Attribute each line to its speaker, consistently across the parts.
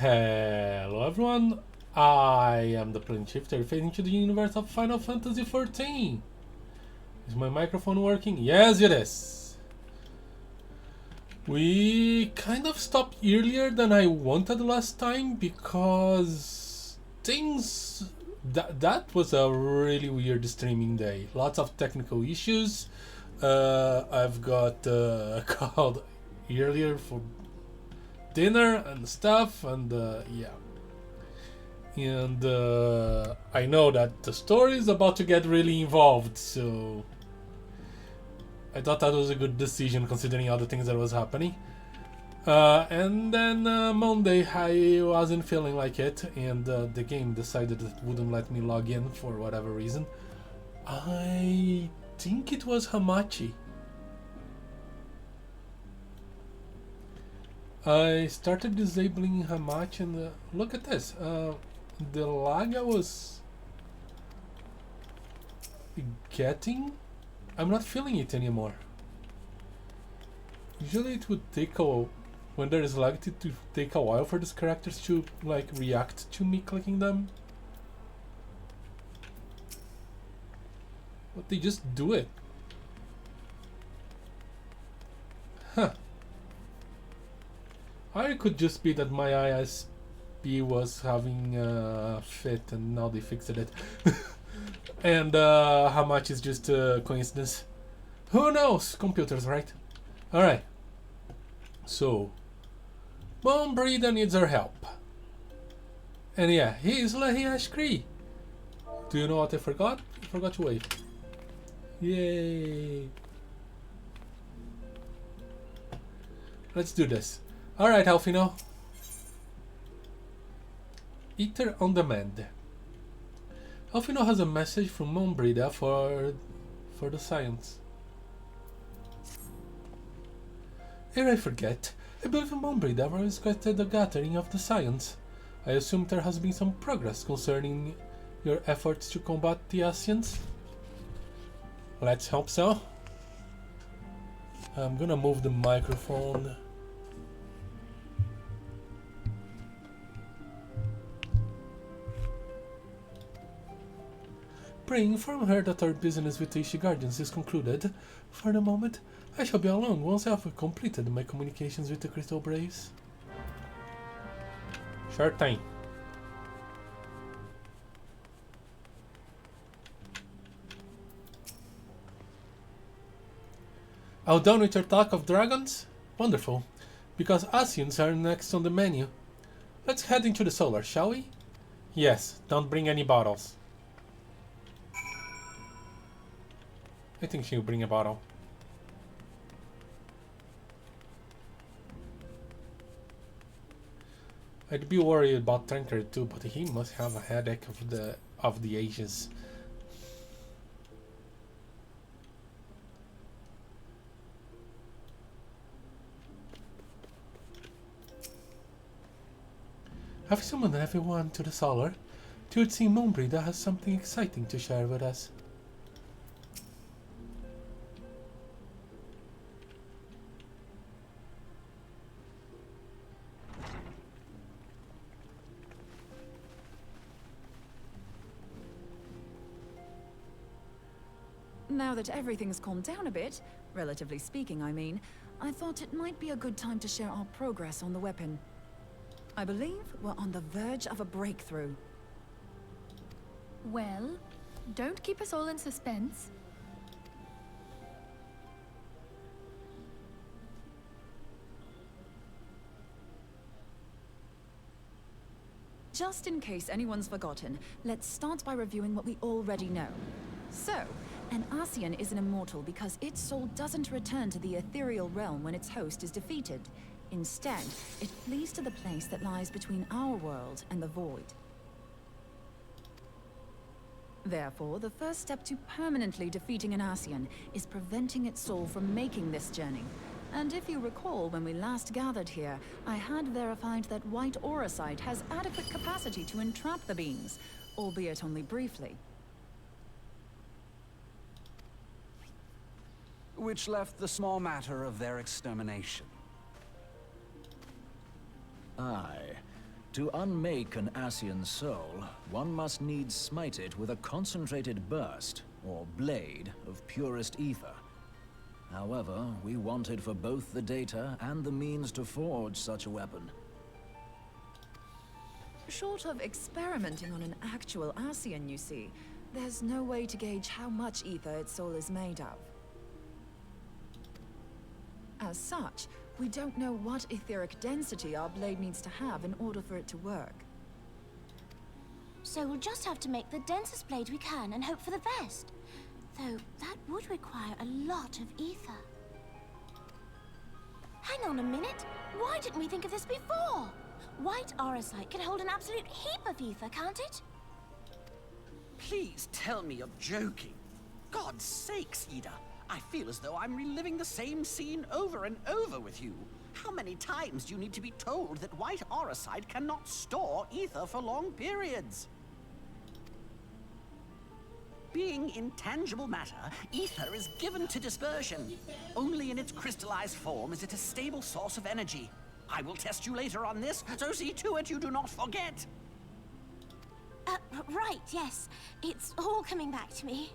Speaker 1: Hello everyone, I am the Plane Shifter fading into the universe of Final Fantasy XIV. Is my microphone working? Yes it is. We kind of stopped earlier than I wanted last time because things... That was a really weird streaming day. Lots of technical issues. I've got called earlier for dinner and stuff, and yeah. And I know that the story is about to get really involved, so I thought that was a good decision considering all the things that was happening. And then Monday I wasn't feeling like it, and the game decided it wouldn't let me log in for whatever reason. I think it was Hamachi. I started disabling Hamachi, and look at this. The lag I was getting, I'm not feeling it anymore. Usually it would take when there is lag, to take a while for these characters to like react to me clicking them. But they just do it. Huh. Or it could just be that my ISP was having a fit and now they fixed it. And how much is just a coincidence? Who knows? Computers, right? Alright. So, Mombrida needs our help. And yeah, he's Lahee Eshkree. Do you know what I forgot? I forgot to wave. Yay. Let's do this. Alright, Alfino. Ether on demand. Alfino has a message from Mombrida for the science. Ere I forget, I believe Mombrida requested a gathering of the science. I assume there has been some progress concerning your efforts to combat the Asians. Let's hope so. I'm gonna move the microphone. Pray inform her that our business with the Ishigardens is concluded. For the moment, I shall be alone once I have completed my communications with the Crystal Braves. Sure thing. All done with your talk of dragons? Wonderful, because Asians are next on the menu. Let's head into the solar, shall we? Yes, don't bring any bottles. I think she'll bring a bottle. I'd be worried about Tankard too, but he must have a headache of the ages. Have summoned everyone to the solar. It would seem Mombrida has something exciting to share with us.
Speaker 2: Now that everything's calmed down a bit, relatively speaking I mean, I thought it might be a good time to share our progress on the weapon. I believe we're on the verge of a breakthrough.
Speaker 3: Well, don't keep us all in suspense.
Speaker 2: Just in case anyone's forgotten, let's start by reviewing what we already know. So, an Asian is an immortal because its soul doesn't return to the ethereal realm when its host is defeated. Instead, it flees to the place that lies between our world and the void. Therefore, the first step to permanently defeating an Asian is preventing its soul from making this journey. And if you recall, when we last gathered here, I had verified that white auracite has adequate capacity to entrap the beings, albeit only briefly.
Speaker 4: Which left the small matter of their extermination.
Speaker 5: Aye.
Speaker 4: To unmake an Ascian soul, one must needs smite it with a concentrated burst, or blade, of purest ether. However, we wanted for both the data and the means to forge such a weapon.
Speaker 2: Short of experimenting on an actual Ascian, you see, there's no way to gauge how much ether its soul is made of. As such, we don't know what etheric density our blade needs to have in order for it to work.
Speaker 5: So we'll just have to make the densest blade we can and hope for the best. Though that would require a lot of ether. Hang on a minute. Why didn't we think of this before? White auracite can hold an absolute heap of ether, can't it?
Speaker 6: Please tell me you're joking. God's sakes, Ida. I feel as though I'm reliving the same scene over and over with you. How many times do you need to be told that white auracite cannot store ether for long periods? Being intangible matter, ether is given to dispersion. Only in its crystallized form is it a stable source of energy. I will test you later on this, so see to it you do not forget.
Speaker 5: Right, yes. It's all coming back to me.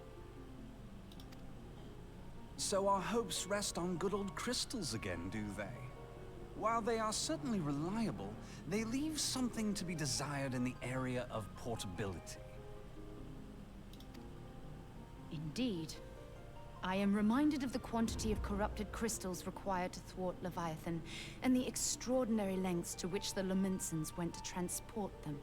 Speaker 7: So our hopes rest on good old crystals again, do they? While they are certainly reliable, they leave something to be desired in the area of portability.
Speaker 8: Indeed. I am reminded of the quantity of corrupted crystals required to thwart Leviathan, and the extraordinary lengths to which the Lamentsons went to transport them.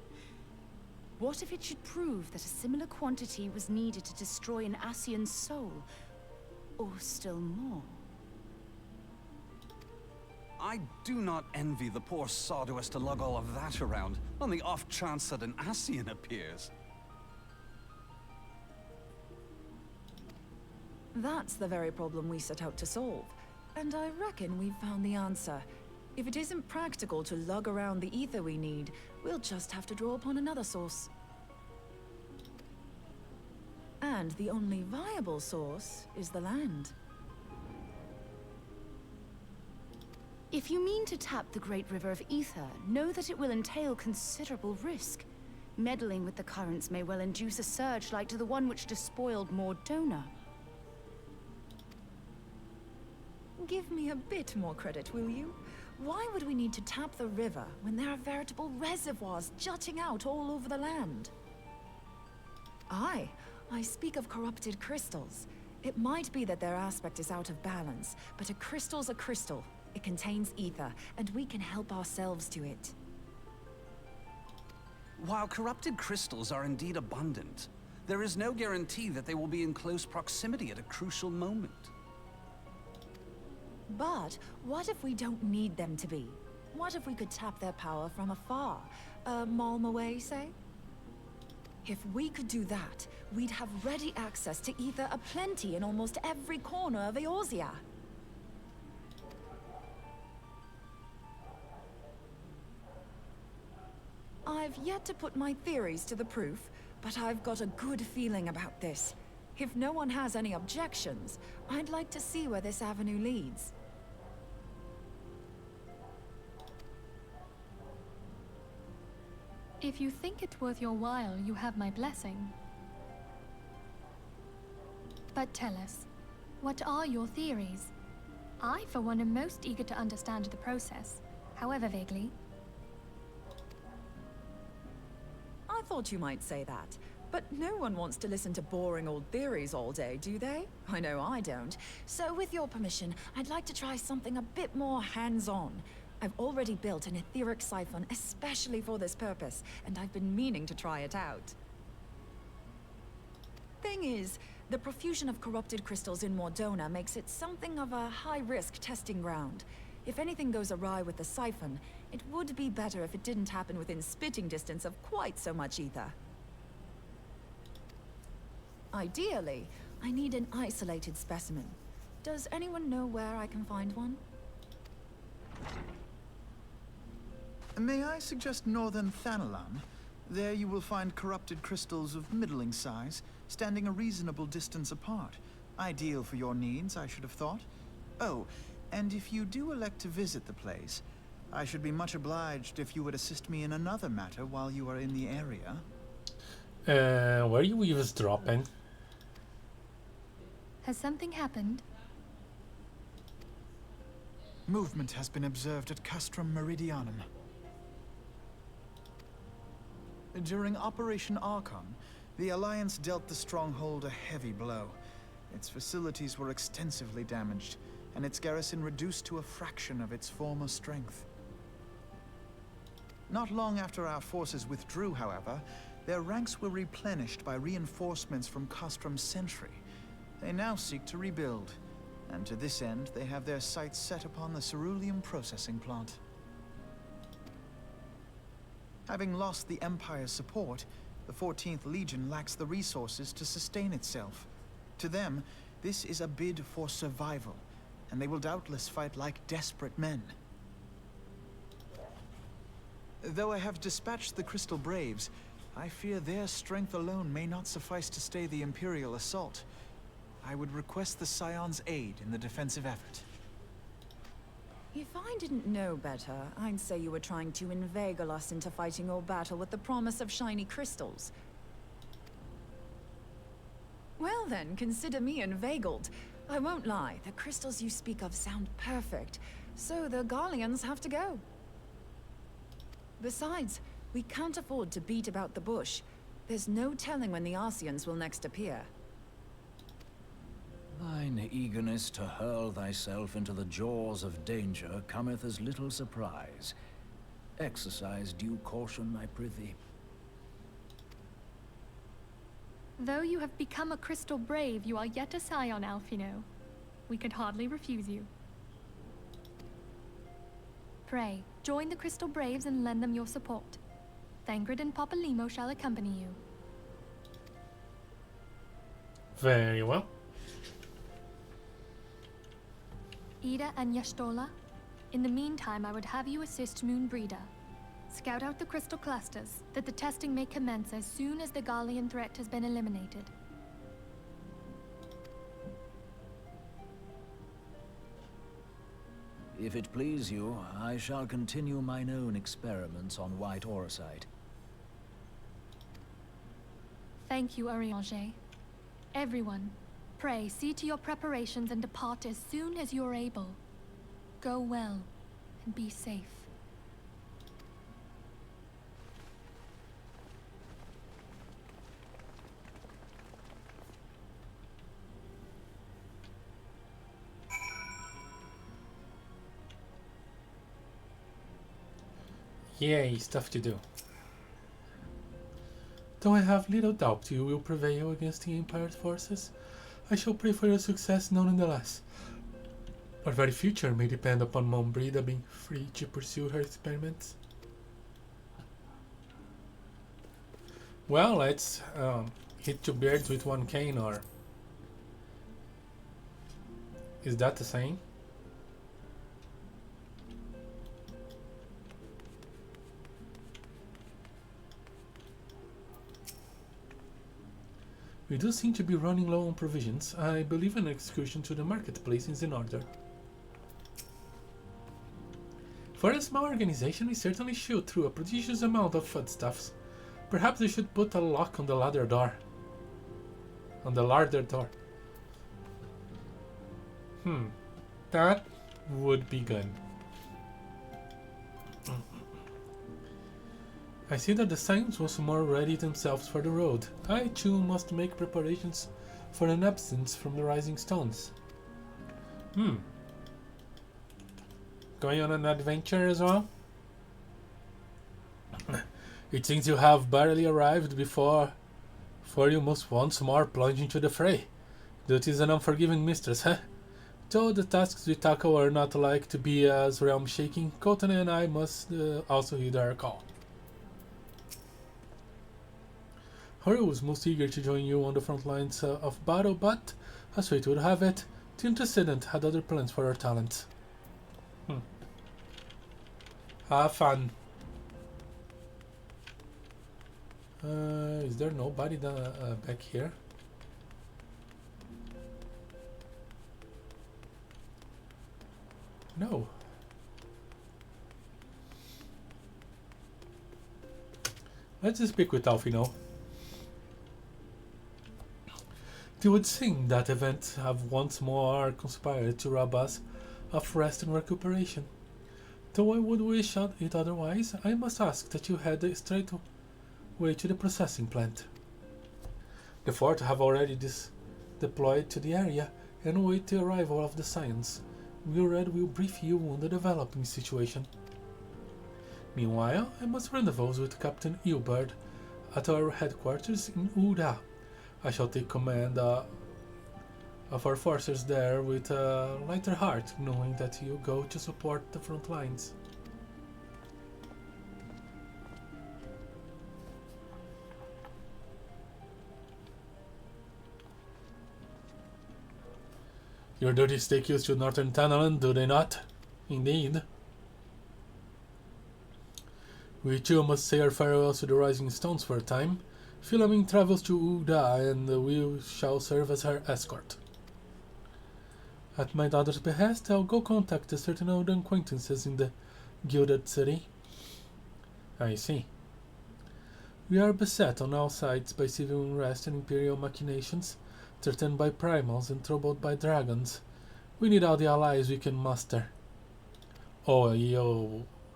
Speaker 8: What if it should prove that a similar quantity was needed to destroy an Ascian soul? Or still more?
Speaker 7: I do not envy the poor sod who has to lug all of that around, on the off chance that an Ascian appears.
Speaker 2: That's the very problem we set out to solve. And I reckon we've found the answer. If it isn't practical to lug around the ether we need, we'll just have to draw upon another source. And the only viable source is the land.
Speaker 8: If you mean to tap the Great River of Ether, know that it will entail considerable risk. Meddling with the currents may well induce a surge like to the one which despoiled Mordona.
Speaker 2: Give me a bit more credit, will you? Why would we need to tap the river when there are veritable reservoirs jutting out all over the land? Aye, I speak of corrupted crystals. It might be that their aspect is out of balance, but a crystal's a crystal. It contains ether, and we can help ourselves to it.
Speaker 7: While corrupted crystals are indeed abundant, there is no guarantee that they will be in close proximity at a crucial moment.
Speaker 2: But what if we don't need them to be? What if we could tap their power from afar? A malm away, say? If we could do that, we'd have ready access to ether aplenty in almost every corner of Eorzea. I've yet to put my theories to the proof, but I've got a good feeling about this. If no one has any objections, I'd like to see where this avenue leads.
Speaker 3: If you think it worth your while, you have my blessing. But tell us, what are your theories? I, for one, am most eager to understand the process, however vaguely.
Speaker 2: I thought you might say that. But no one wants to listen to boring old theories all day, do they? I know I don't. So with your permission, I'd like to try something a bit more hands-on. I've already built an etheric siphon especially for this purpose, and I've been meaning to try it out. Thing is, the profusion of corrupted crystals in Mordona makes it something of a high-risk testing ground. If anything goes awry with the siphon, it would be better if it didn't happen within spitting distance of quite so much ether. Ideally, I need an isolated specimen. Does anyone know where I can find one?
Speaker 9: May I suggest northern Thanalan? There you will find corrupted crystals of middling size, standing a reasonable distance apart. Ideal for your needs, I should have thought. Oh, and if you do elect to visit the place, I should be much obliged if you would assist me in another matter while you are in the area.
Speaker 1: Where are you eavesdropping?
Speaker 3: Has something happened?
Speaker 9: Movement has been observed at Castrum Meridianum. During Operation Archon, the Alliance dealt the stronghold a heavy blow. Its facilities were extensively damaged, and its garrison reduced to a fraction of its former strength. Not long after our forces withdrew, however, their ranks were replenished by reinforcements from Castrum's sentry. They now seek to rebuild, and to this end they have their sights set upon the ceruleum processing plant. Having lost the Empire's support, the 14th Legion lacks the resources to sustain itself. To them, this is a bid for survival, and they will doubtless fight like desperate men. Though I have dispatched the Crystal Braves, I fear their strength alone may not suffice to stay the Imperial assault. I would request the Scion's aid in the defensive effort.
Speaker 2: If I didn't know better, I'd say you were trying to inveigle us into fighting your battle with the promise of shiny crystals. Well then, consider me inveigled. I won't lie, the crystals you speak of sound perfect, so the Garleans have to go. Besides, we can't afford to beat about the bush. There's no telling when the Arsians will next appear.
Speaker 4: Thine eagerness to hurl thyself into the jaws of danger cometh as little surprise. Exercise due caution, I prithee.
Speaker 3: Though you have become a Crystal Brave, you are yet a Scion, Alphino. We could hardly refuse you. Pray, join the Crystal Braves and lend them your support. Thangred and Papalymo shall accompany you.
Speaker 1: Very well.
Speaker 3: Ida and Y'shtola, in the meantime I would have you assist Moonbreeder. Scout out the crystal clusters, that the testing may commence as soon as the Garlean threat has been eliminated.
Speaker 4: If it please you, I shall continue mine own experiments on white Eorzea.
Speaker 3: Thank you, Eorzea. Everyone, pray see to your preparations and depart as soon as you are able. Go well, and be safe.
Speaker 1: Yay, stuff to do. Though I have little doubt you will prevail against the Empire's forces, I shall pray for your success nonetheless. Our very future may depend upon Moonbreeder being free to pursue her experiments. Well, let's hit two birds with one cane, or... is that the saying? We do seem to be running low on provisions. I believe an excursion to the marketplace is in order. For a small organization, we certainly shoot through a prodigious amount of foodstuffs. Perhaps we should put a lock on the larder door. That would be good. I see that the Scions once more ready themselves for the road. I too must make preparations for an absence from the Rising Stones. Going on an adventure as well? It seems you have barely arrived before you must once more plunge into the fray. Duty's an unforgiving mistress, huh? Though the tasks we tackle are not like to be as realm-shaking, Cotton and I must also heed our call. Haru was most eager to join you on the front lines of battle, but, as fate would have it, the antecedent had other plans for our talents. Have fun. Is there nobody back here? No. Let's speak with Alfie now. It would seem that events have once more conspired to rob us of rest and recuperation. Though I would wish it otherwise, I must ask that you head straight away to the processing plant. The fort have already deployed to the area and await the arrival of the Scions. Myriad will brief you on the developing situation. Meanwhile, I must rendezvous with Captain Eobard at our headquarters in Uda. I shall take command of our forces there with a lighter heart, knowing that you go to support the front lines. Your duties take you to Northern Tannerland, do they not? Indeed. We too must say our farewells to the Rising Stones for a time. Philomene travels to Uda, and we shall serve as her escort. At my daughter's behest, I'll go contact a certain old acquaintances in the Gilded City. I see. We are beset on all sides by civil unrest and imperial machinations, threatened by primals and troubled by dragons. We need all the allies we can muster.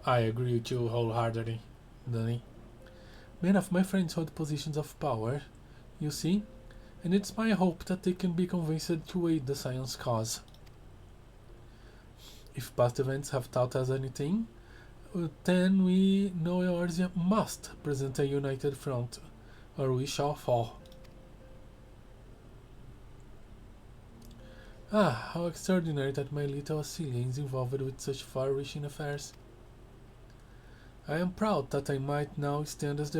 Speaker 1: I agree with you wholeheartedly, Danny. Many of my friends hold positions of power, you see, and it's my hope that they can be convinced to aid the Science cause. If past events have taught us anything, then we know Eorzea must present a united front, or we shall fall. Ah, how extraordinary that my little Celia is involved with such far-reaching affairs. I am proud that I might now stand at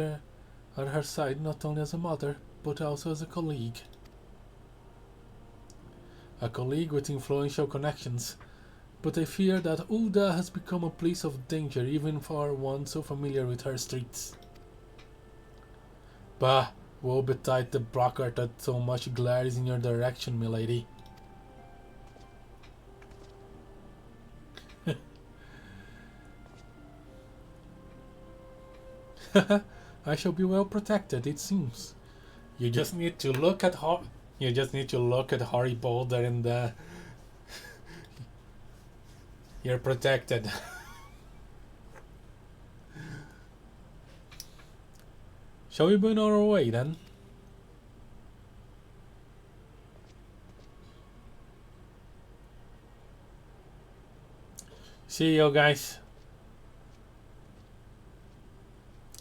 Speaker 1: her side not only as a mother, but also as a colleague. A colleague with influential connections, but I fear that Uda has become a place of danger even for one so familiar with her streets. Bah, woe betide the blockhead that so much glares in your direction, milady. I shall be well protected, it seems. You just need to look at Harry Boulder and you're protected. Shall we be on our way then? See you guys.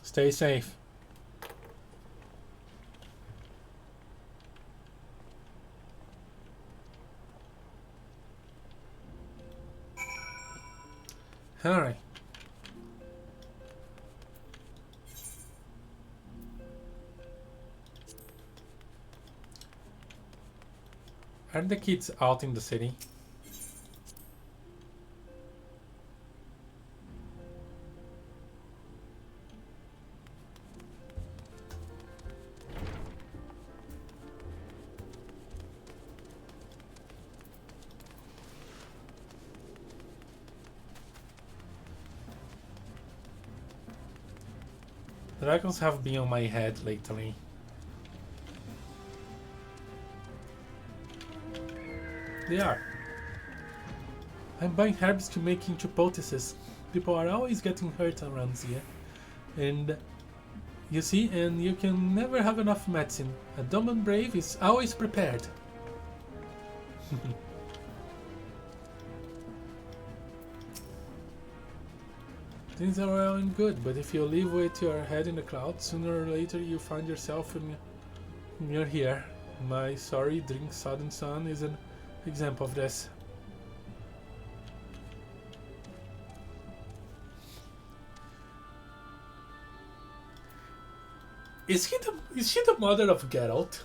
Speaker 1: Stay safe. Alright. Are the kids out in the city? Dragons have been on my head lately. They are. I'm buying herbs to make into poultices. People are always getting hurt around here. And you see, and you can never have enough medicine. A dumb and brave is always prepared. Things are well and good, but if you live with your head in the clouds, sooner or later you find yourself near here. My sorry drink sudden son is an example of this. Is she the mother of Geralt?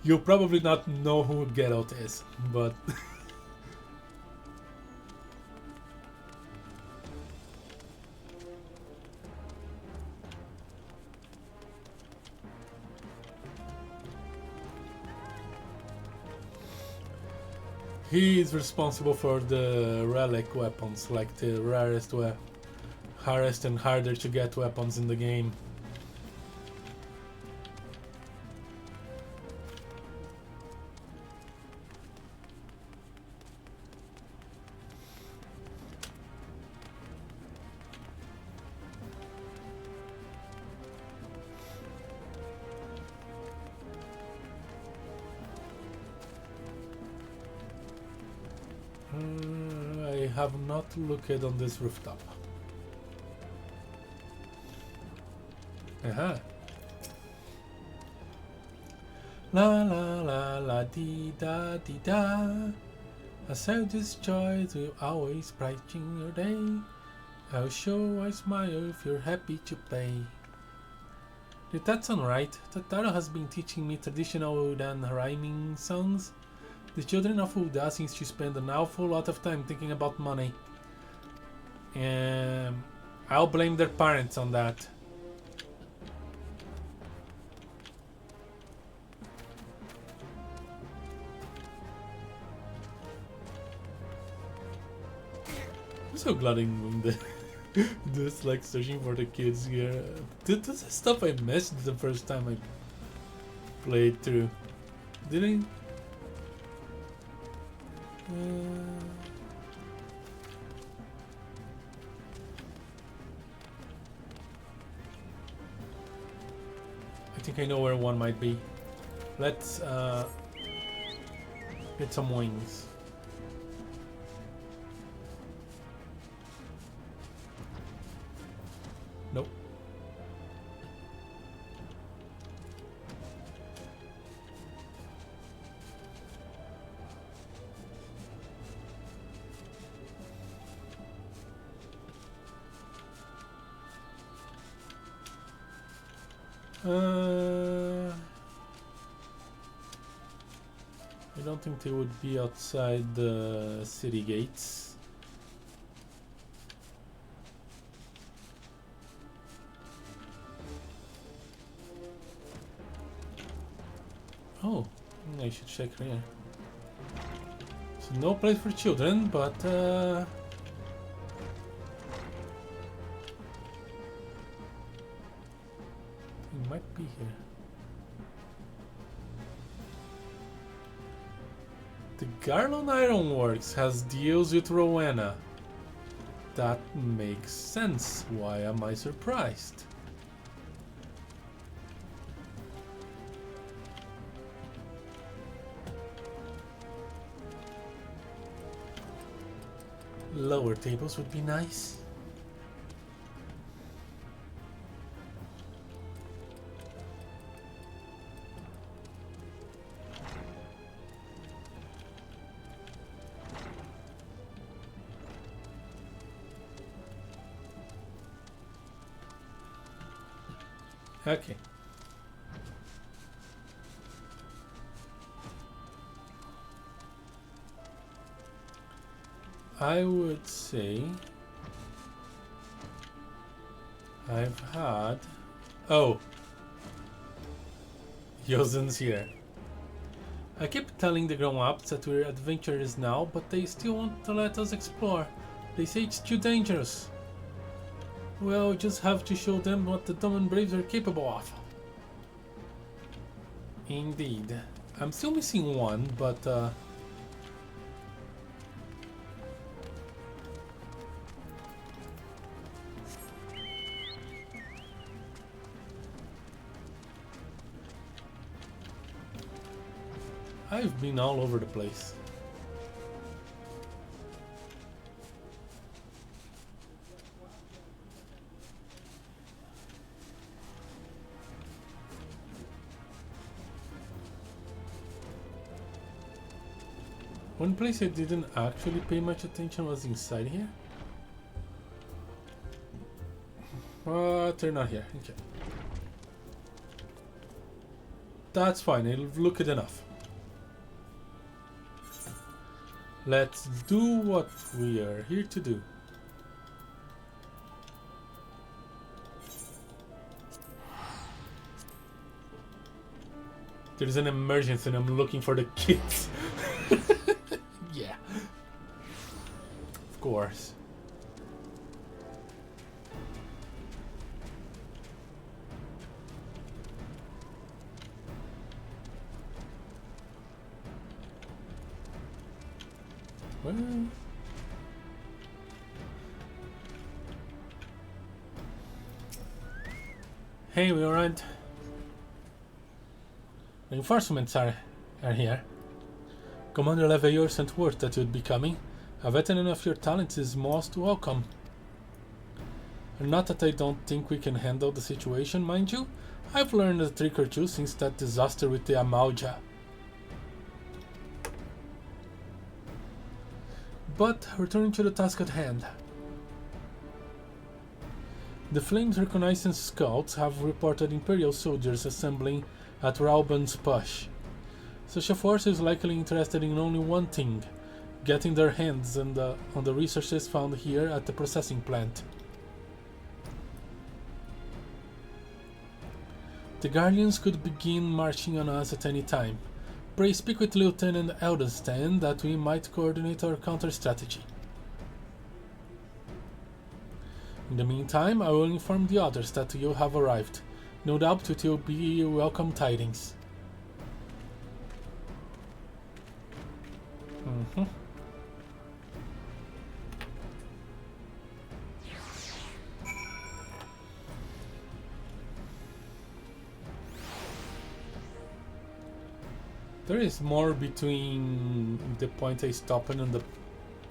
Speaker 1: You probably not know who Geralt is, but He is responsible for the relic weapons, like the rarest and harder to get weapons in the game. I have not looked on this rooftop. Aha. La la la la dee da dee da. A selfish joy will always brighten your day. I'll show a smile if you're happy to play. Did that sound right? Totaro has been teaching me traditional Udan rhyming songs. The children of Uda seems to spend an awful lot of time thinking about money. I'll blame their parents on that. I'm so glad I'm doing this, like searching for the kids here. This is stuff I missed the first time I played through. Didn't I think I know where one might be. Let's get some wings. Nope. I don't think they would be outside the city gates. Oh, I should check here. So no place for children, but it might be here. The Garland Ironworks has deals with Rowena. That makes sense. Why am I surprised? Lower tables would be nice. Okay. I would say I've had... Oh! Yozen's here. I keep telling the grown-ups that we're adventurers now, but they still want to let us explore. They say it's too dangerous. We'll just have to show them what the dumb and braves are capable of. Indeed. I'm still missing one, but I've been all over the place. One place I didn't actually pay much attention was inside here. But they're not here. Okay. That's fine, I've looked enough. Let's do what we are here to do. There's an emergency and I'm looking for the kids. Yeah. course. Well, hey, we arrived. Reinforcements are here. Commander Lahee sent word that you'd be coming. A veteran of your talents is most welcome. Not that I don't think we can handle the situation, mind you. I've learned a trick or two since that disaster with the Amalja. But returning to the task at hand. The Flames Reconnaissance Scouts have reported Imperial soldiers assembling at Rauben's Push. Such a force is likely interested in only one thing, getting their hands on the resources found here at the processing plant. The Guardians could begin marching on us at any time. Pray speak with Lieutenant Eldenstein that we might coordinate our counter-strategy. In the meantime, I will inform the others that you have arrived. No doubt it will be welcome tidings. There is more between the point I stopped and the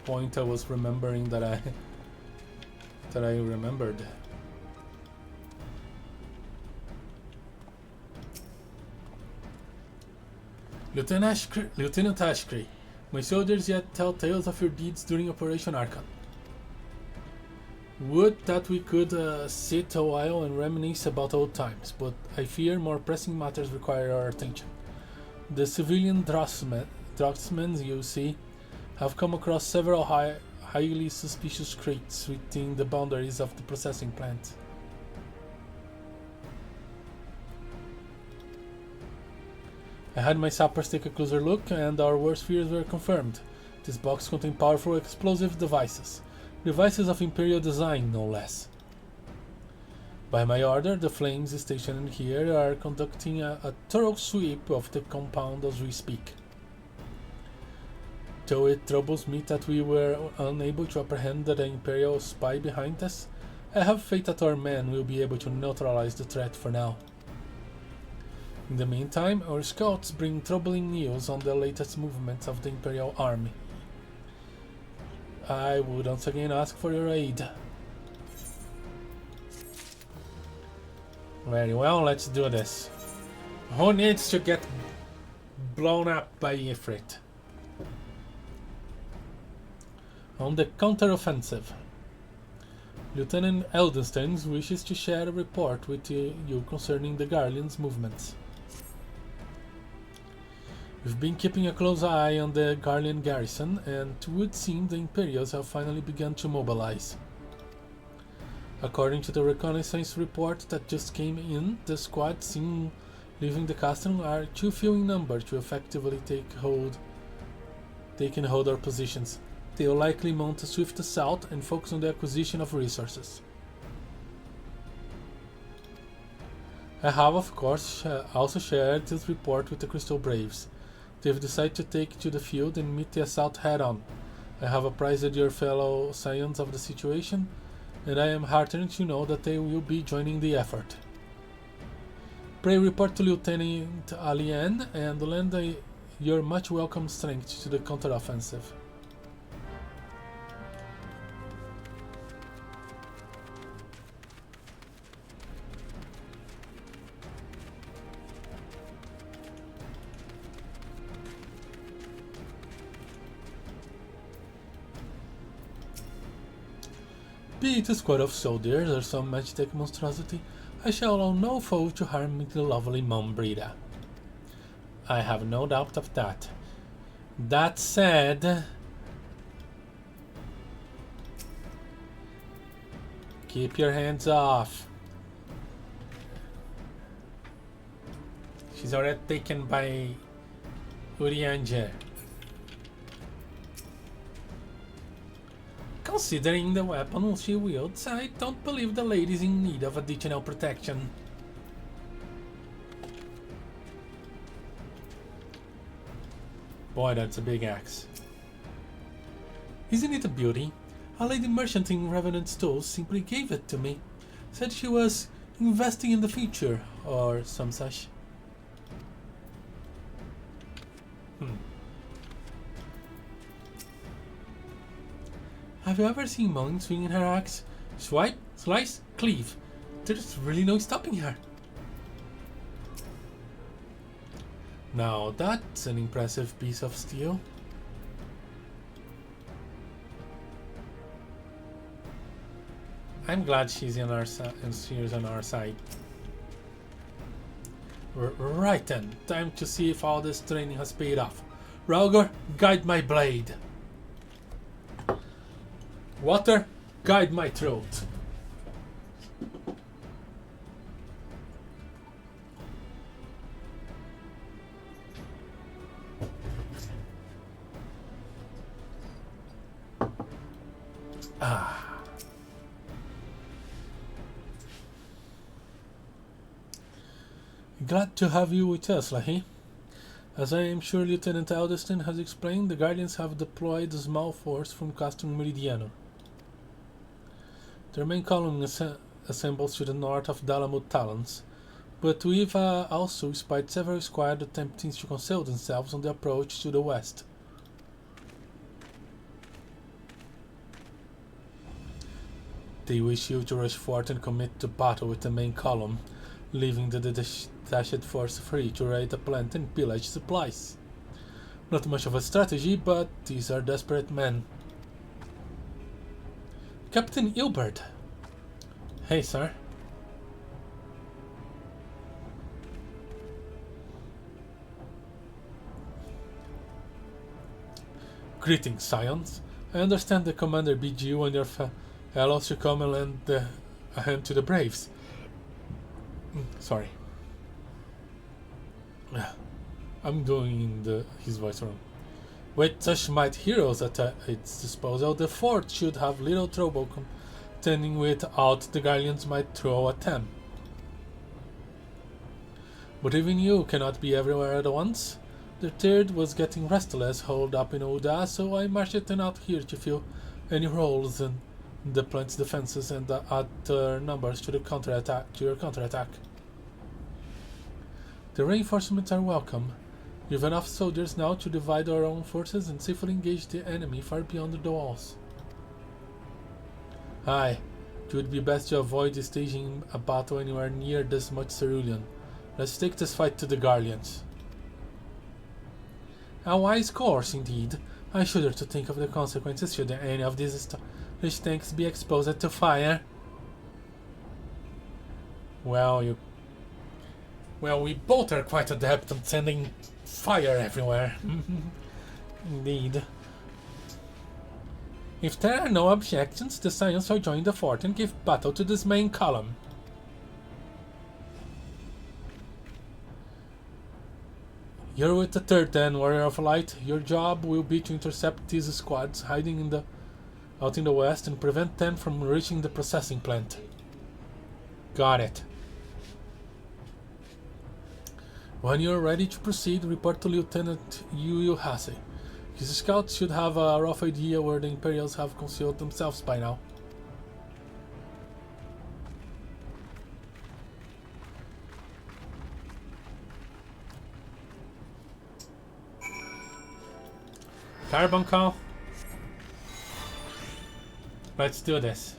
Speaker 1: point I was remembering that I remembered. Lieutenant Eshkree, my soldiers yet tell tales of your deeds during Operation Archon. Would that we could sit a while and reminisce about old times, but I fear more pressing matters require our attention. The civilian draftsmen you see have come across several highly suspicious crates within the boundaries of the processing plant. I had my sappers take a closer look, and our worst fears were confirmed. This box contained powerful explosive devices of Imperial design, no less. By my order, the Flames stationed here are conducting a thorough sweep of the compound as we speak. Though it troubles me that we were unable to apprehend the Imperial spy behind us, I have faith that our men will be able to neutralize the threat for now. In the meantime, our scouts bring troubling news on the latest movements of the Imperial army. I would once again ask for your aid. Very well, let's do this. Who needs to get blown up by Ifrit? On the counter-offensive. Lieutenant Eldenstein wishes to share a report with you concerning the Guardians' movements. We've been keeping a close eye on the Guardian garrison, and it would seem the Imperials have finally begun to mobilize. According to the reconnaissance report that just came in, the squad seen leaving the castle are too few in number to effectively they can hold our positions. They will likely mount a swift assault and focus on the acquisition of resources. I have, of course, also shared this report with the Crystal Braves. They've decided to take to the field and meet the assault head-on. I have apprised your fellow Scions of the situation, and I am heartened to know that they will be joining the effort. Pray report to Lieutenant Alien and lend your much welcome strength to the counteroffensive. Be it a squad of soldiers or some magitech monstrosity, I shall allow no foe to harm the lovely Mombrida. I have no doubt of that. That said, keep your hands off. She's already taken by Urianger. Considering the weapon she wields, I don't believe the lady's in need of additional protection. Boy, that's a big axe. Isn't it a beauty? A lady merchant in Revenant Stores simply gave it to me. Said she was investing in the future, or some such. Have you ever seen Molly swinging her axe? Swipe, slice, cleave. There's really no stopping her. Now that's an impressive piece of steel. I'm glad she's on our side. Right then, time to see if all this training has paid off. Rauger, guide my blade. Water, guide my throat. Glad to have you with us, Lahee. As I am sure Lieutenant Alderston has explained, the Guardians have deployed a small force from Castrum Meridiano. Their main column assembles to the north of Dalamud Talons, but we've also spied several squads attempting to conceal themselves on the approach to the west. They wish you to rush forth and commit to battle with the main column, leaving the detached force free to raid the plant and pillage supplies. Not much of a strategy, but these are desperate men. Captain Ilbert. Hey, sir. Greetings, Scions. I understand the commander bid you and your fellows to come and lend a hand to the Braves. Sorry. I'm doing his voice wrong. With such mighty heroes at its disposal, the fort should have little trouble contending with aught the Guardians might throw at them. But even you cannot be everywhere at once. The third was getting restless, holed up in Oda, so I marched it out here to fill any roles in the plant's defenses and add numbers to the your counterattack. The reinforcements are welcome. We have enough soldiers now to divide our own forces and safely engage the enemy far beyond the walls. Aye, it would be best to avoid staging a battle anywhere near this much cerulean. Let's take this fight to the Guardians. A wise course, indeed. I shudder to think of the consequences should any of these established tanks be exposed to fire. Well, we both are quite adept at sending fire everywhere. Indeed. If there are no objections, the Scions shall join the fort and give battle to this main column. You're with the third then, Warrior of Light. Your job will be to intercept these squads hiding out in the west and prevent them from reaching the processing plant. Got it. When you're ready to proceed, report to Lieutenant Eorzea. His scouts should have a rough idea where the Imperials have concealed themselves by now. Carbon call. Let's do this.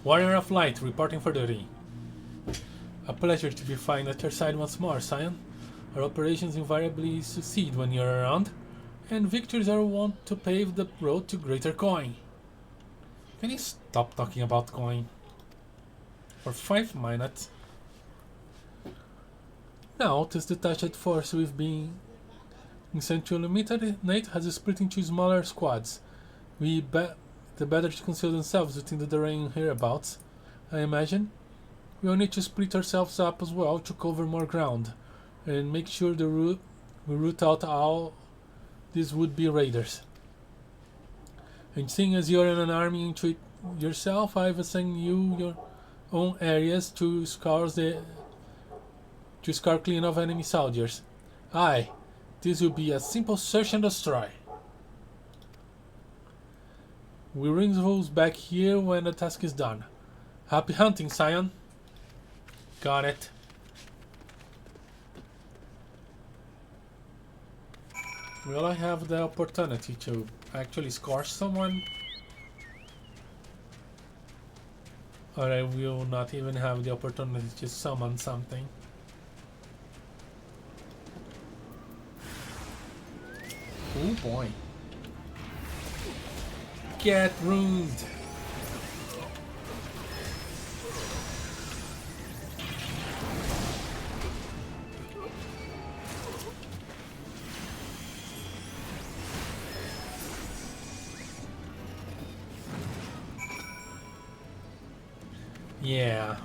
Speaker 1: Warrior of Light, reporting for duty. A pleasure to be fine at your side once more, Scion. Our operations invariably succeed when you're around, and victories are wont to pave the road to greater coin. Can you stop talking about coin? For 5 minutes. Now, this detached force we've been sent to eliminate has split into smaller squads. The better to conceal themselves within the terrain hereabouts, I imagine. We'll need to split ourselves up as well to cover more ground, and make sure we root out all these would-be raiders. And seeing as you're in an army into it yourself, I've assigned you your own areas to scour clean of enemy soldiers. Aye, this will be a simple search and destroy. We'll bring those back here when the task is done. Happy hunting, Scion. Got it. Will I have the opportunity to actually scorch someone? Or I will not even have the opportunity to summon something? Oh boy. Get ruined. Yeah.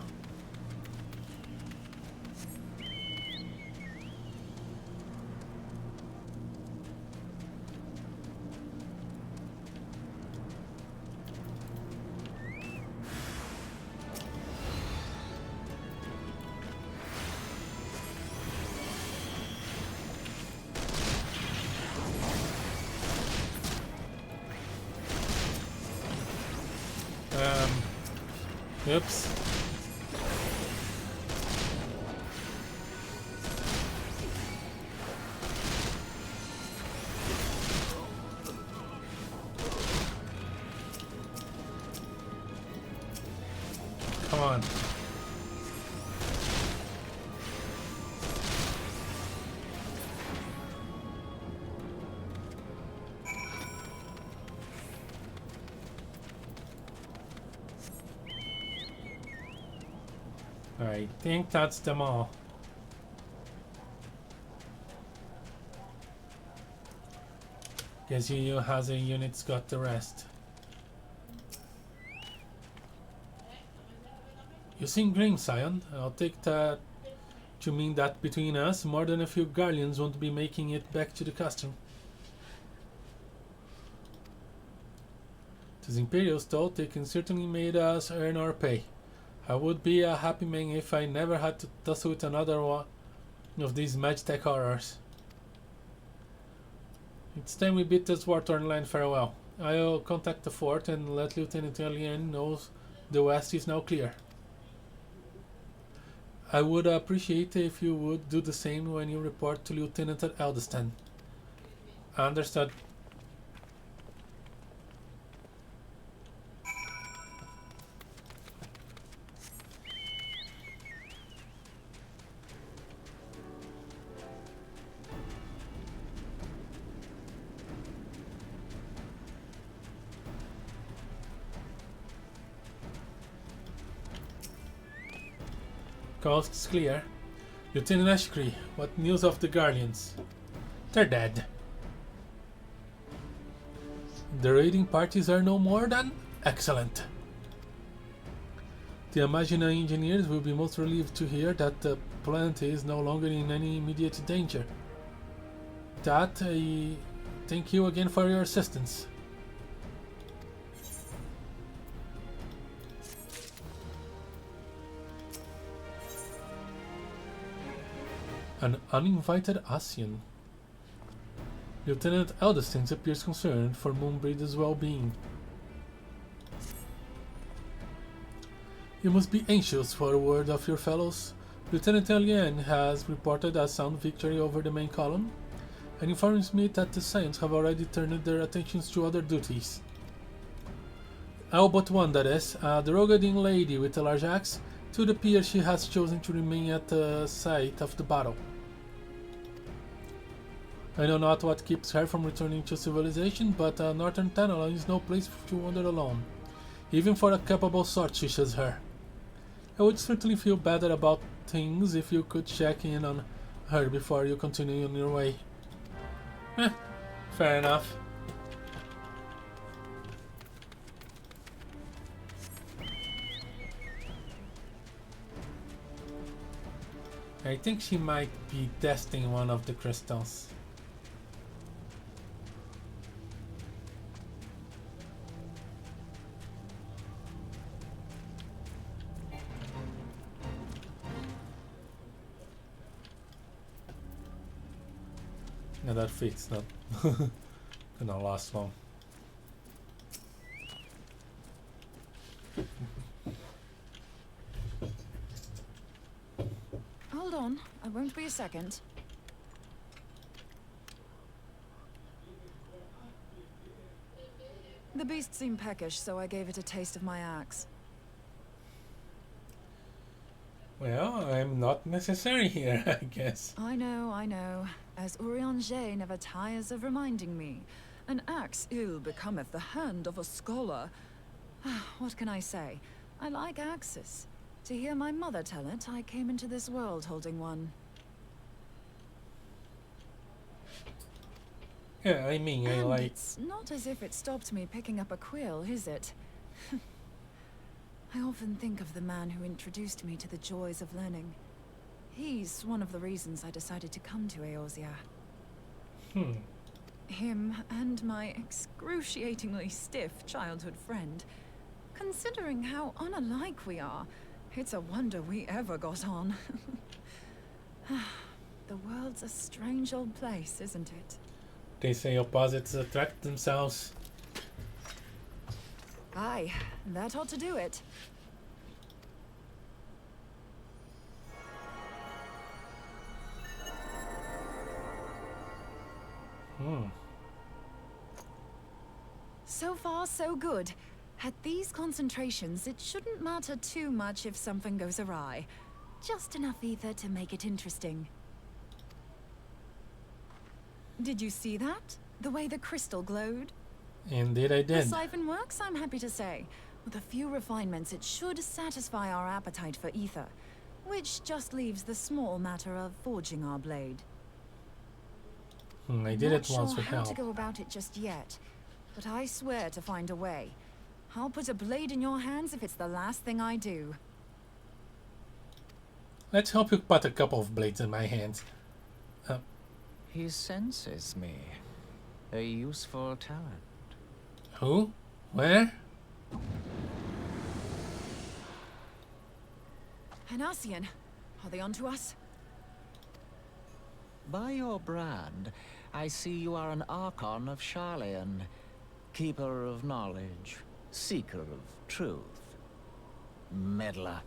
Speaker 1: Oops. Come on. I think that's them all. Guess you has a unit's got the rest. You seem grim, Scion. I'll take that to mean that between us, more than a few Guardians won't be making it back to the custom. These Imperials, though, they can certainly made us earn our pay. I would be a happy man if I never had to tussle with another one of these Magitech horrors. It's time we bid this war-torn land farewell. I'll contact the fort and let Lieutenant Alien know the west is now clear. I would appreciate if you would do the same when you report to Lieutenant Eldeston. Understood. Coast's clear. Lieutenant Eshkree, what news of the Guardians? They're dead. The raiding parties are no more than excellent. The Imagina engineers will be most relieved to hear that the planet is no longer in any immediate danger. That, I thank you again for your assistance. An uninvited Asian. Lieutenant Eldeston appears concerned for Moonbreeder's well-being. You must be anxious for a word of your fellows. Lieutenant Alien has reported a sound victory over the main column, and informs me that the Scions have already turned their attentions to other duties. All but one, that is, the regardin lady with a large axe. It would appear she has chosen to remain at the site of the battle. I know not what keeps her from returning to civilization, but Northern Tanala is no place to wander alone, even for a capable sort such as her. I would certainly feel better about things if you could check in on her before you continue on your way. Fair enough. I think she might be testing one of the crystals. Yeah, that fits, not gonna last long.
Speaker 2: Hold on, I won't be a second. The beast seemed peckish, so I gave it a taste of my axe.
Speaker 1: Well, I'm not necessary here, I guess.
Speaker 2: I know. As Eorzea never tires of reminding me, an axe ill becometh the hand of a scholar. What can I say? I like axes. To hear my mother tell it, I came into this world holding one.
Speaker 1: Yeah, I mean, I like...
Speaker 2: It's not as if it stopped me picking up a quill, is it? I often think of the man who introduced me to the joys of learning. He's one of the reasons I decided to come to Eorzea. Him and my excruciatingly stiff childhood friend. Considering how unalike we are, it's a wonder we ever got on. The world's a strange old place, isn't it?
Speaker 1: They say opposites attract themselves.
Speaker 2: Aye, that ought to do it. So far, so good. At these concentrations, it shouldn't matter too much if something goes awry. Just enough ether to make it interesting. Did you see that? The way the crystal glowed?
Speaker 1: Indeed I
Speaker 2: The
Speaker 1: did.
Speaker 2: siphon works, I'm happy to say. With a few refinements, it should satisfy our appetite for ether. Which just leaves the small matter of forging our blade.
Speaker 1: I did it once
Speaker 2: Not
Speaker 1: with
Speaker 2: sure how
Speaker 1: help.
Speaker 2: to go about it just yet, but I swear to find a way. I'll put a blade in your hands if it's the last thing I do.
Speaker 1: Let's hope you put a couple of blades in my hands.
Speaker 4: He senses me. A useful talent.
Speaker 1: Who? Where?
Speaker 2: Hanasian, are they onto us?
Speaker 4: By your brand, I see you are an Archon of Sharlayan, keeper of knowledge, seeker of truth, meddler.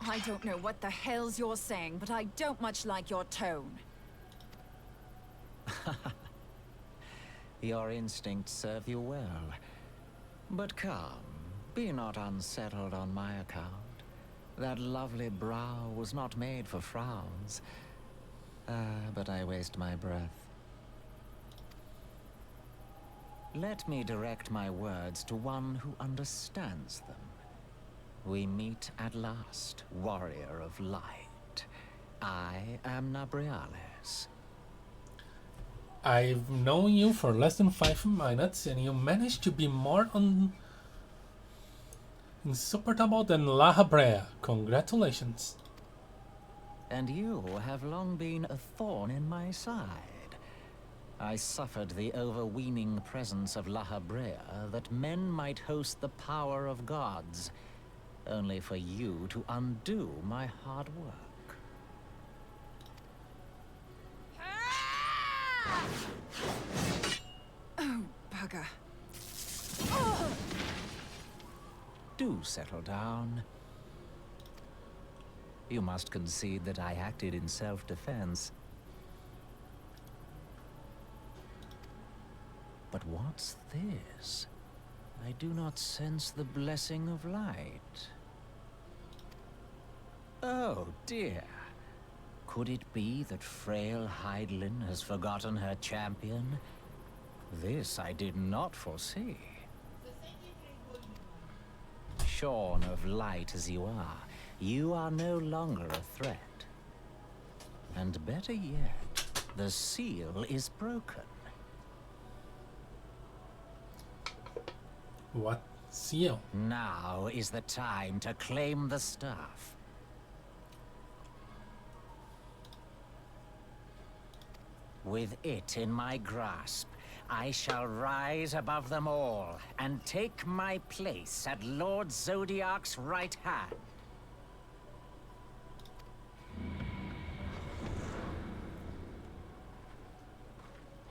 Speaker 2: I don't know what the hell's you're saying, but I don't much like your tone.
Speaker 4: Your instincts serve you well. But come, be not unsettled on my account. That lovely brow was not made for frowns. But I waste my breath. Let me direct my words to one who understands them. We meet at last, warrior of light. I am Nabriales.
Speaker 1: I've known you for less than 5 minutes and you managed to be more insupportable than Lahee Eshkree. Congratulations.
Speaker 4: And you have long been a thorn in my side. I suffered the overweening presence of Lahee Eshkree that men might host the power of gods, only for you to undo my hard work.
Speaker 2: Oh, bugger.
Speaker 4: Do settle down. You must concede that I acted in self-defense. But what's this? I do not sense the blessing of light. Oh dear. Could it be that frail Hydaelyn has forgotten her champion? This I did not foresee. Shorn of light as you are, You are no longer a threat. And better yet, the seal is broken.
Speaker 1: What seal?
Speaker 4: Now is the time to claim the staff. With it in my grasp, I shall rise above them all and take my place at Lord Zodiac's right hand.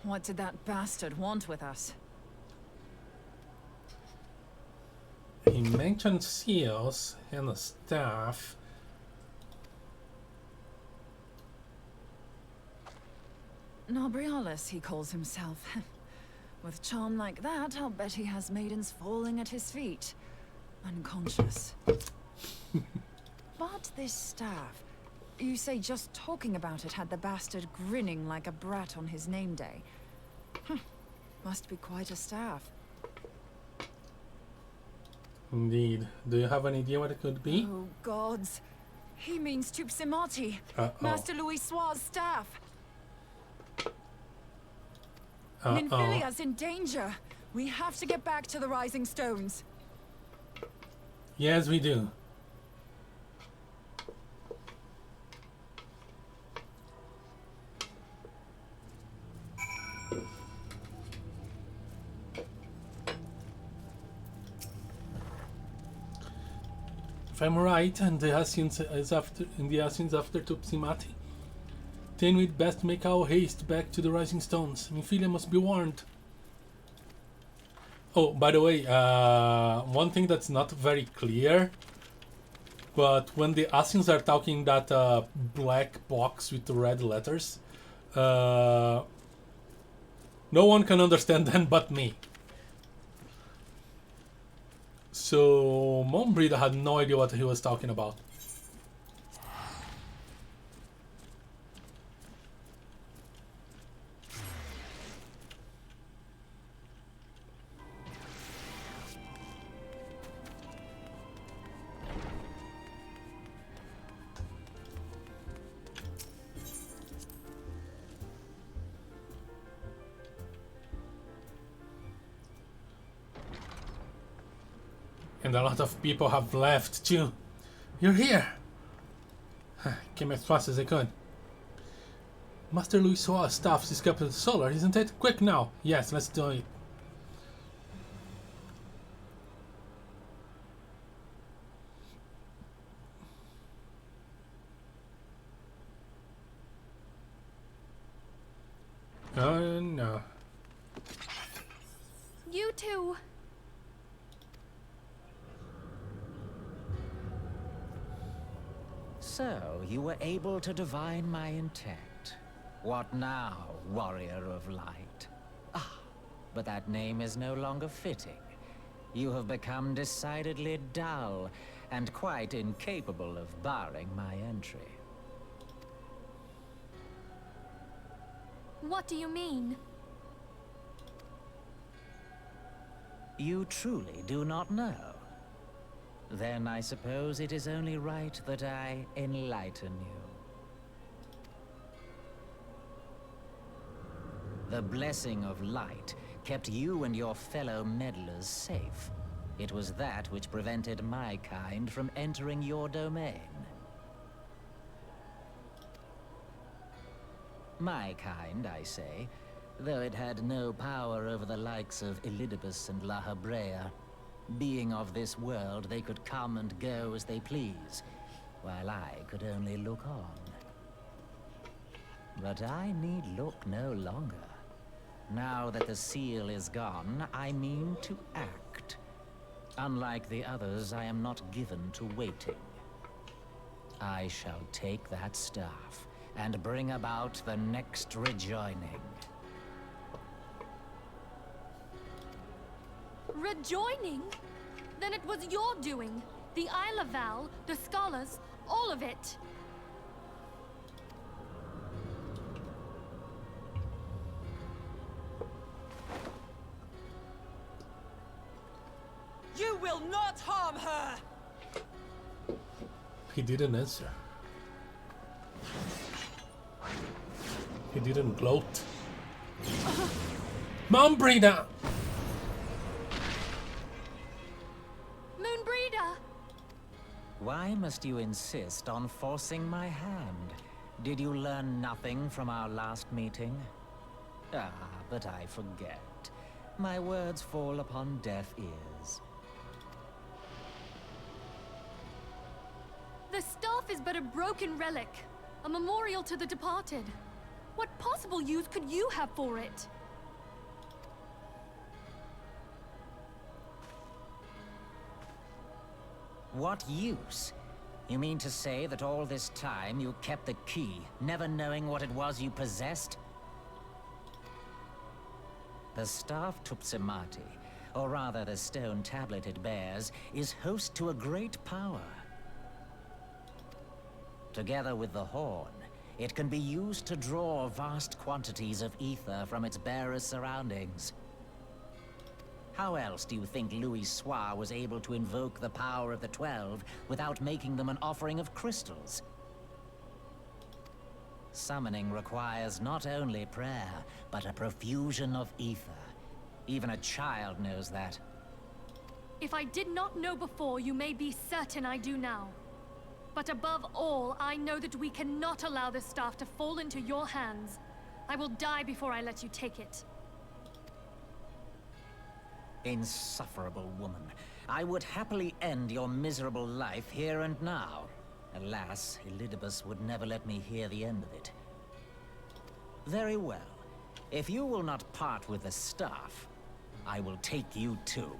Speaker 2: What did that bastard want with us?
Speaker 1: He mentioned seals and a staff.
Speaker 2: Nobrialis, he calls himself. With charm like that, I'll bet he has maidens falling at his feet. Unconscious. But this staff... You say just talking about it had the bastard grinning like a brat on his name day. Must be quite a staff.
Speaker 1: Indeed. Do you have an idea what it could be?
Speaker 2: Oh, gods. He means Tupsimati, Master Louis Soir's staff. Ninfilia's in danger. We have to get back to the Rising Stones.
Speaker 1: Yes, we do. If I'm right, and the Ascians is after Tupsimati, then we'd best make our haste back to the Rising Stones. Minfilia must be warned. Oh, by the way, one thing that's not very clear, but when the Ascians are talking that black box with the red letters, no one can understand them but me. So Mombrida had no idea what he was talking about. And a lot of people have left too. You're here! Came as fast as I could. Master Louis Soir's staff is capital solar, isn't it? Quick now! Yes, let's do it. Oh no.
Speaker 3: You two.
Speaker 4: So, you were able to divine my intent. What now, warrior of light? Ah, but that name is no longer fitting. You have become decidedly dull, and quite incapable of barring my entry.
Speaker 3: What do you mean?
Speaker 4: You truly do not know? Then I suppose it is only right that I enlighten you. The blessing of light kept you and your fellow meddlers safe. It was that which prevented my kind from entering your domain. My kind, I say, though it had no power over the likes of Elidibus and Lahee. Being of this world, they could come and go as they please, while I could only look on. But I need look no longer. Now that the seal is gone, I mean to act. Unlike the others, I am not given to waiting. I shall take that staff and bring about the next rejoining.
Speaker 3: Rejoining? Then it was your doing. The Isle of Val, the scholars, all of it.
Speaker 10: You will not harm her!
Speaker 1: He didn't answer. He didn't gloat. Mom, Brina!
Speaker 3: Moonbreeder!
Speaker 10: Why must you insist on forcing my hand? Did you learn nothing from our last meeting? Ah, but I forget. My words fall upon deaf ears.
Speaker 3: The staff is but a broken relic, a memorial to the departed. What possible use could you have for it?
Speaker 10: What use? You mean to say that all this time you kept the key, never knowing what it was you possessed? The staff Tupsimati, or rather the stone tablet it bears, is host to a great power. Together with the horn, it can be used to draw vast quantities of ether from its bearer's surroundings. How else do you think Louis Soir was able to invoke the power of the 12 without making them an offering of crystals? Summoning requires not only prayer, but a profusion of ether. Even a child knows that.
Speaker 3: If I did not know before, you may be certain I do now. But above all, I know that we cannot allow this staff to fall into your hands. I will die before I let you take it.
Speaker 10: Insufferable woman. I would happily end your miserable life here and now. Alas, Elidibus would never let me hear the end of it. Very well. If you will not part with the staff, I will take you too.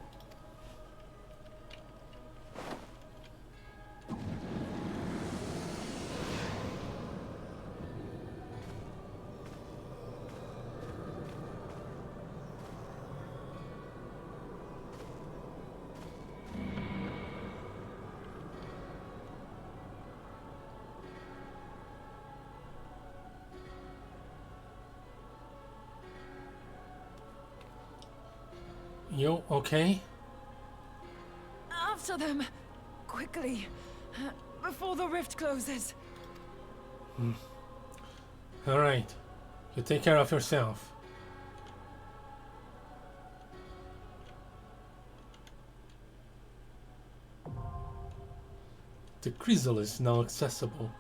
Speaker 1: You okay?
Speaker 2: After them! Quickly! Before the rift closes!
Speaker 1: Alright. You take care of yourself. The crystal is now accessible.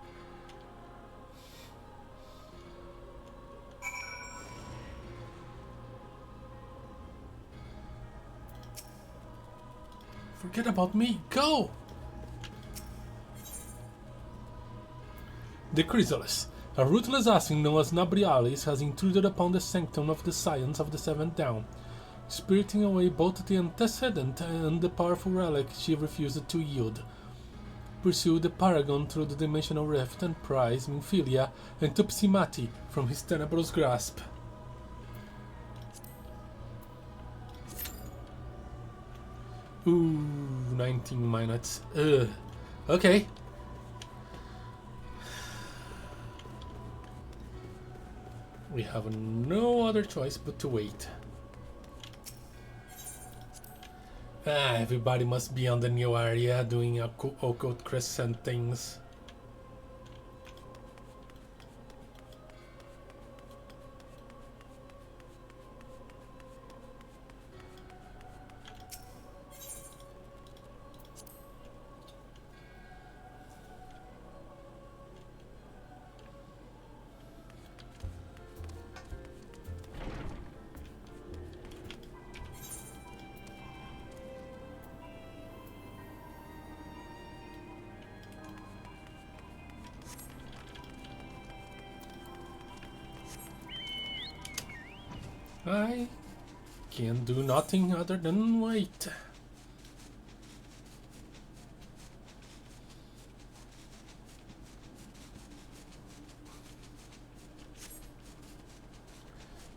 Speaker 1: Forget about me. Go! The Chrysalis, a ruthless assassin known as Nabrialis, has intruded upon the sanctum of the science of the Seventh Dawn, spiriting away both the antecedent and the powerful relic she refused to yield. Pursue the Paragon through the dimensional rift and prize Minfilia and Tupsimati from his tenebrous grasp. Ooh, 19 minutes. Okay. We have no other choice but to wait. Everybody must be on the new area doing occult crescent things. I can do nothing other than wait.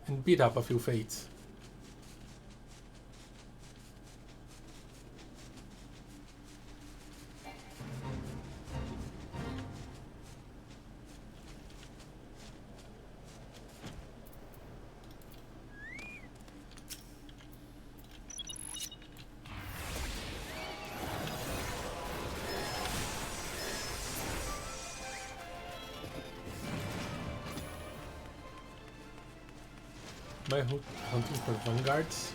Speaker 1: And beat up a few fates. Am I hunting for vanguards?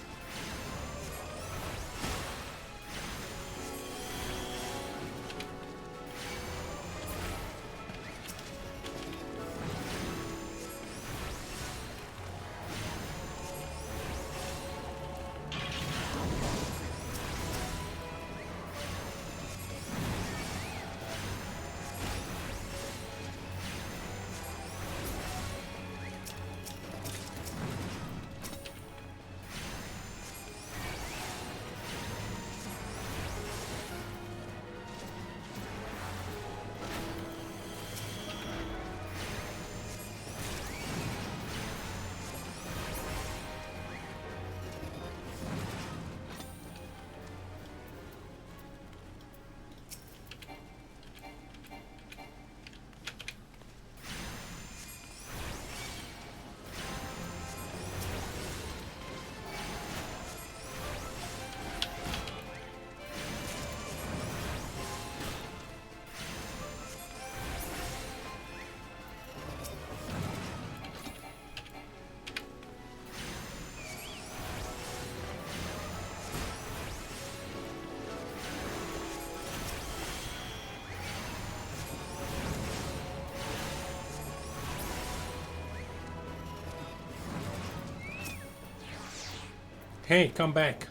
Speaker 1: Hey, come back.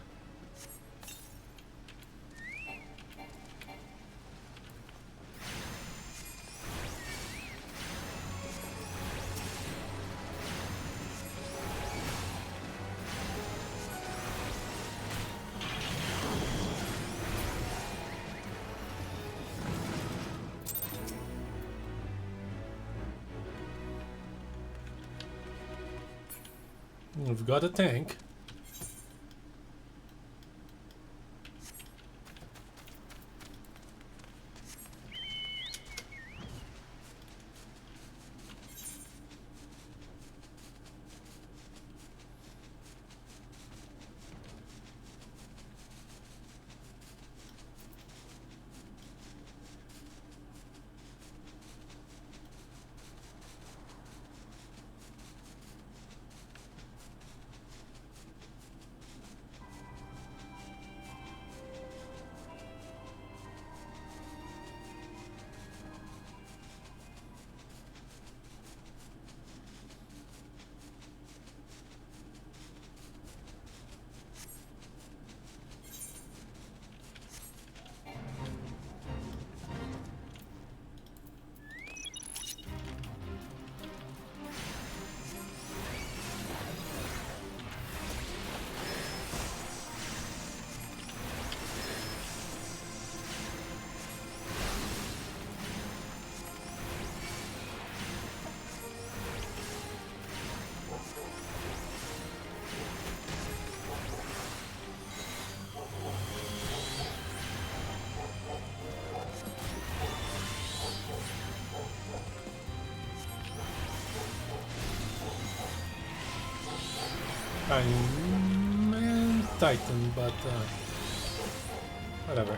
Speaker 1: We've got a tank. I'm Titan, but whatever.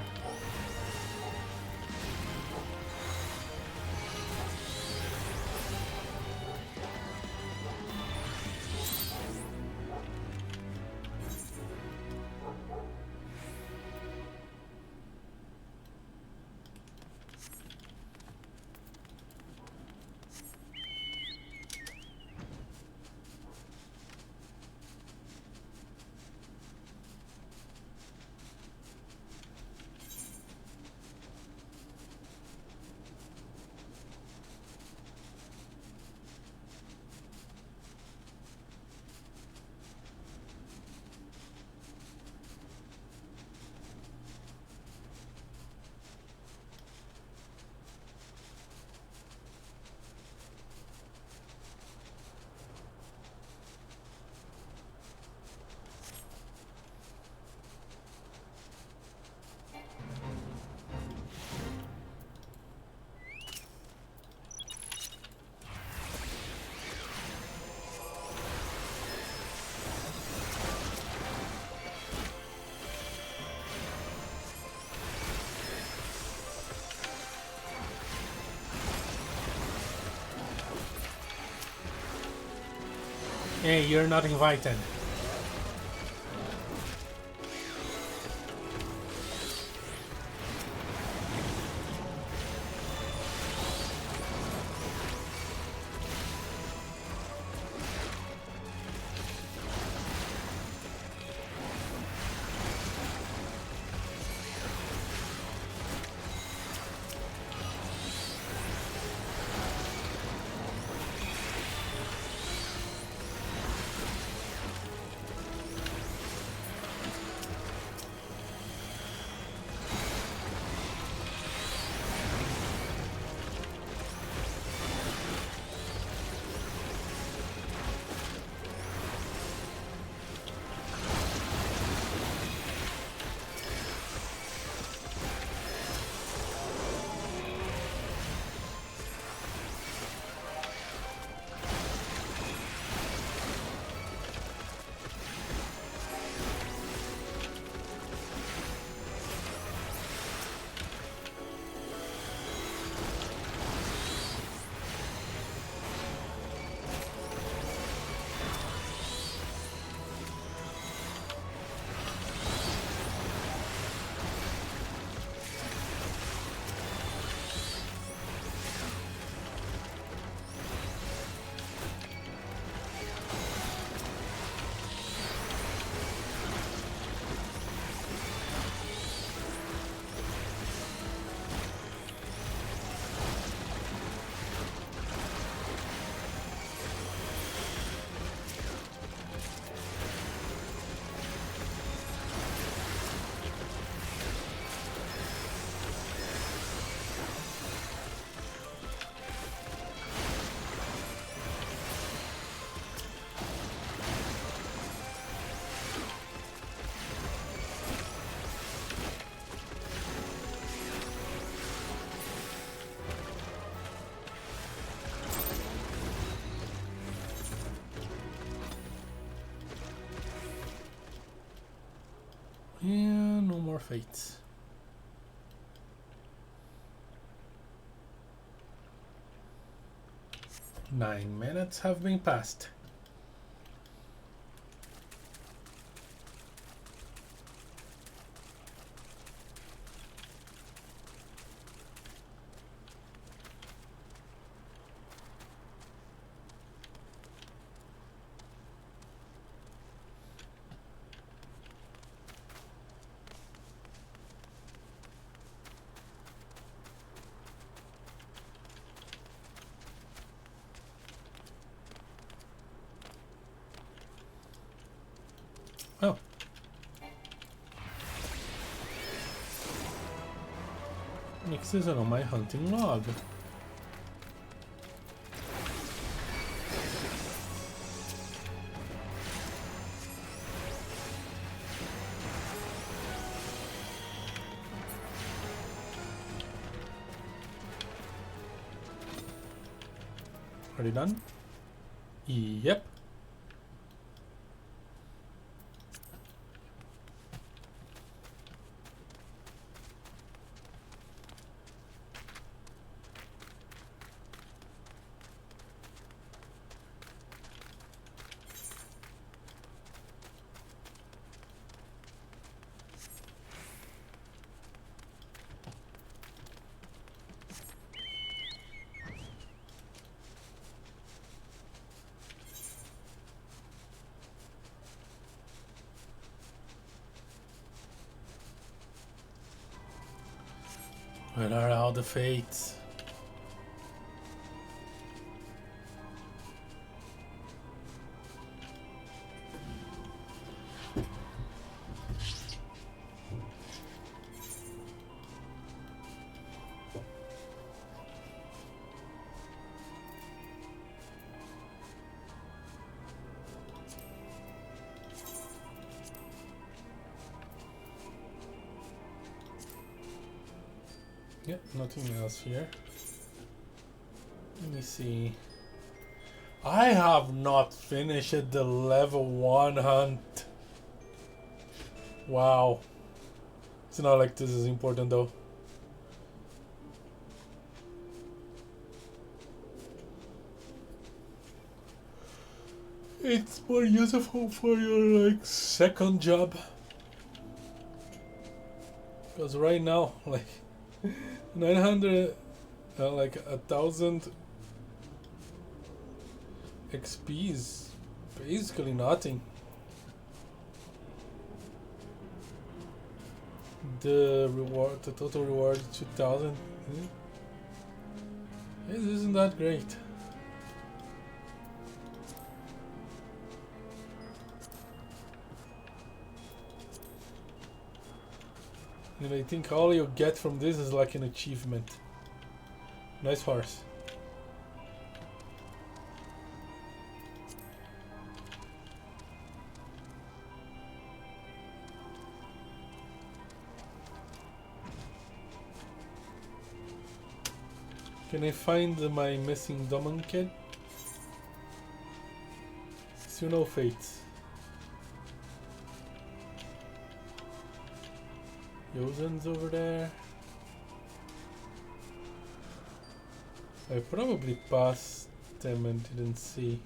Speaker 1: Hey, you're not invited. Yeah, no more fates. Nine minutes have been passed. Oh. Mixes are on my hunting log. Are you done? Yep. Where are all the fates? Yep, nothing else here. Let me see. I have not finished the level 1 hunt. Wow. It's not like this is important though. It's more useful for your like second job. Because right now, like 900, like 1,000 XP is basically nothing. The total reward is 2,000. This isn't that great. And I think all you get from this is like an achievement. Nice horse. Can I find my missing Doman kid? Still no fates. Yozen's over there. I probably passed them and didn't see.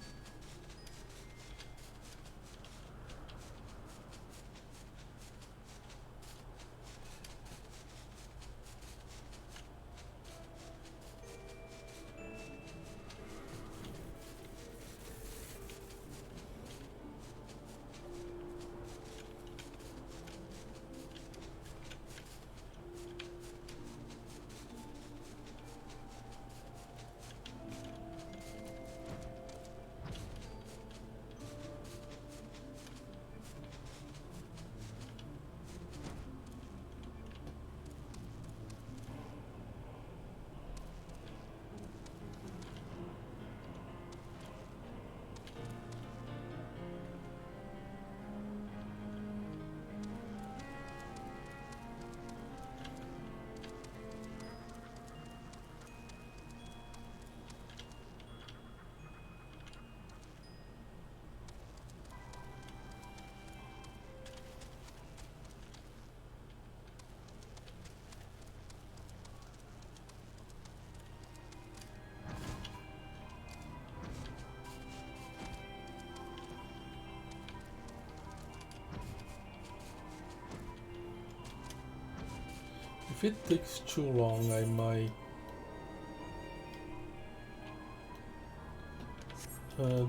Speaker 1: If it takes too long, I might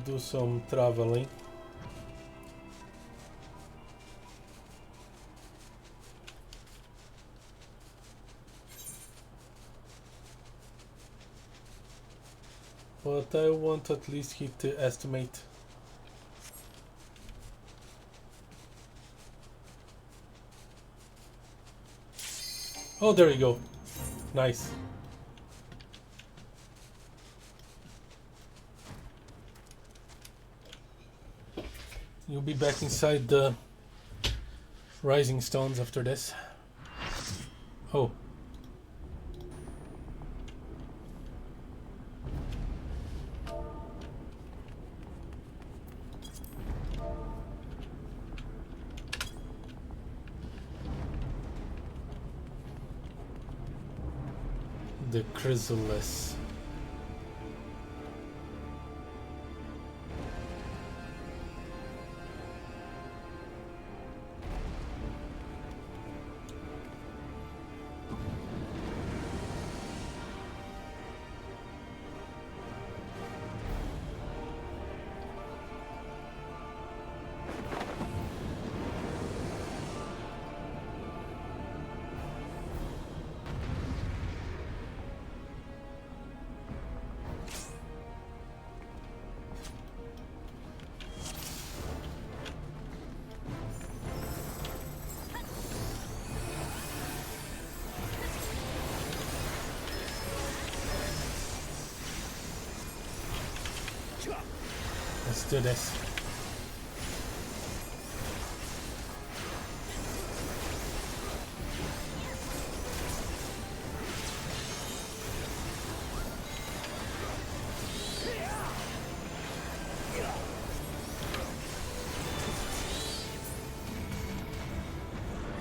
Speaker 1: do some traveling. But I want to at least hit the estimate. Oh, there you go. Nice. You'll be back inside the rising stones after this. Oh. The chrysalis. Let's do this.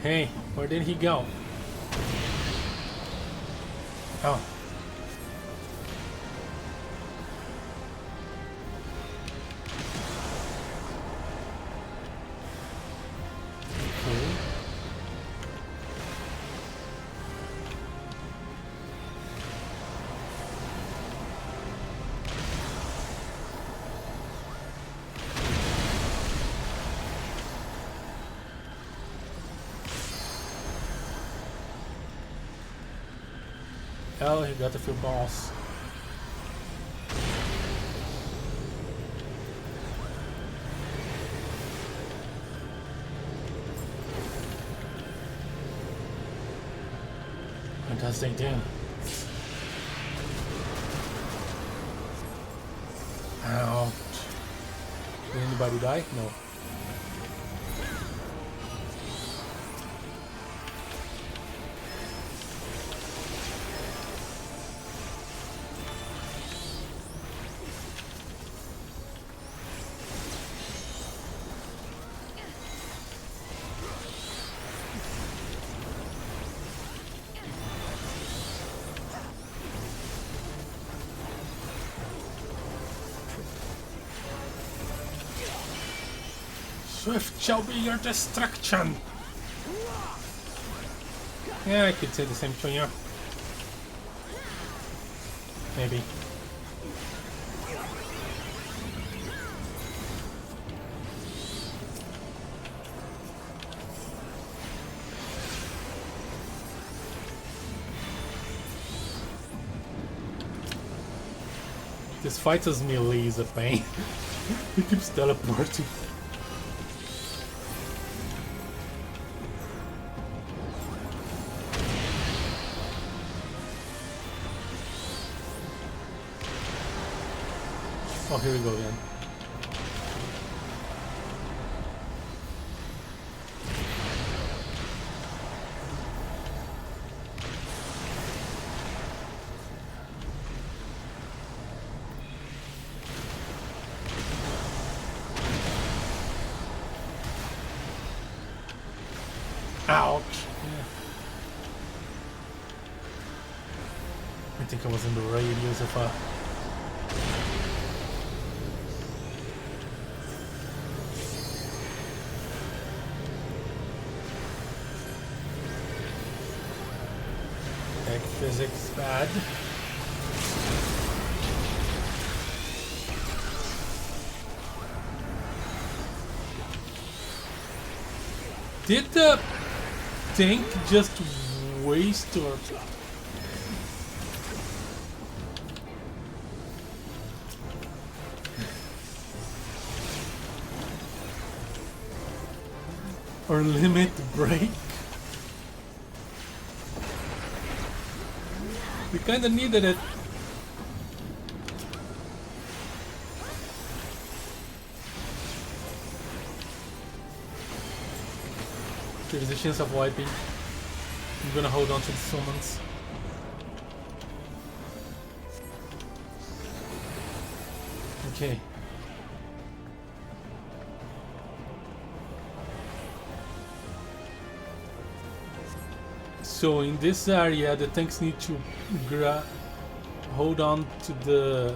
Speaker 1: Hey, where did he go? Oh. Oh, he got a few balls. What does they do? Ouch. Did anybody die? No. Swift shall be your destruction! Yeah, I could say the same thing, yeah. Maybe. This fighter's melee is a pain. He keeps teleporting. Oh, here we go again. Ouch! Yeah. I think I was in the radius of a... Physics bad. Did the tank just waste or limit break? We kinda needed it. There's a chance of wiping. I'm gonna hold on to the summons. Okay. So in this area, the tanks need to hold on to the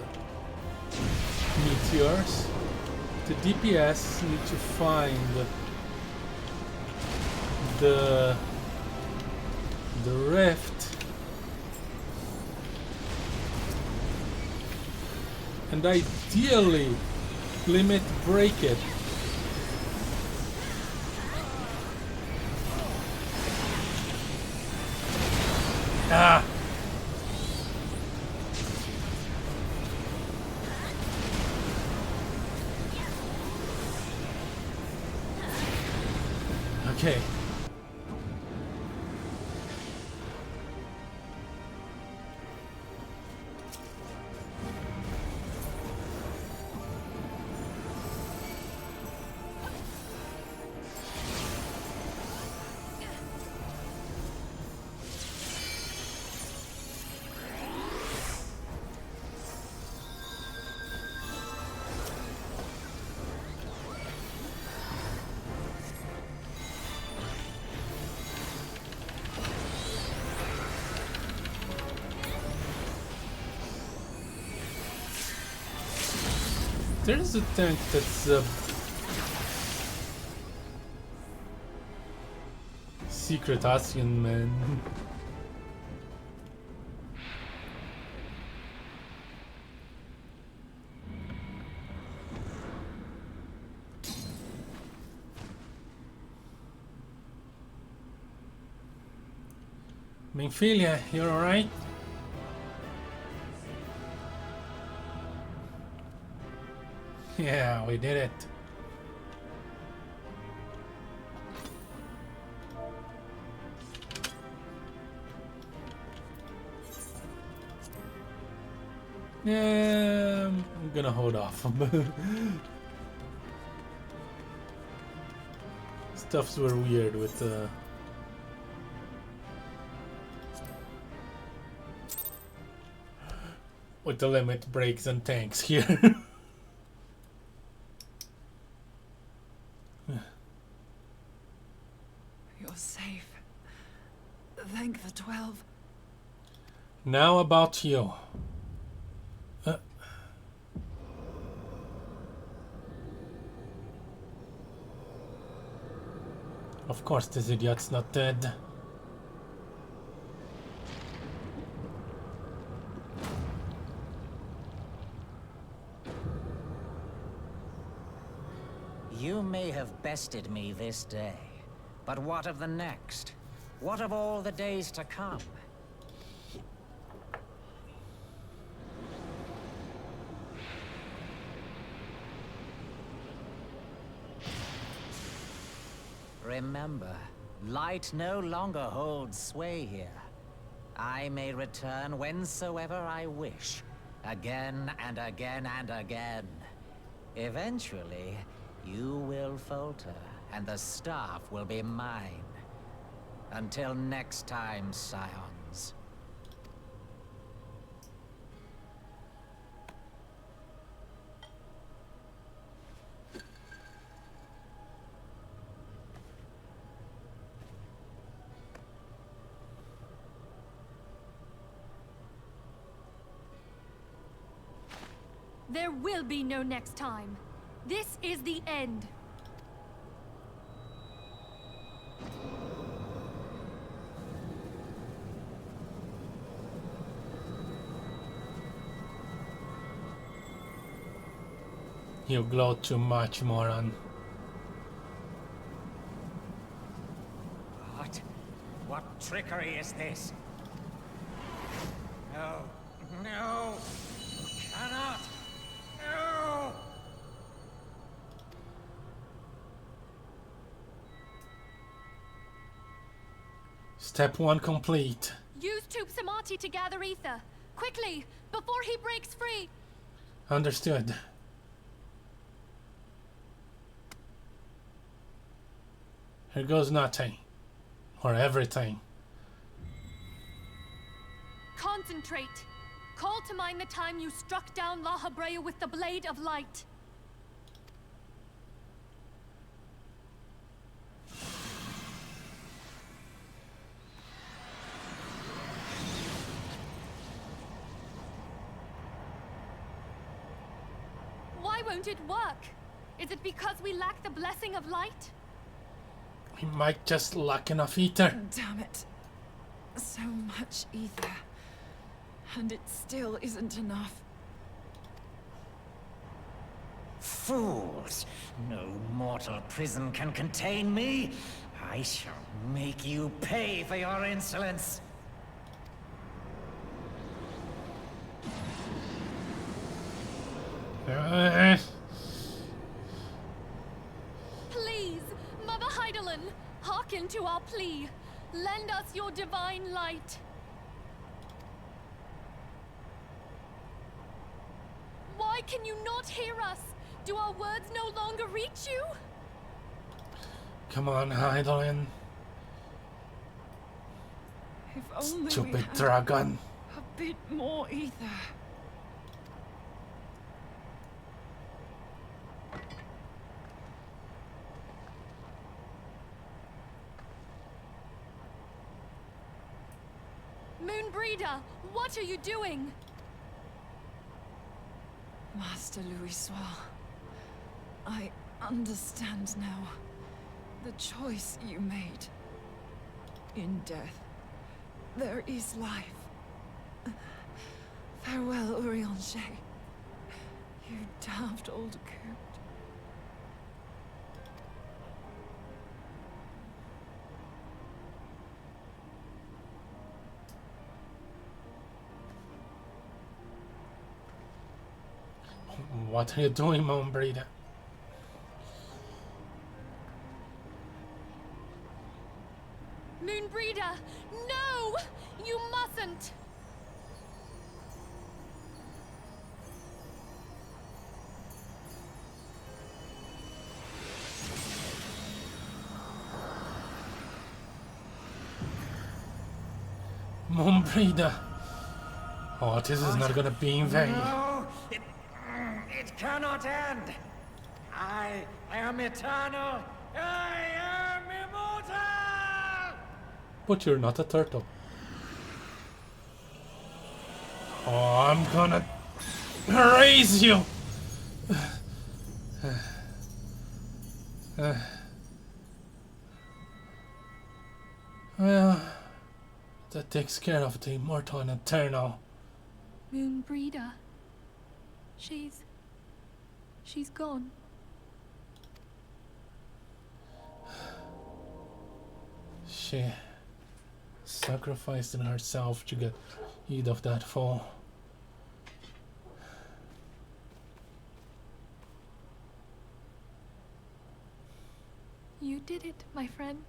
Speaker 1: meteors. The DPS need to find the rift, and ideally limit break it. Ah! Okay. There's a tank that's secret Asian man. Minfilia, you're alright? Yeah, we did it. Yeah, I'm gonna hold off. Stuffs were weird with the limit breaks and tanks here.
Speaker 2: You're safe. Thank the 12.
Speaker 1: Now about you. Of course this idiot's not dead.
Speaker 10: You may have bested me this day, but what of the next? What of all the days to come? Remember, light no longer holds sway here. I may return whensoever I wish, again and again and again. Eventually, you will falter, and the staff will be mine. Until next time, scions.
Speaker 3: There will be no next time. This is the end.
Speaker 1: You glow too much, moron.
Speaker 10: What trickery is this? No. No! You cannot! No!
Speaker 1: Step 1 complete.
Speaker 3: Use Tube Samati to gather ether. Quickly, before he breaks free.
Speaker 1: Understood. Here goes nothing. Or everything.
Speaker 3: Concentrate. Call to mind the time you struck down Lahee Eshkree with the Blade of Light. Why won't it work? Is it because we lack the blessing of light?
Speaker 1: We might just lack enough ether.
Speaker 2: Damn it. So much ether. And it still isn't enough.
Speaker 10: Fools! No mortal prison can contain me! I shall make you pay for your insolence!
Speaker 3: Please, Mother Heidelin, hearken to our plea. Lend us your divine light. Why can you not hear us? Do our words no longer reach you?
Speaker 1: Come on, Heidelin.
Speaker 2: If only we
Speaker 1: Stupid
Speaker 2: had
Speaker 1: dragon.
Speaker 2: a bit more ether.
Speaker 3: Moonbreeder, what are you doing?
Speaker 2: Master Louisoix, I understand now the choice you made. In death, there is life. Farewell, Eorzea. You daft old coot.
Speaker 1: What are you doing, Moonbreeder?
Speaker 3: Moonbreeder! No! You mustn't!
Speaker 1: Moonbreeder! Oh, this is not gonna be in vain.
Speaker 10: No! It cannot end! I am eternal! I am immortal!
Speaker 1: But you're not a turtle. Oh, I'm gonna raise you! Well, that takes care of the immortal and eternal.
Speaker 3: Moonbreeder. She's gone.
Speaker 1: She sacrificed herself to get rid of that foe.
Speaker 3: You did it, my friend.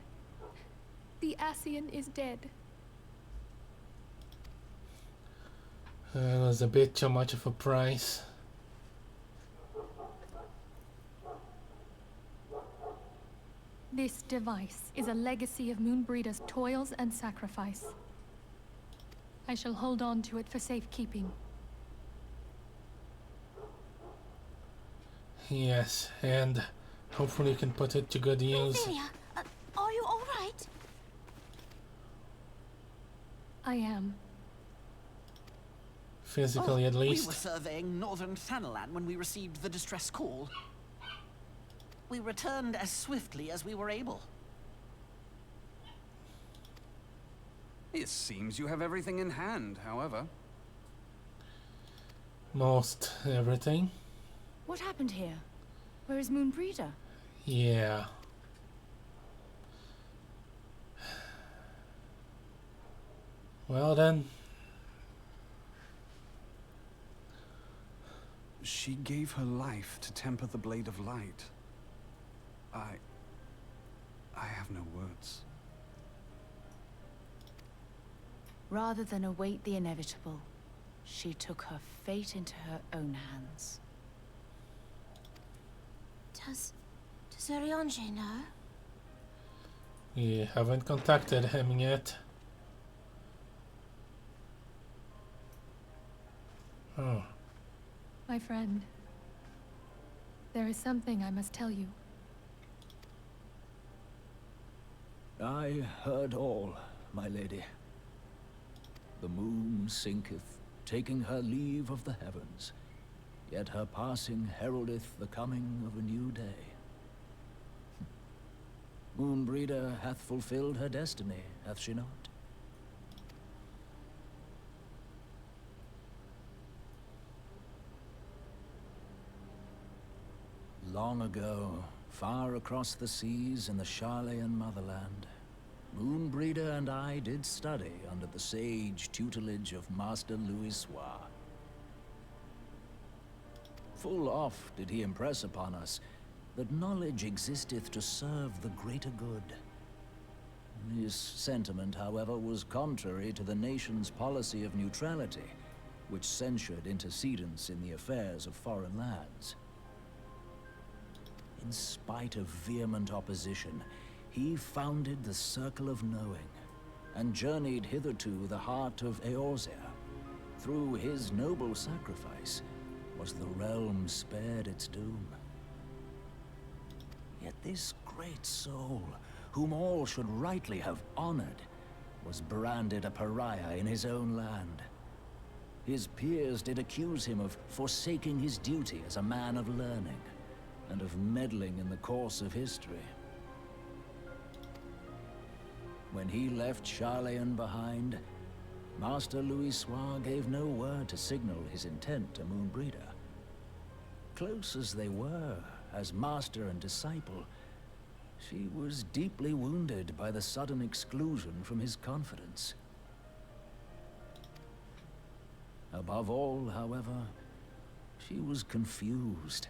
Speaker 3: The Ascian is dead.
Speaker 1: It was a bit too much of a price.
Speaker 3: This device is a legacy of Moonbreeder's toils and sacrifice. I shall hold on to it for safekeeping.
Speaker 1: Yes, and hopefully you can put it to good use.
Speaker 5: Ophelia, are you all right?
Speaker 3: I am.
Speaker 1: Physically, at
Speaker 6: We
Speaker 1: least.
Speaker 6: were surveying northern Thanalan when we received the distress call. We returned as swiftly as we were able.
Speaker 7: It seems you have everything in hand, however.
Speaker 1: Most everything.
Speaker 8: What happened here? Where is Moonbreeder?
Speaker 1: Yeah. Well then.
Speaker 7: She gave her life to temper the Blade of Light. I have no words.
Speaker 8: Rather than await the inevitable, she took her fate into her own hands.
Speaker 5: Does Eorzea know?
Speaker 1: We haven't contacted him yet. Oh.
Speaker 3: My friend, there is something I must tell you.
Speaker 4: I heard all, my lady. The moon sinketh, taking her leave of the heavens, yet her passing heraldeth the coming of a new day. Moonbreeder hath fulfilled her destiny, hath she not? Long ago, far across the seas in the Sharlayan motherland, Moonbreeder and I did study under the sage tutelage of Master Louisoix. Full oft did he impress upon us that knowledge existeth to serve the greater good. This sentiment, however, was contrary to the nation's policy of neutrality, which censured intercedence in the affairs of foreign lands. In spite of vehement opposition, he founded the Circle of Knowing, and journeyed hitherto the heart of Eorzea. Through his noble sacrifice, was the realm spared its doom. Yet this great soul, whom all should rightly have honored, was branded a pariah in his own land. His peers did accuse him of forsaking his duty as a man of learning, and of meddling in the course of history. When he left Sharlayan behind, Master Louisoix gave no word to signal his intent to Moonbreeder. Close as they were, as master and disciple, she was deeply wounded by the sudden exclusion from his confidence. Above all, however, She was confused.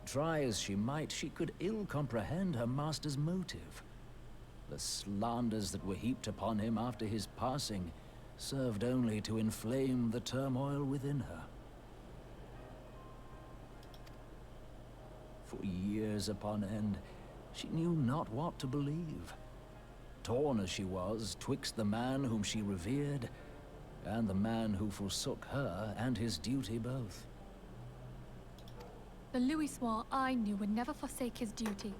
Speaker 4: Try as she might, she could ill comprehend her master's motive. The slanders that were heaped upon him after his passing served only to inflame the turmoil within her. For years upon end, she knew not what to believe. Torn as she was twixt the man whom she revered and the man who forsook her and his duty both.
Speaker 3: The Louisoix I knew would never forsake his duty,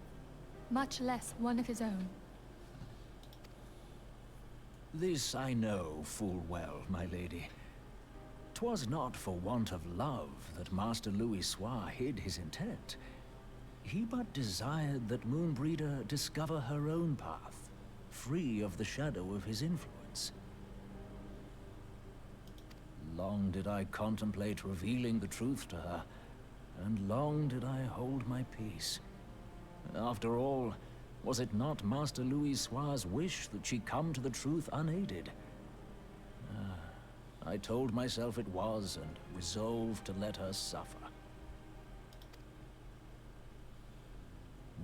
Speaker 3: much less one of his own.
Speaker 4: This I know full well, my lady. 'Twas not for want of love that Master Louisoix hid his intent. He but desired that Moonbreeder discover her own path, free of the shadow of his influence. Long did I contemplate revealing the truth to her, and long did I hold my peace. After all, was it not Master Louisoix's wish that she come to the truth unaided? I told myself it was, and resolved to let her suffer.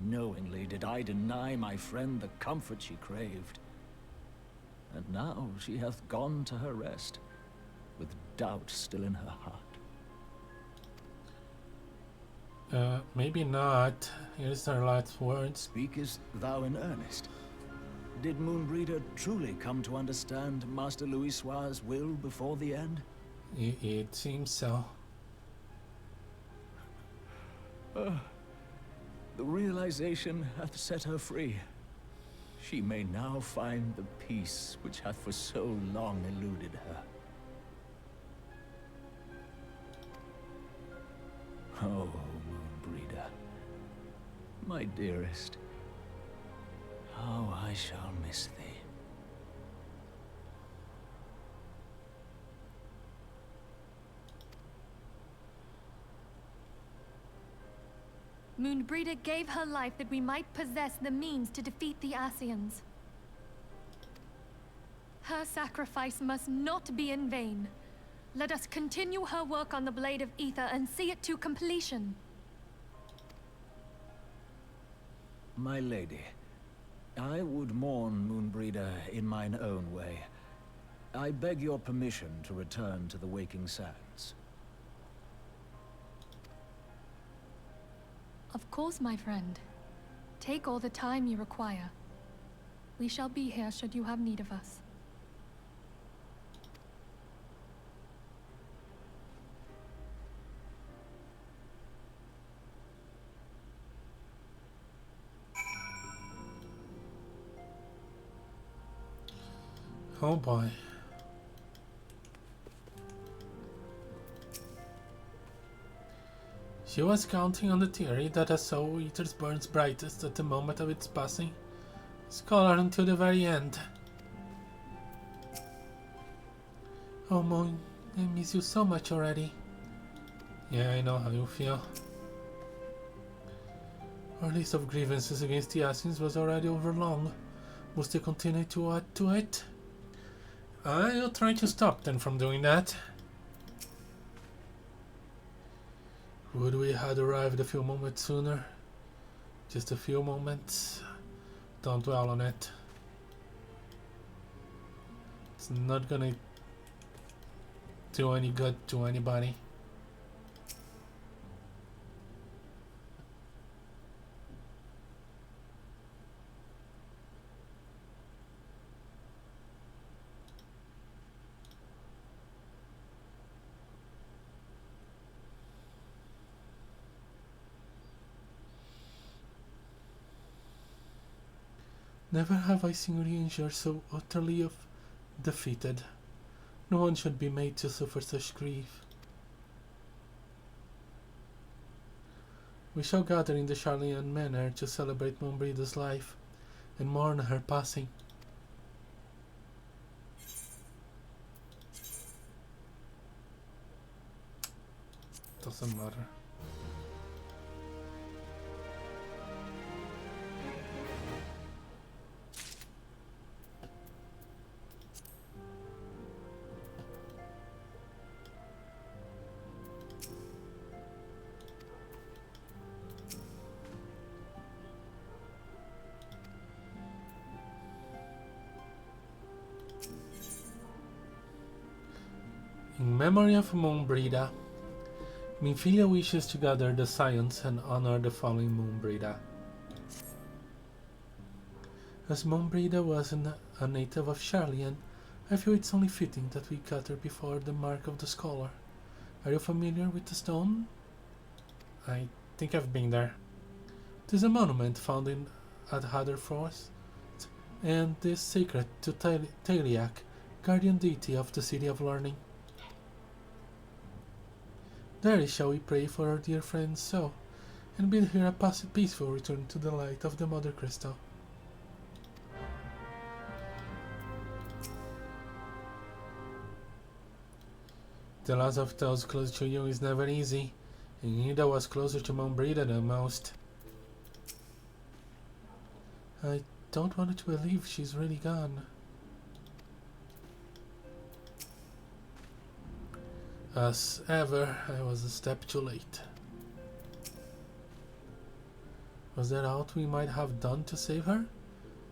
Speaker 4: Knowingly did I deny my friend the comfort she craved. And now she hath gone to her rest, with doubt still in her heart.
Speaker 1: Maybe not. Here's her last words.
Speaker 4: Speakest thou in earnest? Did Moonbreeder truly come to understand Master Louisoix's will before the end?
Speaker 1: It seems so.
Speaker 4: The realization hath set her free. She may now find the peace which hath for so long eluded her. Oh, Moonbreeder, my dearest, how I shall miss thee.
Speaker 3: Moonbreeder gave her life that we might possess the means to defeat the Ascians. Her sacrifice must not be in vain. Let us continue her work on the Blade of Ether and see it to completion.
Speaker 4: My lady, I would mourn Moonbreeder in mine own way. I beg your permission to return to the Waking Sands.
Speaker 3: Of course, my friend. Take all the time you require. We shall be here should you have need of us.
Speaker 1: Oh boy. She was counting on the theory that a soul eater burns brightest at the moment of its passing. Scholar until the very end. Oh Moon, I miss you so much already. Yeah, I know how you feel. Our list of grievances against the Assassins was already overlong. Must they continue to add to it? I'll try to stop them from doing that. Would we had arrived a few moments sooner? Just a few moments. Don't dwell on it. It's not gonna do any good to anybody. Never have I seen Ranger so utterly defeated. No one should be made to suffer such grief. We shall gather in the Charlean Manor to celebrate Moonbreeder's life and mourn her passing. Doesn't matter. memory of Moonbreeder, Minfilia wishes to gather the science and honor the fallen Moonbreeder. As Moonbreeder was a native of Charlian, I feel it's only fitting that we cut her before the Mark of the Scholar. Are you familiar with the stone? I think I've been there. It is a monument found at Haderforth, and is sacred to Taliak, guardian deity of the City of Learning. There shall we pray for our dear friend's soul, and bid her a peaceful return to the light of the Mother Crystal. The loss of those close to you is never easy, and Ida was closer to Moonbreeder than most. I don't want to believe she's really gone. As ever, I was a step too late. Was there aught we might have done to save her?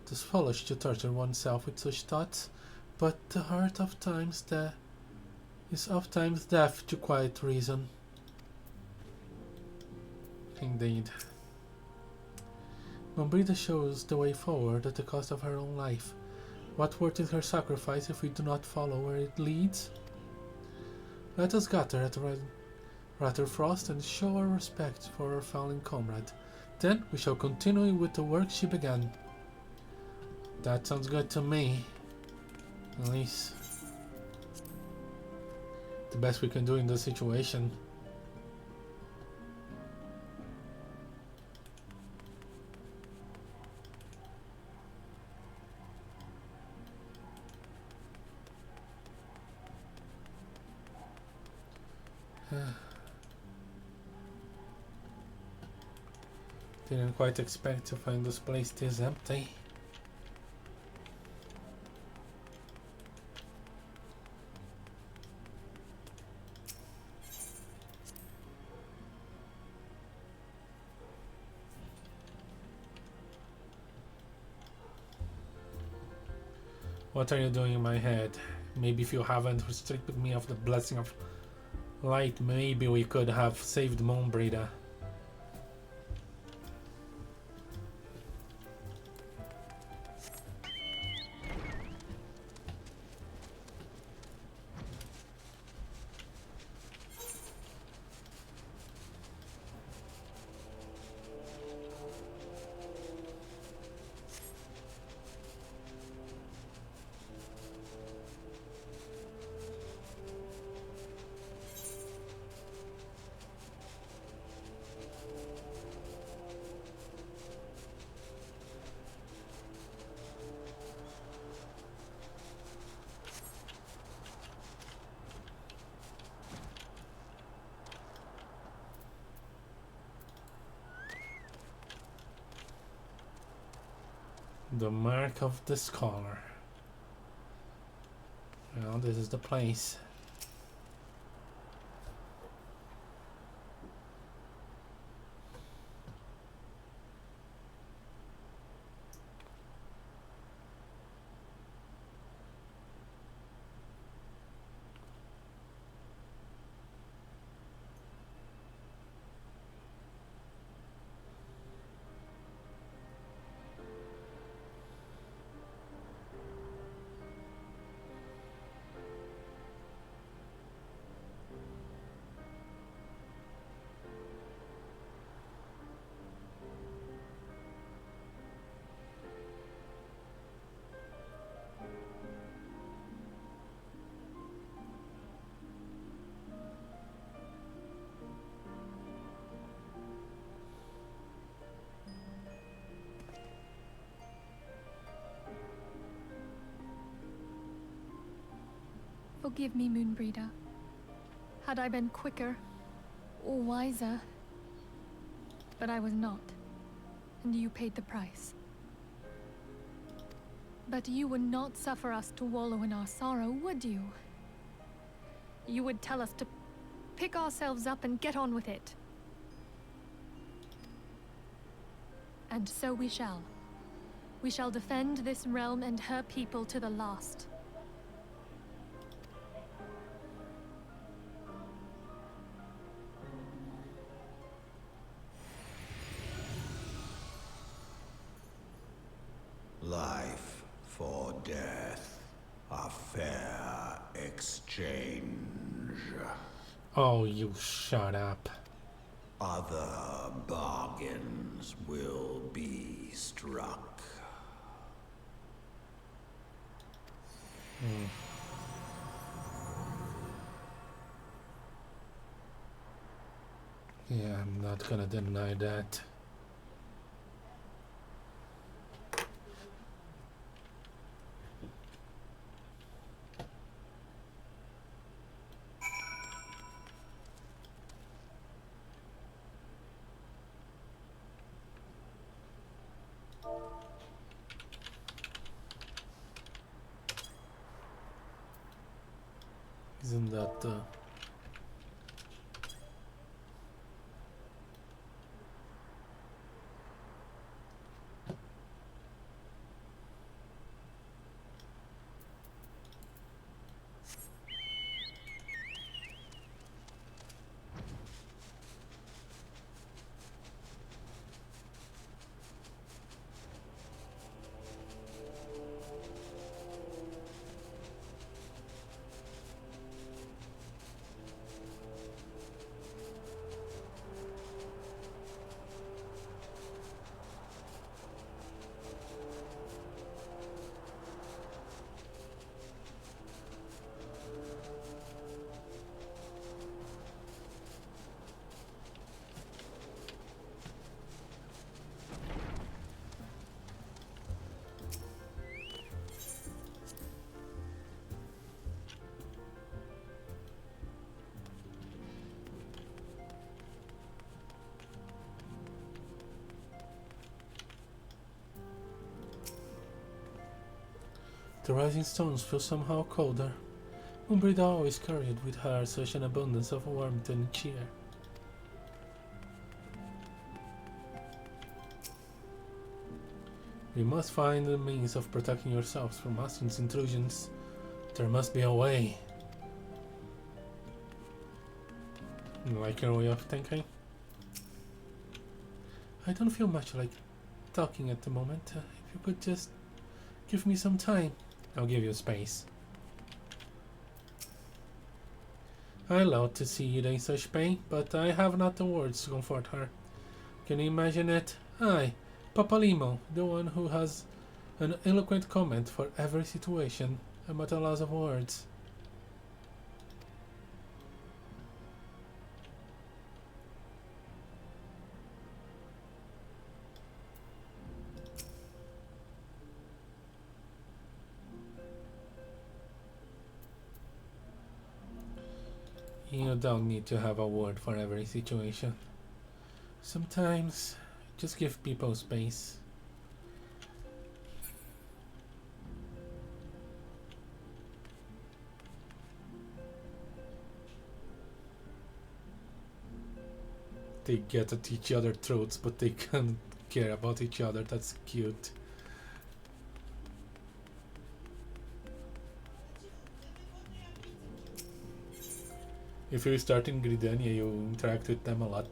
Speaker 1: It is foolish to torture oneself with such thoughts, but the heart of times is oftentimes deaf to quiet reason. Indeed. Moonbreeder shows the way forward at the cost of her own life. What worth is her sacrifice if we do not follow where it leads? Let us gather at Ratterfrost and show our respect for our fallen comrade. Then we shall continue with the work she began. That sounds good to me. At least the best we can do in this situation. Didn't quite expect to find this place this empty. What are you doing in my head? Maybe if you haven't restricted me of the blessing of light, maybe we could have saved Moonbreeder. The Mark of the Scholar. Well, this is the place.
Speaker 3: Forgive me, Moonbreeder. Had I been quicker or wiser, but I was not, and you paid the price. But you would not suffer us to wallow in our sorrow, would you? You would tell us to pick ourselves up and get on with it. And so we shall. We shall defend this realm and her people to the last.
Speaker 1: Oh, you shut up.
Speaker 11: Other bargains will be struck.
Speaker 1: Yeah, I'm not gonna deny that. Isn't that the rising stones feel somehow colder. Umbrida always carried with her such an abundance of warmth and cheer. We must find a means of protecting yourselves from Ascian's intrusions. There must be a way. Like your way of thinking? I don't feel much like talking at the moment. If you could just give me some time, I'll give you space. I love to see Ida in such pain, but I have not the words to comfort her. Can you imagine it? I, Papa Limo, the one who has an eloquent comment for every situation. I'm at a loss of words. You don't need to have a word for every situation. Sometimes, just give people space. They get at each other's throats, but they can't care about each other. That's cute. If you start in Gridania, you interact with them a lot.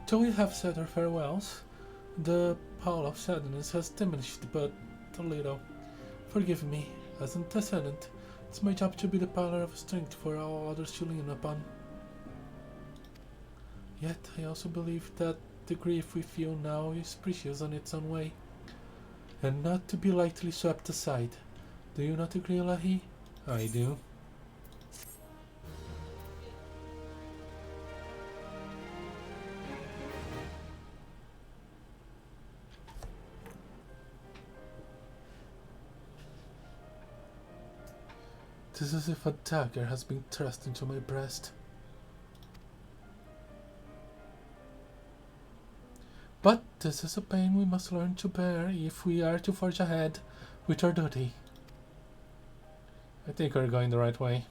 Speaker 1: Till we have said our farewells, the pall of sadness has diminished but a little. Forgive me, as an antecedent, it's my job to be the pillar of strength for all others to lean upon. Yet I also believe that the grief we feel now is precious on its own way, and not to be lightly swept aside. Do you not agree, Lahee? I do. It is as if a dagger has been thrust into my breast. But this is a pain we must learn to bear if we are to forge ahead with our duty. I think we're going the right way.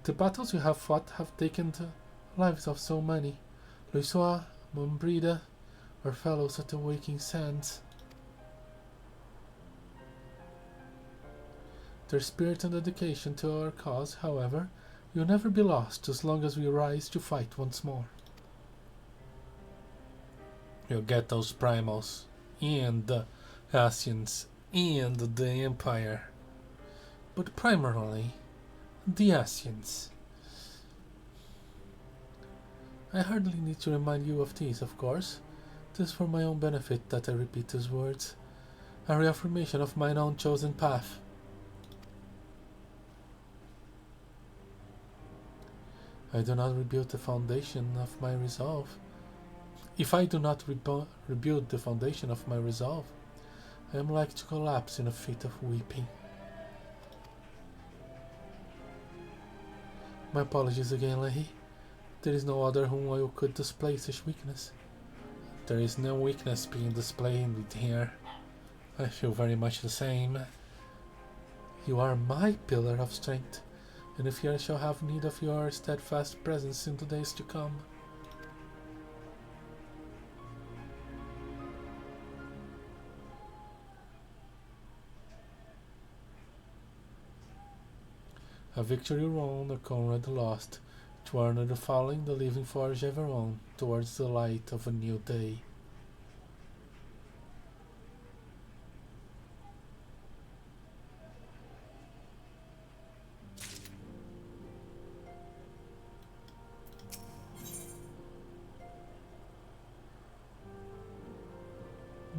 Speaker 1: The battles we have fought have taken the lives of so many. Eorzea, Mombrida, our fellows at the Waking Sands. Their spirit and dedication to our cause, however, You'll never be lost as long as we rise to fight once more. You'll get those primals, and the Ascians, and the Empire. But primarily, the Ascians. I hardly need to remind you of these, of course. It is for my own benefit that I repeat these words, a reaffirmation of mine own chosen path. I do not rebuild the foundation of my resolve. If I do not rebuild the foundation of my resolve, I am like to collapse in a fit of weeping. My apologies again, Lahee. There is no other whom I could display such weakness. There is no weakness being displayed here. I feel very much the same. You are my pillar of strength, and if I shall have need of your steadfast presence in the days to come. A victory won, a comrade lost, to honor the falling, the living forge ever on, towards the light of a new day.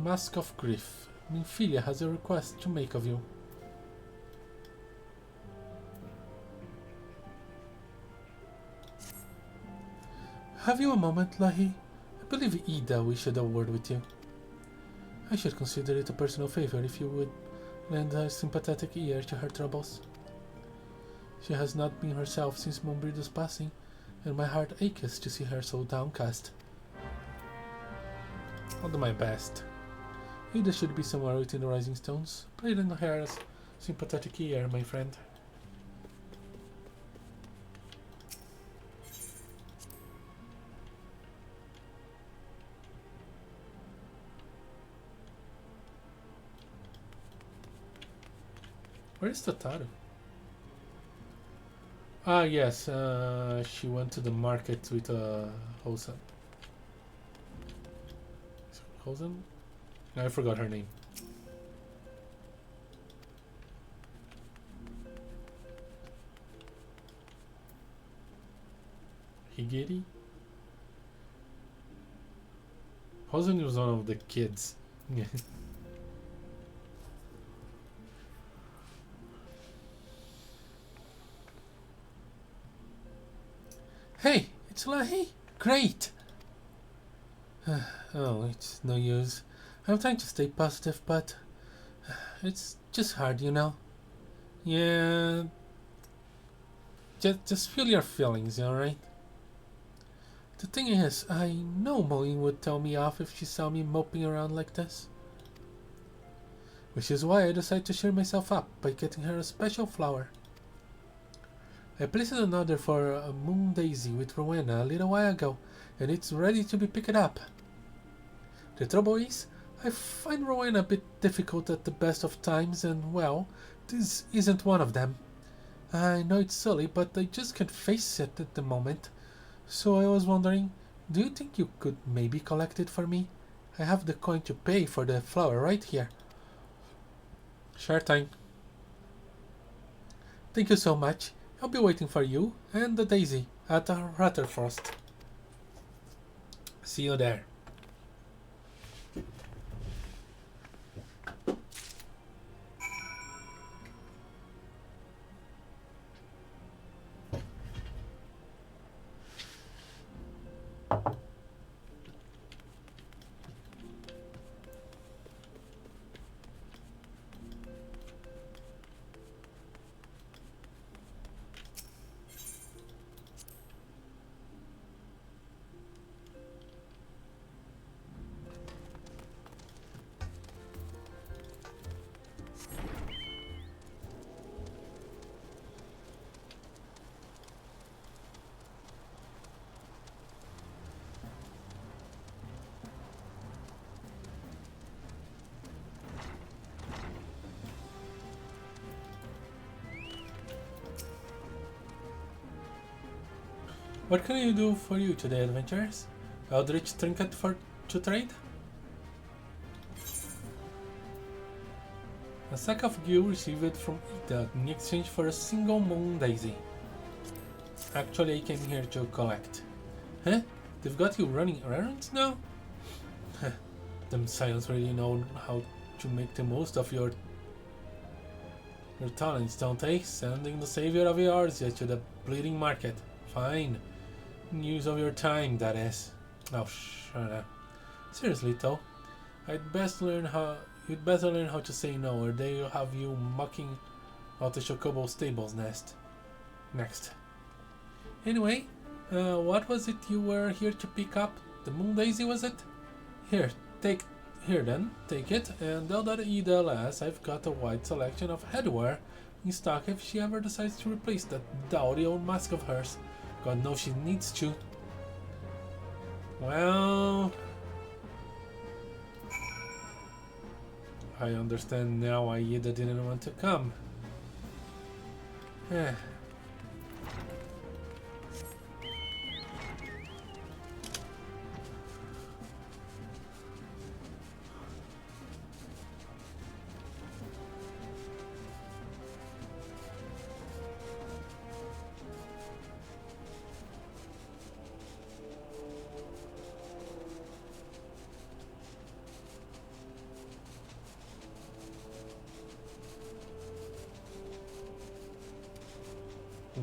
Speaker 1: Mask of Grief. Minfilia has a request to make of you. Have you a moment, Lahee? I believe Ida wished a word with you. I should consider it a personal favor if you would lend a sympathetic ear to her troubles. She has not been herself since Moonbreeder's passing, and my heart aches to see her so downcast. I'll do my best. Ida should be somewhere within the Rising Stones. Play in her sympathetic ear, my friend. Where is Tataru? Ah, yes, she went to the market with Hosen. Hosen? I forgot her name. Higiri? Hosen was one of the kids. Hey, it's Lahee! Great! Oh, it's no use. I'm trying to stay positive, but it's just hard, you know? Yeah. Just feel your feelings, alright? The thing is, I know Moline would tell me off if she saw me moping around like this. Which is why I decided to cheer myself up by getting her a special flower. I placed an order for a moon daisy with Rowena a little while ago, and it's ready to be picked up. The trouble is, I find Rowena a bit difficult at the best of times, and well, this isn't one of them. I know it's silly, but I just can't face it at the moment. So I was wondering, do you think you could maybe collect it for me? I have the coin to pay for the flower right here. Sure thing. Thank you so much. I'll be waiting for you and the daisy at Rutherfrost. See you there. What can I do for you today, adventurers? Eldritch trinket to trade? A sack of gil received from Ida in exchange for a single moon daisy. Actually, I came here to collect. Huh? They've got you running errands now? Them Scions really know how to make the most of your talents, don't they? Sending the savior of Eorzea to the bleeding market. Fine. Use of your time, that is. Oh, shut up. Seriously, though, you'd better learn how to say no, or they'll have you mucking out the Chocobo stables next. Anyway, what was it you were here to pick up? The Moon Daisy, was it? Here, take it, and tell that Ida lass I've got a wide selection of headwear in stock if she ever decides to replace that dowdy old mask of hers. God knows she needs to. Well, I understand now why Ida didn't want to come.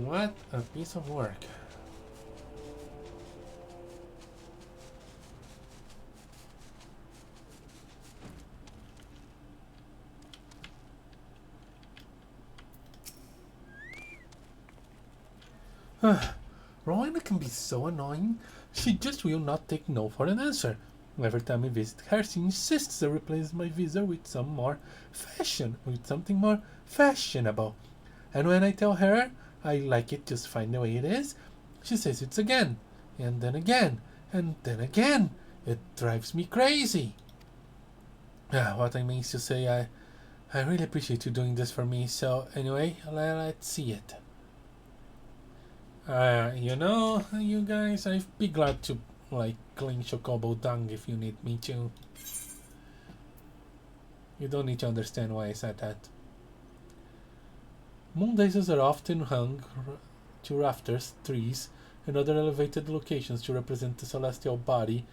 Speaker 1: What a piece of work. Rowena can be so annoying. She just will not take no for an answer. Every time I visit her, she insists I replace my visa with something more fashionable. And when I tell her I like it just fine the way it is, she says it's again, and then again, and then again. It drives me crazy. What I mean to say, I really appreciate you doing this for me, so anyway, let's see it. You know, you guys, I'd be glad to, clean Chocobo dung if you need me to. You don't need to understand why I said that. Moon daisies are often hung to rafters, trees, and other elevated locations to represent the celestial body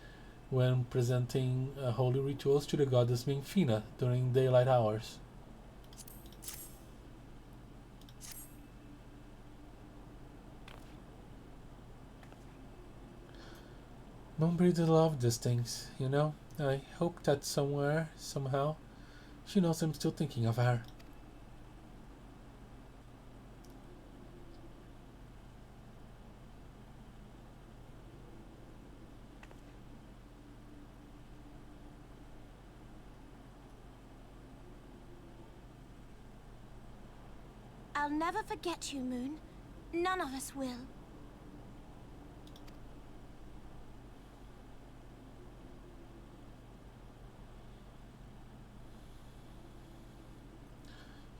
Speaker 1: when presenting holy rituals to the goddess Minfina during daylight hours. Moonbreeder love these things, you know. I hope that somewhere, somehow, she knows I'm still thinking of her.
Speaker 5: I'll never forget you, Moon. None of us will.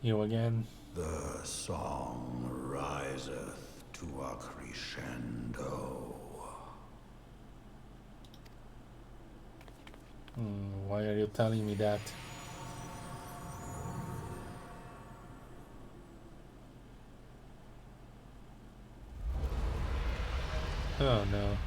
Speaker 1: You again.
Speaker 11: The song riseth to a crescendo.
Speaker 1: Why are you telling me that? Oh no.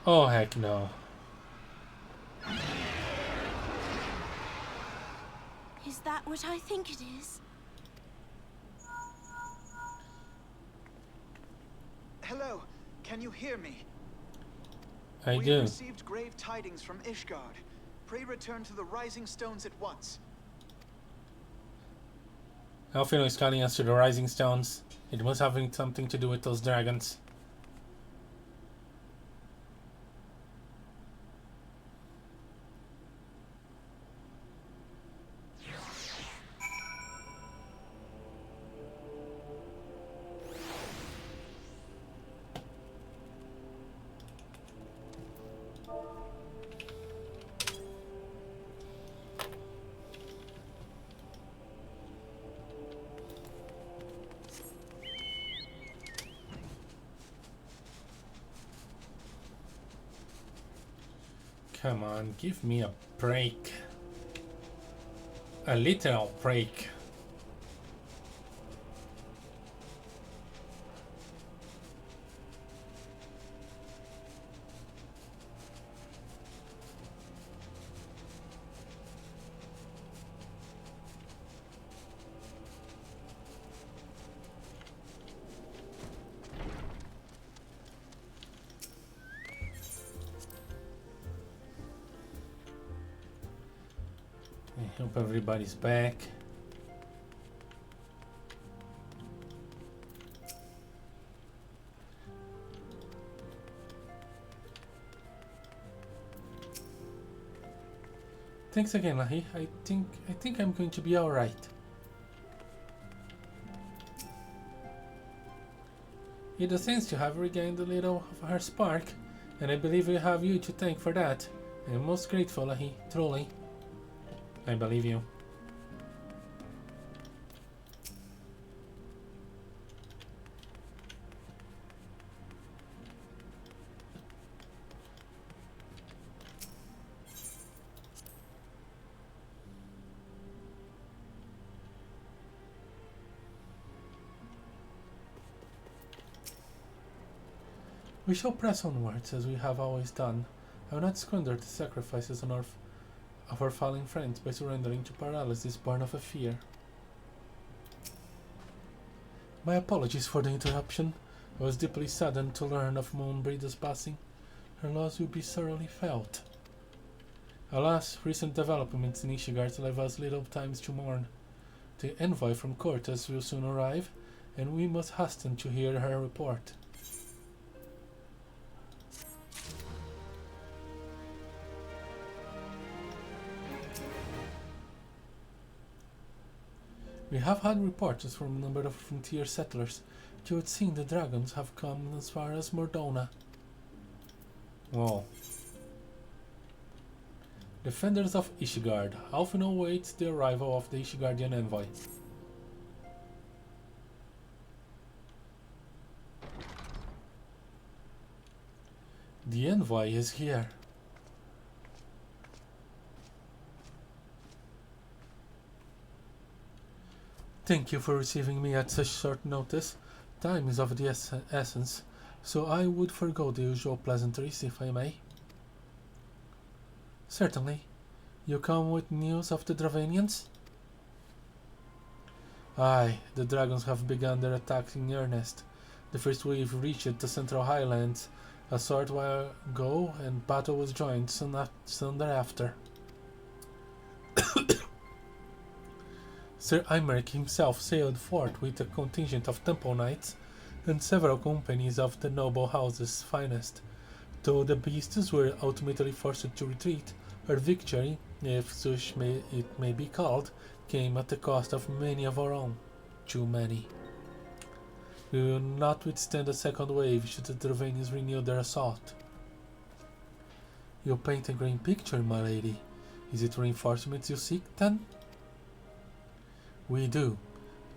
Speaker 1: Oh heck no.
Speaker 5: Is that what I think it is?
Speaker 9: Hello, can you hear me?
Speaker 1: I
Speaker 9: We
Speaker 1: do.
Speaker 9: have received grave tidings from Ishgard. Pray return to the Rising Stones at once.
Speaker 1: Alfino is calling us to the Rising Stones. It must have something to do with those dragons. Come on, give me a break. A literal break. I hope everybody's back. Thanks again, Lahee. I think I'm going to be alright. It does seem to have regained a little of her spark, and I believe we have you to thank for that. I am most grateful, Lahee, truly. I believe you. We shall press onwards as we have always done. I will not squander the sacrifices on of our fallen friends by surrendering to paralysis born of a fear. My apologies for the interruption. I was deeply saddened to learn of Moonbreeder's passing. Her loss will be sorely felt. Alas, recent developments in Ishgard leave us little time to mourn. The envoy from Cortes will soon arrive, and we must hasten to hear her report. We have had reports from a number of frontier settlers. You would think the dragons have come as far as Mordona. Whoa. Defenders of Ishgard. Alfin awaits the arrival of the Ishgardian envoy. The envoy is here. Thank you for receiving me at such short notice. Time is of the essence, so I would forgo the usual pleasantries, if I may. Certainly. You come with news of the Dravanians? Aye, the dragons have begun their attack in earnest. The first wave reached the Central Highlands a short while ago, and battle was joined soon thereafter. Sir Imeric himself sailed forth with a contingent of temple knights and several companies of the noble house's finest. Though the beasts were ultimately forced to retreat, our victory, if such it may be called, came at the cost of many of our own. Too many. We will not withstand a second wave should the Dravanians renew their assault. You paint a green picture, my lady. Is it reinforcements you seek, then? We do.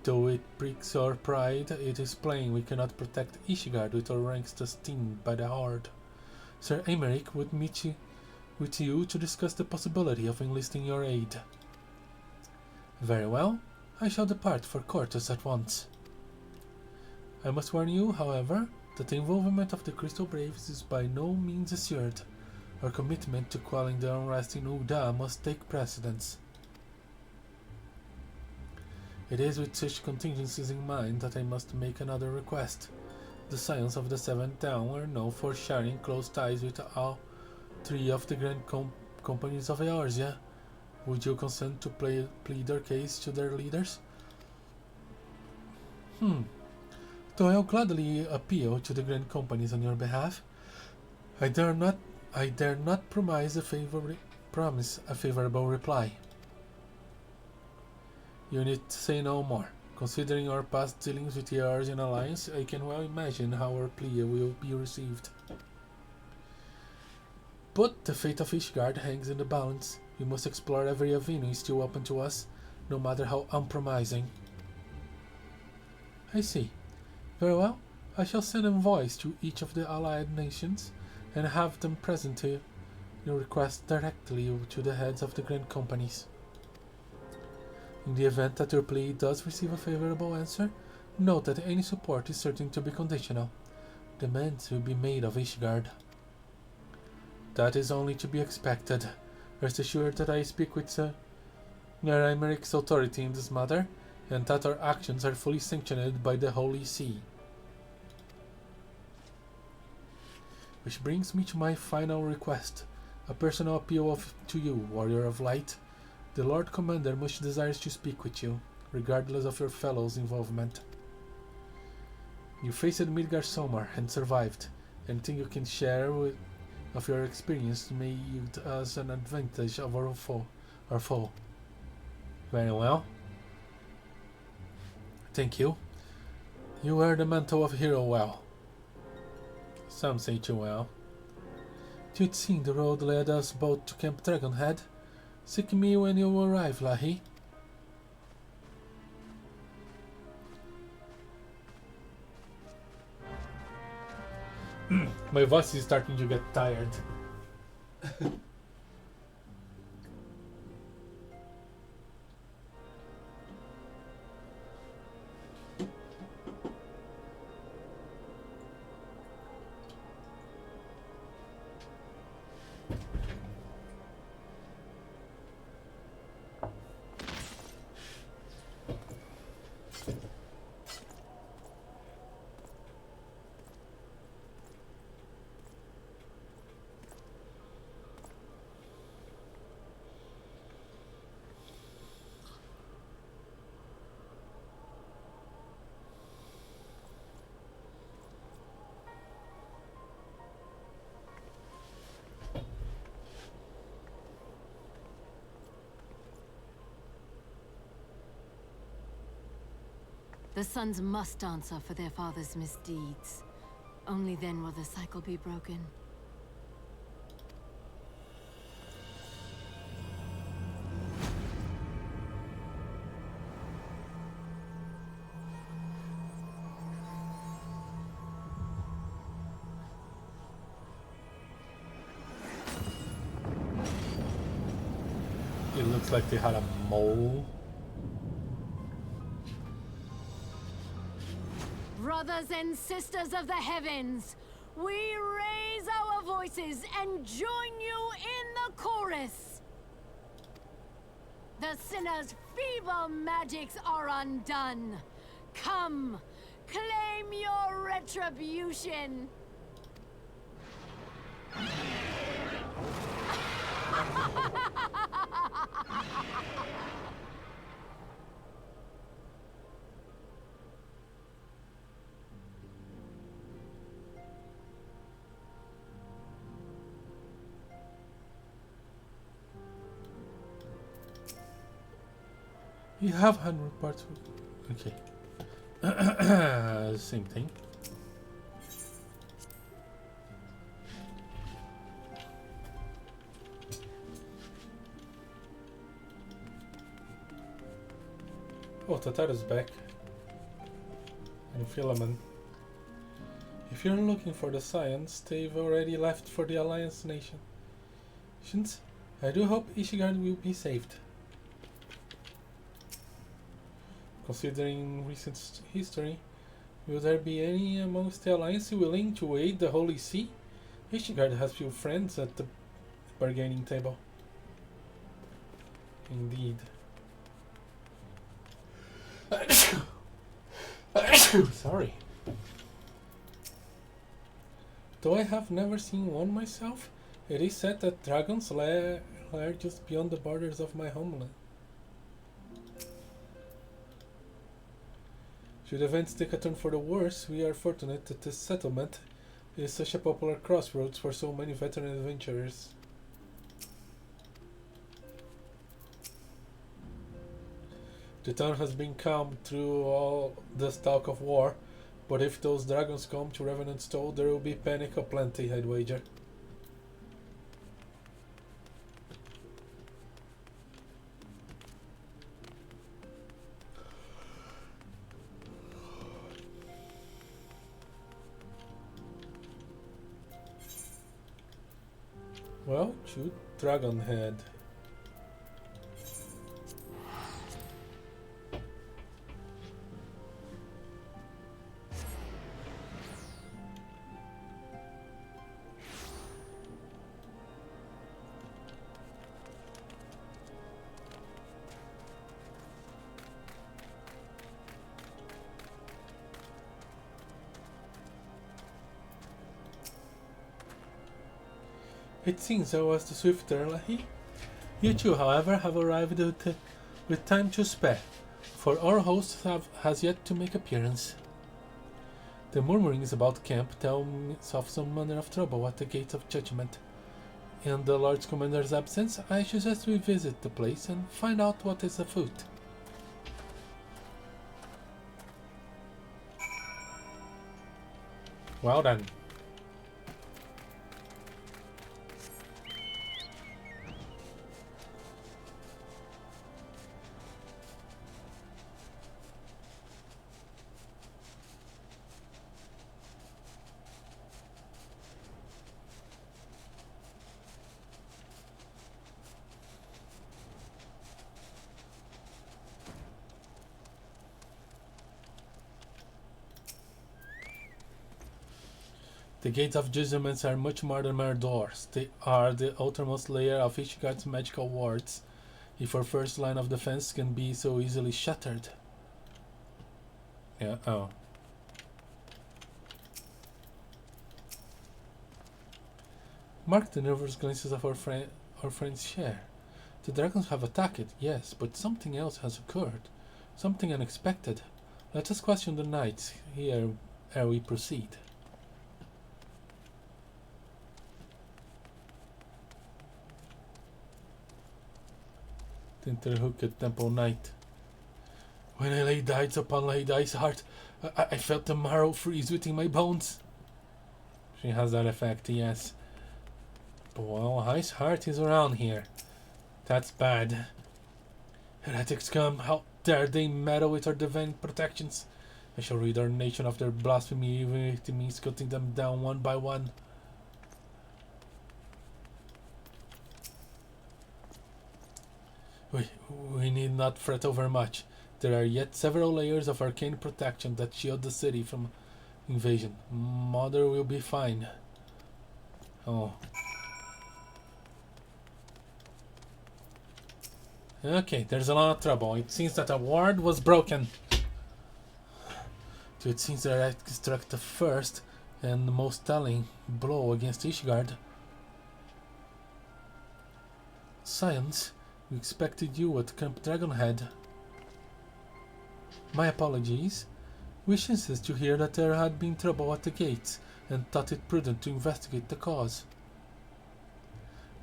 Speaker 1: Though it pricks our pride, it is plain we cannot protect Ishgard with our ranks sustained by the Horde. Sir Imeric would meet with you to discuss the possibility of enlisting your aid. Very well. I shall depart for Cortes at once. I must warn you, however, that the involvement of the Crystal Braves is by no means assured. Our commitment to quelling the unrest in Ul'dah must take precedence. It is with such contingencies in mind that I must make another request. The Scions of the Seventh Town are known for sharing close ties with all three of the grand companies of Eorzea. Would you consent to plead their case to their leaders? Though I'll gladly appeal to the grand companies on your behalf, I dare not promise a favorable reply. You need say no more. Considering our past dealings with the Eorzea Alliance, I can well imagine how our plea will be received. But the fate of Ishgard hangs in the balance. We must explore every avenue still open to us, no matter how unpromising. I see. Very well. I shall send envoys to each of the allied nations and have them present your request directly to the heads of the grand companies. In the event that your plea does receive a favorable answer, note that any support is certain to be conditional. Demands will be made of Ishgard. That is only to be expected. Rest assured that I speak with Naraimerick's authority in this matter, and that our actions are fully sanctioned by the Holy See. Which brings me to my final request, a personal appeal to you, Warrior of Light. The Lord Commander much desires to speak with you, regardless of your fellow's involvement. You faced Midgard Somar and survived. Anything you can share of your experience may yield us an advantage over our foe. Very well. Thank you. You wear the mantle of hero well. Some say too well. You'd seen the road led us both to Camp Dragonhead. Seek me when you arrive, Lahee. My voice is starting to get tired.
Speaker 8: The sons must answer for their father's misdeeds. Only then will the cycle be broken.
Speaker 1: It looks like they had a mole.
Speaker 8: Brothers and sisters of the heavens, we raise our voices and join you in the chorus. The sinner's feeble magics are undone. Come, claim your retribution.
Speaker 1: You have 100 parts. Okay. Same thing. Oh, Tataru's back. And Philemon. If you're looking for the science, they've already left for the Alliance nations. I do hope Ishgard will be saved. Considering recent history, will there be any amongst the Alliance willing to aid the Holy See? Ishgard has few friends at the bargaining table. Indeed. Sorry. Though I have never seen one myself, it is said that dragons lair just beyond the borders of my homeland. Should events take a turn for the worse, we are fortunate that this settlement is such a popular crossroads for so many veteran adventurers. The town has been calm through all this talk of war, but if those dragons come to Revenant's Toll, there will be panic aplenty, I'd wager. Well, shoot, Dragon Head. It seems I was the swifter, Lahee. You two, however, have arrived with time to spare, for our host has yet to make appearance. The murmurings about camp tell me of some manner of trouble at the gates of judgment. In the Lord Commander's absence, I suggest we visit the place and find out what is afoot. Well then. The gates of judgment are much more than mere doors. They are the outermost layer of Ishgard's magical wards. If our first line of defense can be so easily shattered. Yeah, oh. Mark the nervous glances of our friends share. The dragons have attacked, yes, but something else has occurred. Something unexpected. Let us question the knights here ere we proceed. The interhooked temple knight. When I laid eyes upon Lahee heart, I felt the marrow freeze within my bones. She has that effect, yes. But well, High's heart is around here. That's bad. Heretics come, how dare they meddle with our divine protections? I shall rid our nation of their blasphemy, even if it means cutting them down one by one. We need not fret over much. There are yet several layers of arcane protection that shield the city from invasion. Mother will be fine. Oh. Okay, there's a lot of trouble. It seems that a ward was broken. So it seems that I struck the first and the most telling blow against Ishgard. Science. We expected you at Camp Dragonhead. My apologies. We insist to hear that there had been trouble at the gates, and thought it prudent to investigate the cause.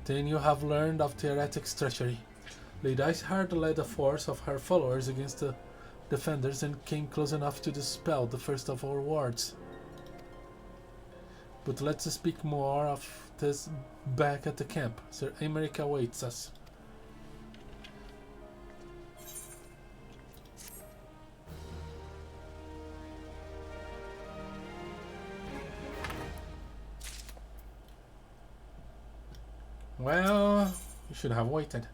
Speaker 1: Then you have learned of the heretic's treachery. Lahee Eshkree led a force of her followers against the defenders and came close enough to dispel the first of our wards. But let's speak more of this back at the camp. Sir Aymeric awaits us. Well, you should have waited.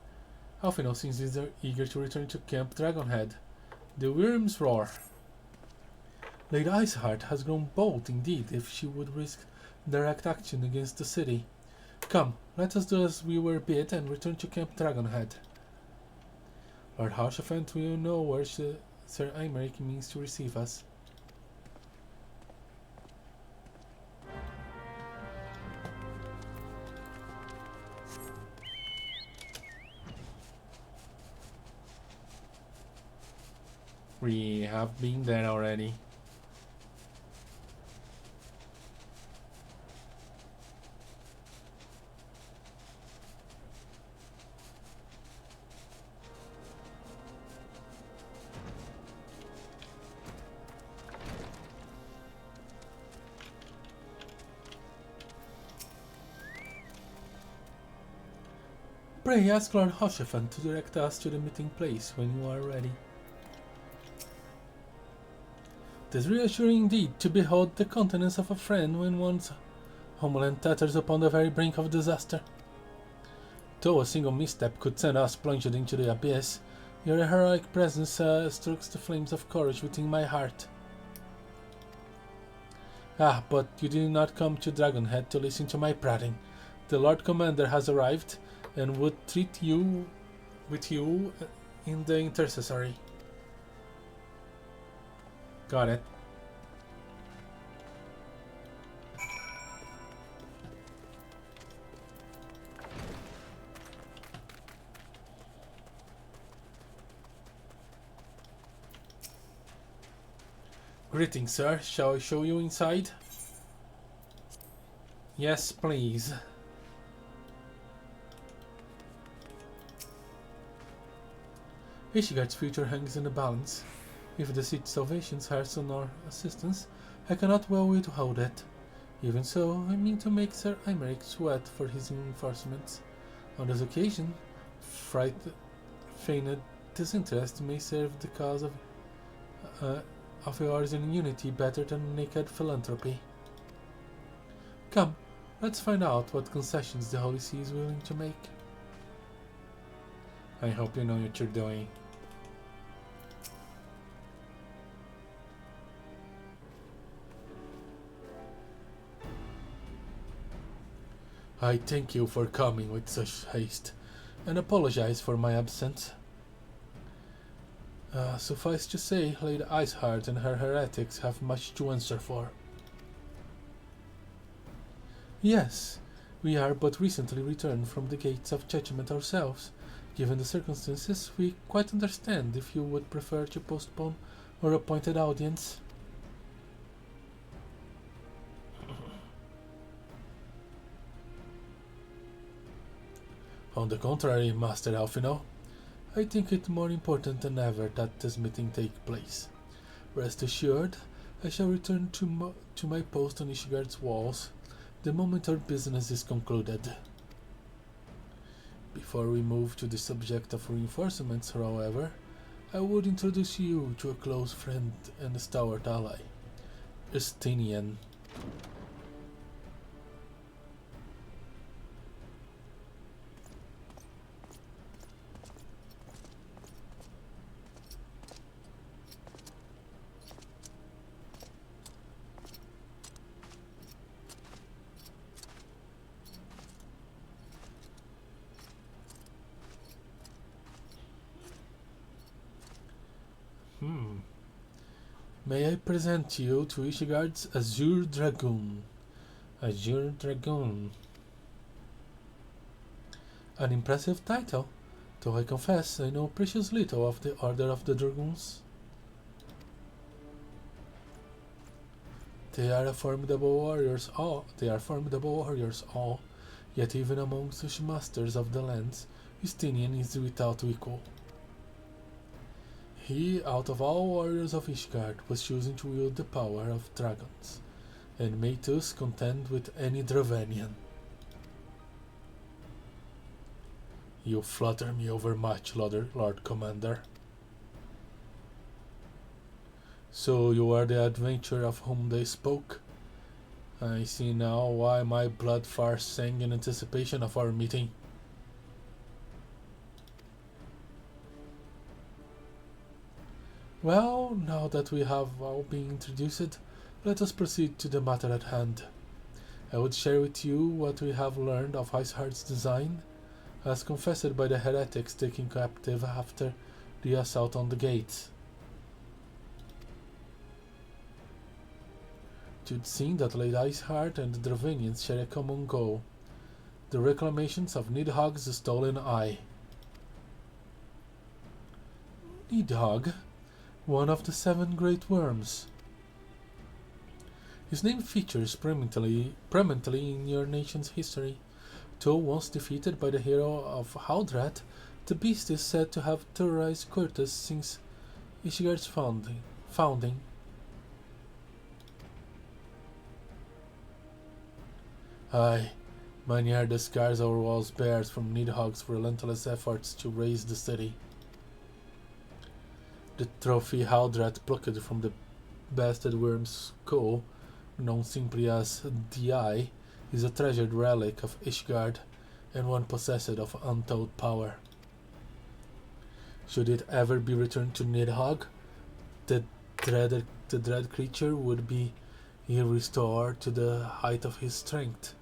Speaker 1: Alphinaud seems eager to return to Camp Dragonhead. The worms roar. Lady Iceheart has grown bold indeed if she would risk direct action against the city. Come, let us do as we were bid and return to Camp Dragonhead. Lord Harshafant will know where Sir Aymeric means to receive us. We have been there already. Pray ask Lord Hoshafan to direct us to the meeting place when you are ready. It is reassuring indeed to behold the countenance of a friend when one's homeland totters upon the very brink of disaster. Though a single misstep could send us plunged into the abyss, your heroic presence strokes the flames of courage within my heart. Ah, but you did not come to Dragonhead to listen to my prating. The Lord Commander has arrived, and would treat you with you in the intercessory. Got it. Greetings, sir. Shall I show you inside? Yes, please. Ishgard's future hangs in the balance. If the city's salvation hires on our assistance, I cannot well withhold it. Even so, I mean to make Sir Aymeric sweat for his reinforcements. On this occasion, feigned disinterest may serve the cause of yours in unity better than naked philanthropy. Come, let's find out what concessions the Holy See is willing to make. I hope you know what you're doing. I thank you for coming with such haste, and apologize for my absence. Suffice to say, Lady Iceheart and her heretics have much to answer for. Yes, we are but recently returned from the gates of judgment ourselves. Given the circumstances, we quite understand if you would prefer to postpone our appointed audience. On the contrary, Master Alphino, I think it more important than ever that this meeting take place. Rest assured, I shall return to my post on Ishgard's walls the moment our business is concluded. Before we move to the subject of reinforcements, however, I would introduce you to a close friend and a stalwart ally, Estinian. May I present you to Ishgard's Azure Dragoon. Azure Dragoon. An impressive title, though I confess I know precious little of the Order of the Dragoons. They are formidable warriors all, yet even among such masters of the lands, Estinian is without equal. He, out of all warriors of Ishgard, was chosen to wield the power of dragons, and may thus contend with any Dravanian. You flatter me overmuch, Lord Commander. So you are the adventurer of whom they spoke? I see now why my blood far sang in anticipation of our meeting. Well, now that we have all been introduced, let us proceed to the matter at hand. I would share with you what we have learned of Iceheart's design, as confessed by the heretics taken captive after the assault on the gates. It would seem that Lady Iceheart and the Dravanians share a common goal, the reclamations of Nidhogg's stolen eye. Nidhogg? One of the 7 great worms. His name features prominently in your nation's history. Though once defeated by the hero of Haldrat, the beast is said to have terrorized Kurtus since Ishgard's founding. Aye, many are the scars our walls bears from Nidhogg's relentless efforts to raise the city. The trophy Haldrat plucked from the bastard worm's skull, known simply as the Eye, is a treasured relic of Ishgard, and one possessed of untold power. Should it ever be returned to Nidhogg, the dread creature would be restored to the height of his strength,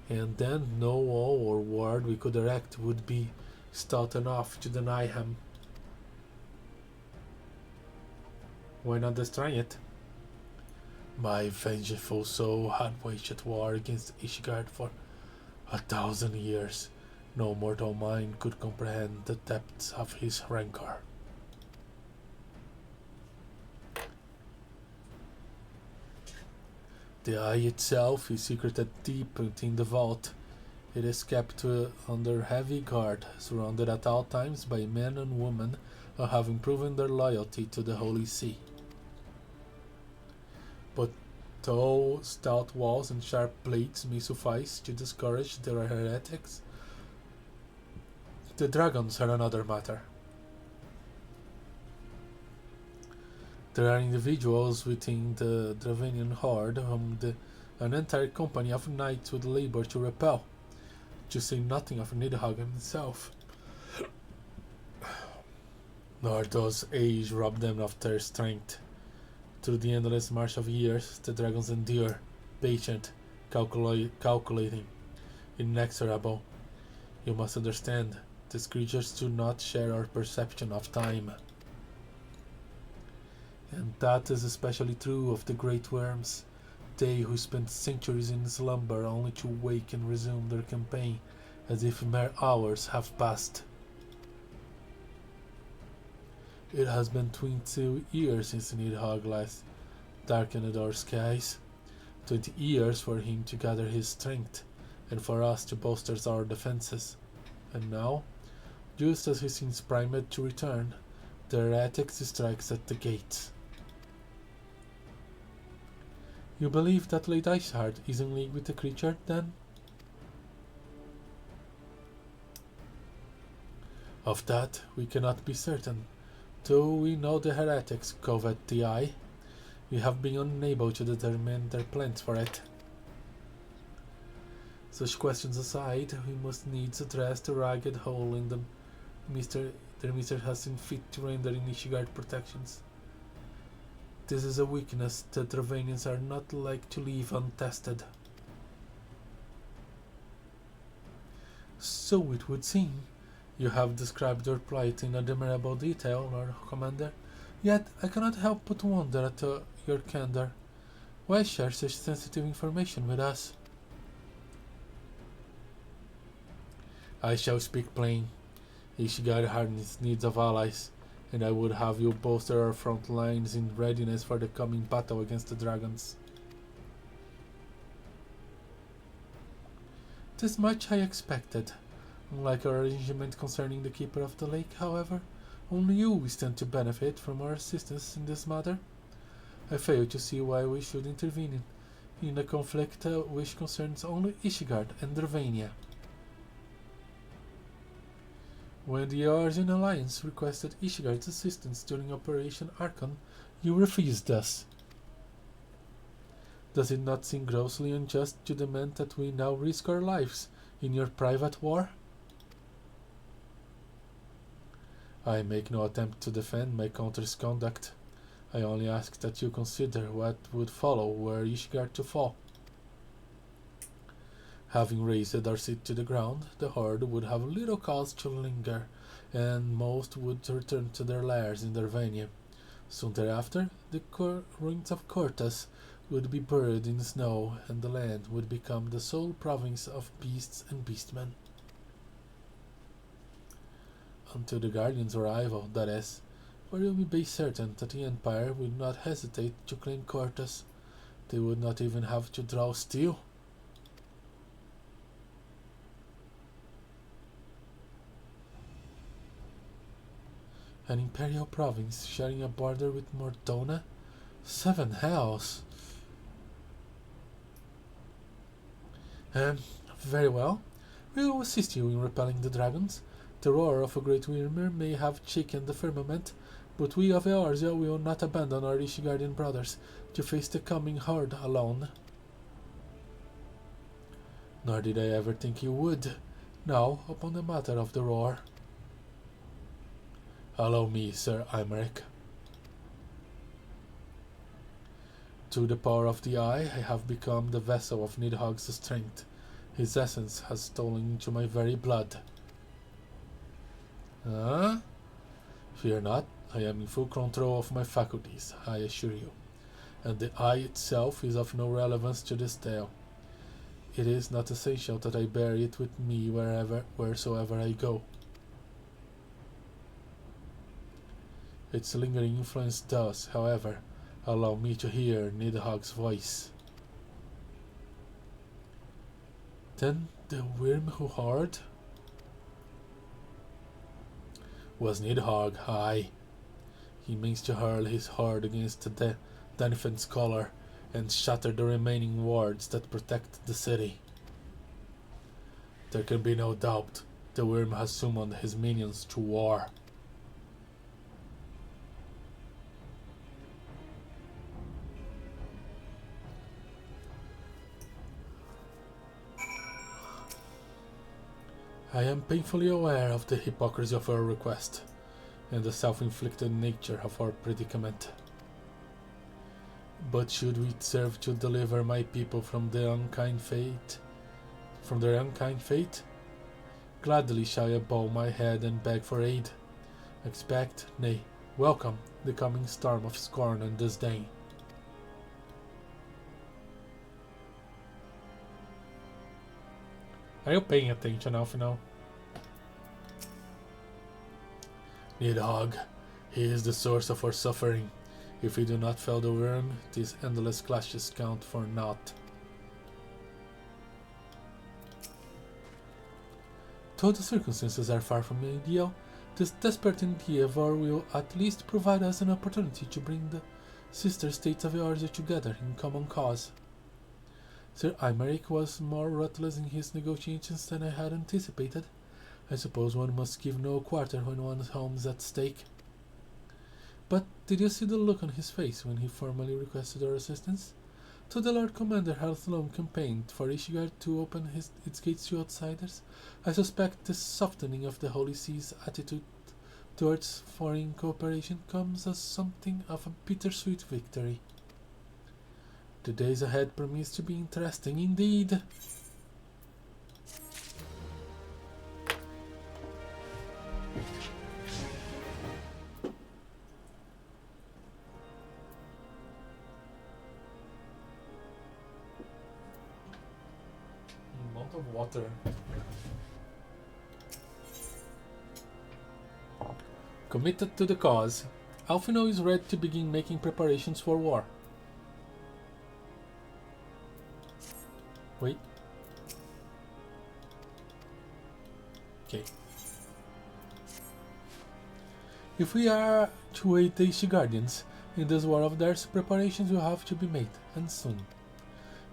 Speaker 1: and then no wall or ward we could erect would be stout enough to deny him. Why not destroy it? My vengeful soul had waged war against Ishgard for 1,000 years. No mortal mind could comprehend the depths of his rancor. The eye itself is secreted deep within the vault. It is kept under heavy guard, surrounded at all times by men and women who have proven their loyalty to the Holy See. But tall, stout walls and sharp blades may suffice to discourage the heretics. The dragons are another matter. There are individuals within the Dravanian horde whom an entire company of knights would labor to repel, to say nothing of Nidhogg himself. Nor does age rob them of their strength. Through the endless march of years, the dragons endure, patient, calculating, inexorable. You must understand, these creatures do not share our perception of time. And that is especially true of the great worms, they who spent centuries in slumber only to wake and resume their campaign as if mere hours have passed. It has been 22 years since Nidhogg last darkened our skies, 20 years for him to gather his strength, and for us to bolster our defenses. And now, just as he seems primed to return, the heretics strikes at the gates. You believe that Lady Iceheart is in league with the creature, then? Of that we cannot be certain. Though we know the heretics covet the eye, we have been unable to determine their plans for it. Such questions aside, we must needs address the ragged hole in the Mr. has seen fit to render in Ishgard protections. This is a weakness that Dravanians are not like to leave untested. So it would seem. You have described your plight in admirable detail, Lord Commander, yet I cannot help but wonder at your candor. Why share such sensitive information with us? I shall speak plain. Ishgard has needs of allies, and I would have you bolster our front lines in readiness for the coming battle against the dragons. This much I expected. Unlike our arrangement concerning the Keeper of the Lake, however, only you stand to benefit from our assistance in this matter. I fail to see why we should intervene in a conflict which concerns only Ishgard and Dravania. When the Eorzean Alliance requested Ishgard's assistance during Operation Archon, you refused us. Does it not seem grossly unjust to demand that we now risk our lives in your private war? I make no attempt to defend my country's conduct. I only ask that you consider what would follow were Ishgard to fall. Having razed our city to the ground, the horde would have little cause to linger, and most would return to their lairs in Dravania. Soon thereafter, the ruins of Cortas would be buried in snow, and the land would become the sole province of beasts and beastmen. Until the Guardian's arrival, that is, for you may be certain that the Empire would not hesitate to claim Cortas. They would not even have to draw steel. An imperial province sharing a border with Mordona? 7 hells! Very well. We will assist you in repelling the dragons. The roar of a great Wyrmer may have shaken the firmament, but we of Eorzea will not abandon our Ishgardian brothers to face the coming horde alone. Nor did I ever think you would. Now, upon the matter of the roar. Allow me, Sir Imeric. To the power of the Eye, I have become the vessel of Nidhogg's strength. His essence has stolen into my very blood. Fear not, I am in full control of my faculties, I assure you. And the Eye itself is of no relevance to this tale. It is not essential that I bear it with me wheresoever I go. Its lingering influence does, however, allow me to hear Nidhogg's voice. Then the worm who hard was Nidhogg, aye. He means to hurl his horde against the Danifant's collar and shatter the remaining wards that protect the city. There can be no doubt the worm has summoned his minions to war. I am painfully aware of the hypocrisy of our request, and the self-inflicted nature of our predicament. But should we serve to deliver my people from their unkind fate, gladly shall I bow my head and beg for aid. Expect, nay, welcome the coming storm of scorn and disdain. Are you paying attention now, Final? Nidhogg, he is the source of our suffering. If we do not fell the worm, these endless clashes count for naught. Though the circumstances are far from ideal, this desperate endeavor will at least provide us an opportunity to bring the sister states of Eorzea together in common cause. Sir Imeric was more ruthless in his negotiations than I had anticipated. I suppose one must give no quarter when one's home is at stake. But did you see the look on his face when he formally requested our assistance? Though the Lord Commander has long campaigned for Ishgard to open its gates to outsiders, I suspect the softening of the Holy See's attitude towards foreign cooperation comes as something of a bittersweet victory. The days ahead promise to be interesting indeed. Amount of water. Committed to the cause, Alphino is ready to begin making preparations for war. Wait. Okay. If we are to aid the Ishgardians in this war of theirs, preparations will have to be made, and soon.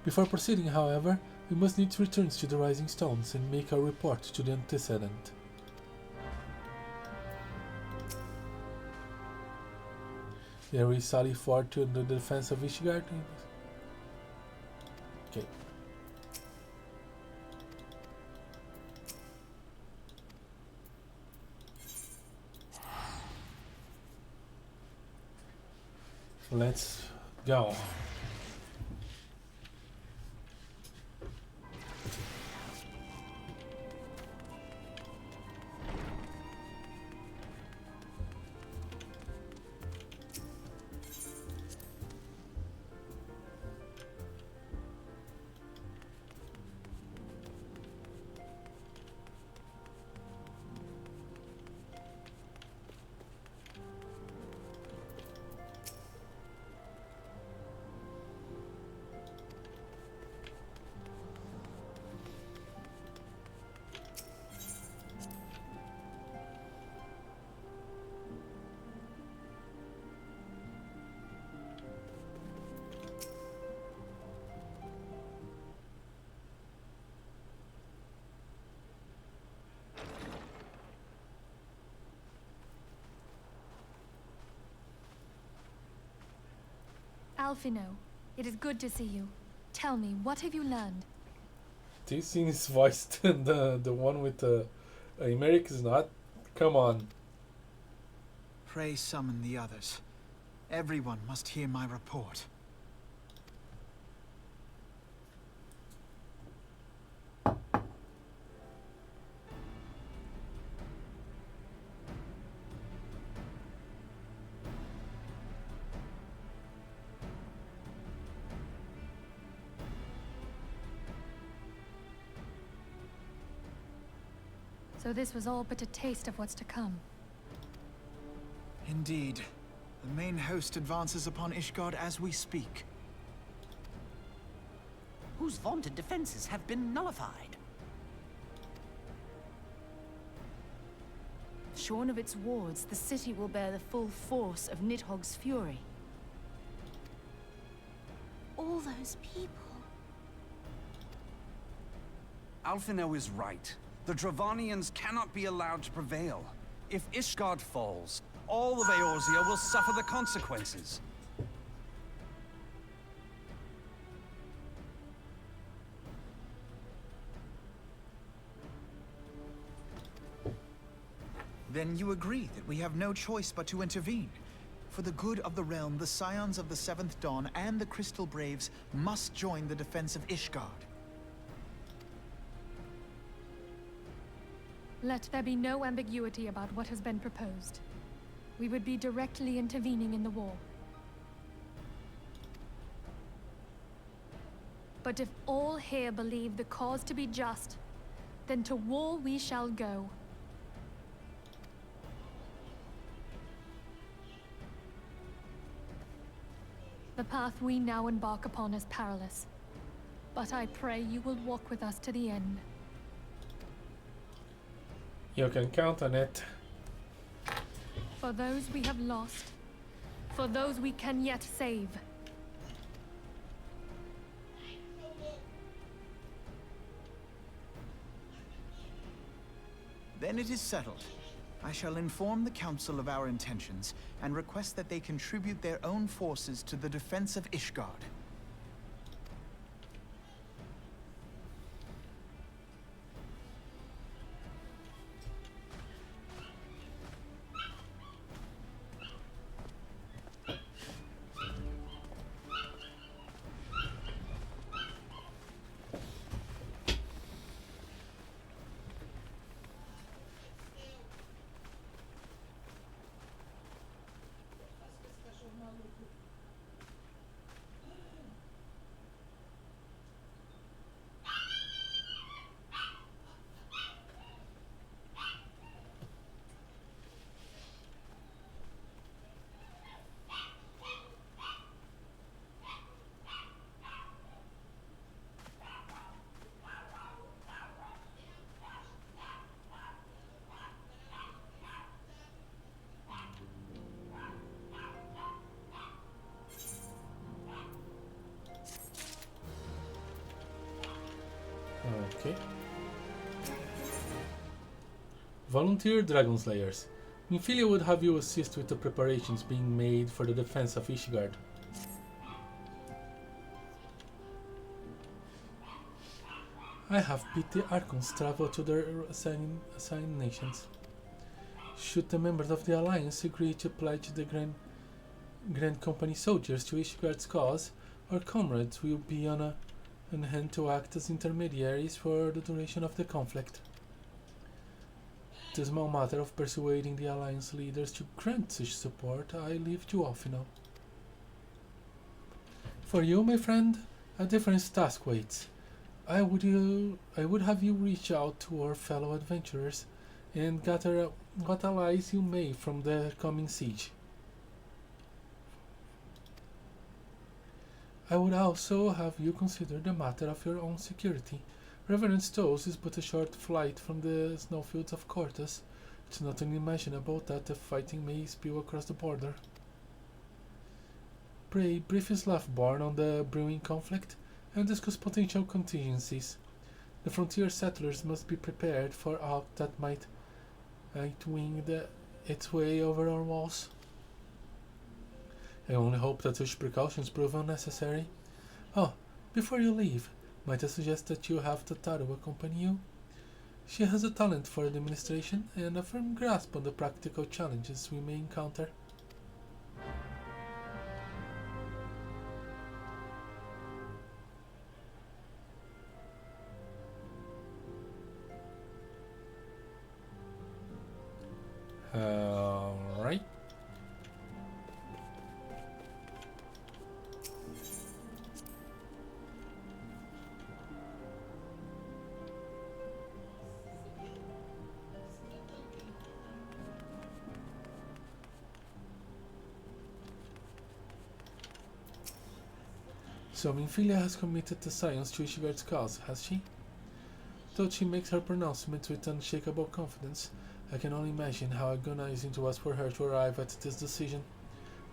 Speaker 1: Before proceeding, however, we must need to return to the Rising Stones and make our report to the antecedent. There we sally forth to the defense of Ishgard. Okay. Let's go.
Speaker 3: Alphino, it is good to see you. Tell me, what have you learned?
Speaker 1: this scene is voiced and the one with Emeric is not. Come on.
Speaker 9: Pray summon the others. Everyone must hear my report.
Speaker 3: So this was all but a taste of what's to come.
Speaker 9: Indeed. The main host advances upon Ishgard as we speak.
Speaker 6: Whose vaunted defenses have been nullified.
Speaker 8: Shorn of its wards, the city will bear the full force of Nidhogg's fury.
Speaker 5: All those people.
Speaker 7: Alphinaud is right. The Dravanians cannot be allowed to prevail. If Ishgard falls, all of Eorzea will suffer the consequences.
Speaker 9: Then you agree that we have no choice but to intervene. For the good of the realm, the Scions of the Seventh Dawn and the Crystal Braves must join the defense of Ishgard.
Speaker 3: Let there be no ambiguity about what has been proposed. We would be directly intervening in the war. But if all here believe the cause to be just, then to war we shall go. The path we now embark upon is perilous, but I pray you will walk with us to the end.
Speaker 1: You can count on it.
Speaker 3: For those we have lost, for those we can yet save.
Speaker 9: Then it is settled. I shall inform the Council of our intentions and request that they contribute their own forces to the defense of Ishgard.
Speaker 1: Okay. Volunteer Dragon Slayers. Minfilia would have you assist with the preparations being made for the defense of Ishgard. I have bid the Archons travel to their assigned nations. Should the members of the Alliance agree to pledge the Grand Company soldiers to Ishgard's cause, our comrades will be on hand to act as intermediaries for the duration of the conflict. The small matter of persuading the Alliance leaders to grant such support I leave to Alphinaud. For you, my friend, a different task waits. I would have you reach out to our fellow adventurers and gather what allies you may from the coming siege. I would also have you consider the matter of your own security. Reverend Stowe's is but a short flight from the snowfields of Cortus. It's not unimaginable that the fighting may spill across the border. Pray brief his Laughborn on the brewing conflict and discuss potential contingencies. The frontier settlers must be prepared for aught that might wing its way over our walls. I only hope that such precautions prove unnecessary. Oh, before you leave, Might I suggest that you have Tataru accompany you? She has a talent for administration and a firm grasp on the practical challenges we may encounter. Alright. So Minfilia has committed the science to Ishigard's cause, has she? Though she makes her pronouncements with unshakable confidence, I can only imagine how agonizing it was for her to arrive at this decision.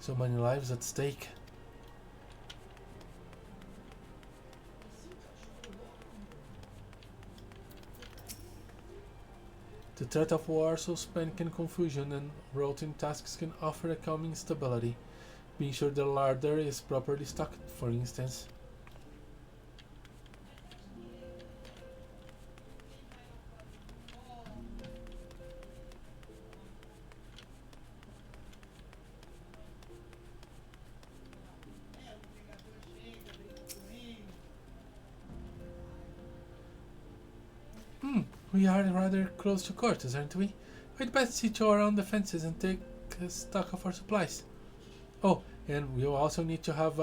Speaker 1: So many lives at stake. The threat of war, so panic and confusion and routine tasks can offer a calming stability. Being sure the larder is properly stocked, for instance. We are rather close to quarters, aren't we? We'd best sit around the fences and take stock of our supplies. Oh, and we'll also need to have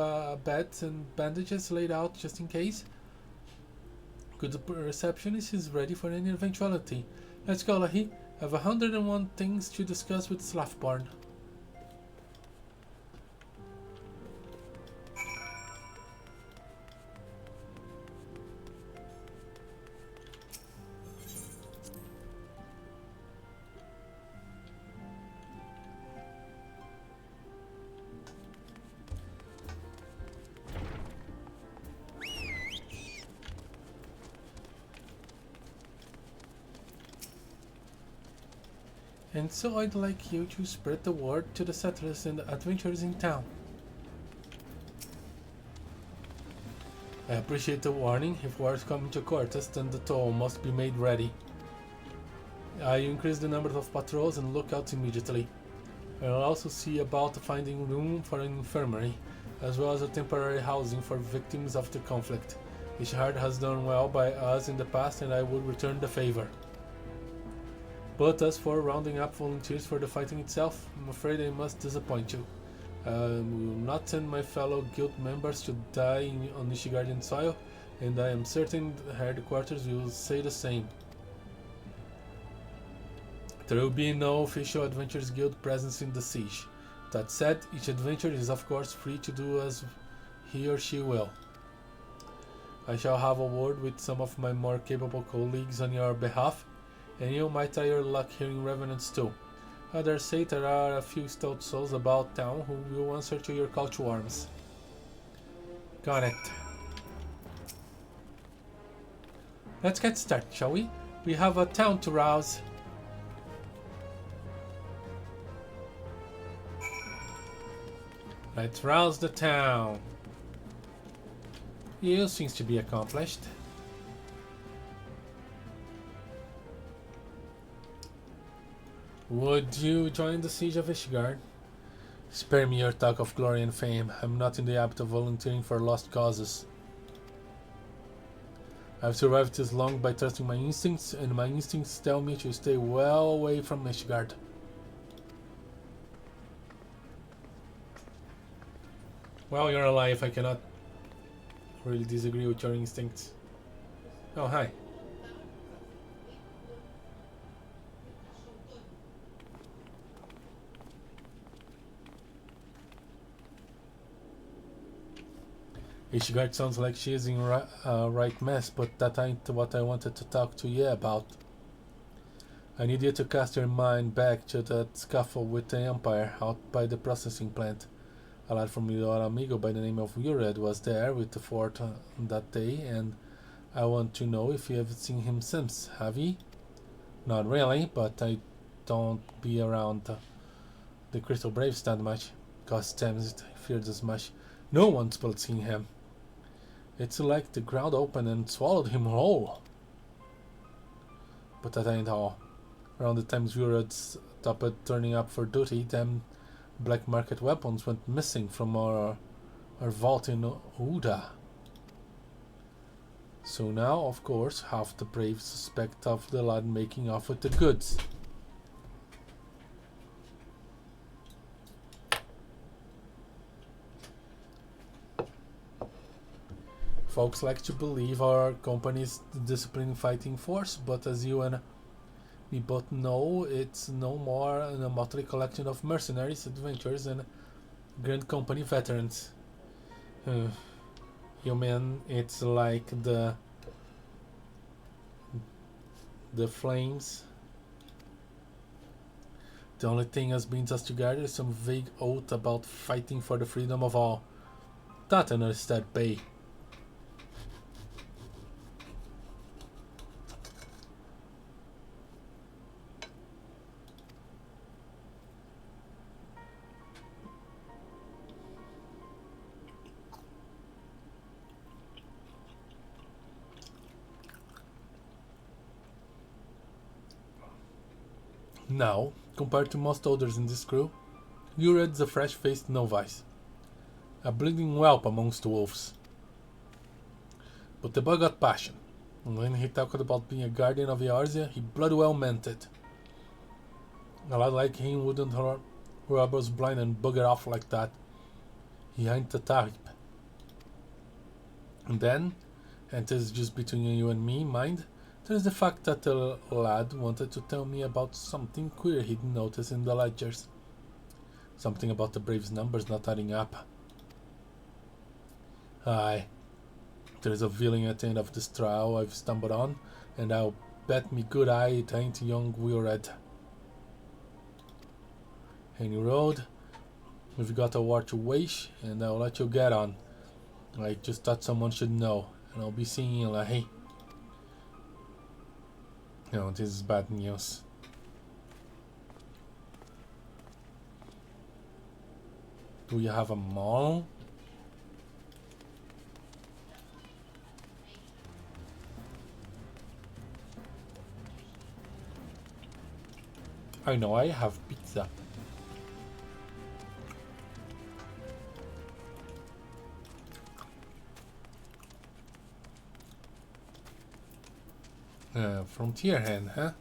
Speaker 1: beds and bandages laid out just in case. Good receptionist is ready for any eventuality. Let's go, Lahee. I have 101 things to discuss with Slathborn. And so I'd like you to spread the word to the settlers and the adventurers in town. I appreciate the warning. If war is coming to Cortes, then the toll must be made ready. I increase the number of patrols and lookouts immediately. I'll also see about finding room for an infirmary, as well as a temporary housing for victims of the conflict. Ishigard has done well by us in the past, and I would return the favor. But as for rounding up volunteers for the fighting itself, I'm afraid I must disappoint you. I will not send my fellow guild members to die on Ishigardian soil, and I am certain the headquarters will say the same. There will be no official Adventurers Guild presence in the siege. That said, each adventurer is of course free to do as he or she will. I shall have a word with some of my more capable colleagues on your behalf, and you might try your luck hearing revenants too. I dare say there are a few stout souls about town who will answer to your call to arms. Got it. Let's get started, shall we? We have a town to rouse. Let's rouse the town. You seems to be accomplished. Would you join the siege of Ishgard? Spare me your talk of glory and fame. I'm not in the habit of volunteering for lost causes. I've survived this long by trusting my instincts, and my instincts tell me to stay well away from Ishgard. Well, you're alive. I cannot really disagree with your instincts. Oh, hi. Ishigard sounds like she is in right mess, but that ain't what I wanted to talk to you about. I need you to cast your mind back to that scuffle with the Empire out by the processing plant. A lad from your amigo by the name of myriad was there with the fort on that day, and I want to know if you have seen him since. Have you? Not really, but I don't be around the Crystal Brave stand much. Gosh damn it, I feared as much. No one's but seen him. It's like the ground opened and swallowed him whole. But that ain't all. Around the time Myriad stopped turning up for duty, them black market weapons went missing from our vault in Uda. So now, of course, half the brave suspect of the lad making off with the goods. Folks like to believe our company is the disciplined fighting force, but as you and we both know, it's no more than a motley collection of mercenaries, adventurers, and Grand Company veterans. You mean it's like the flames? The only thing has been us together is some vague oath about fighting for the freedom of all. That and instead pay. Now, compared to most others in this crew, Myriad's a fresh-faced novice, a bleeding whelp amongst the wolves. But the boy got passion, and when he talked about being a guardian of Eorzea, he bloody well meant it. A lad like him wouldn't rub us blind and bugger off like that. He ain't the type. And then, and this is just between you and me, mind, there's the fact that the lad wanted to tell me about something queer he'd noticed in the ledgers. Something about the Braves' numbers not adding up. Aye, there's a villain at the end of this trial I've stumbled on, and I'll bet me good eye it ain't young Myriad. Any road, we've got a war to wage, and I'll let you get on. I just thought someone should know, and I'll be seeing you in Lahee. No, this is bad news. Do you have a mall? I know I have pizza. Frontier hand, huh?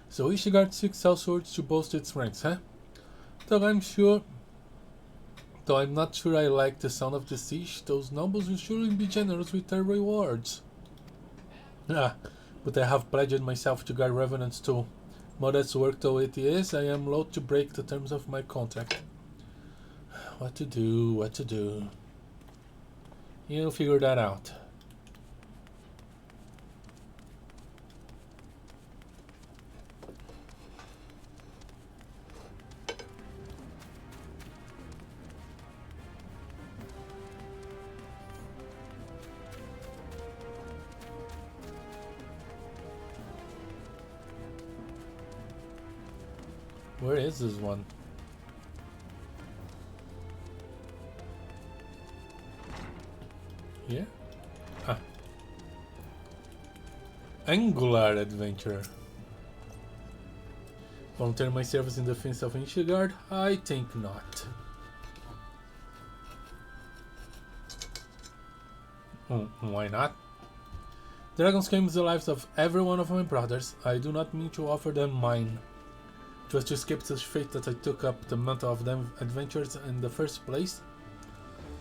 Speaker 1: So Ishigard seeks sellswords to boast its ranks, huh? Though I'm not sure I like the sound of the siege, those nobles will surely be generous with their rewards. Ah, but I have pledged myself to guard revenants too. Modest work though it is, I am loath to break the terms of my contract. What to do? You'll figure that out. Where is this one? Here? Ah. Angular adventure. Volunteer my service in defense of Ishigard? I think not. Why not? Dragons claim the lives of every one of my brothers. I do not mean to offer them mine. It was to escape such fate that I took up the mantle of them adventures in the first place.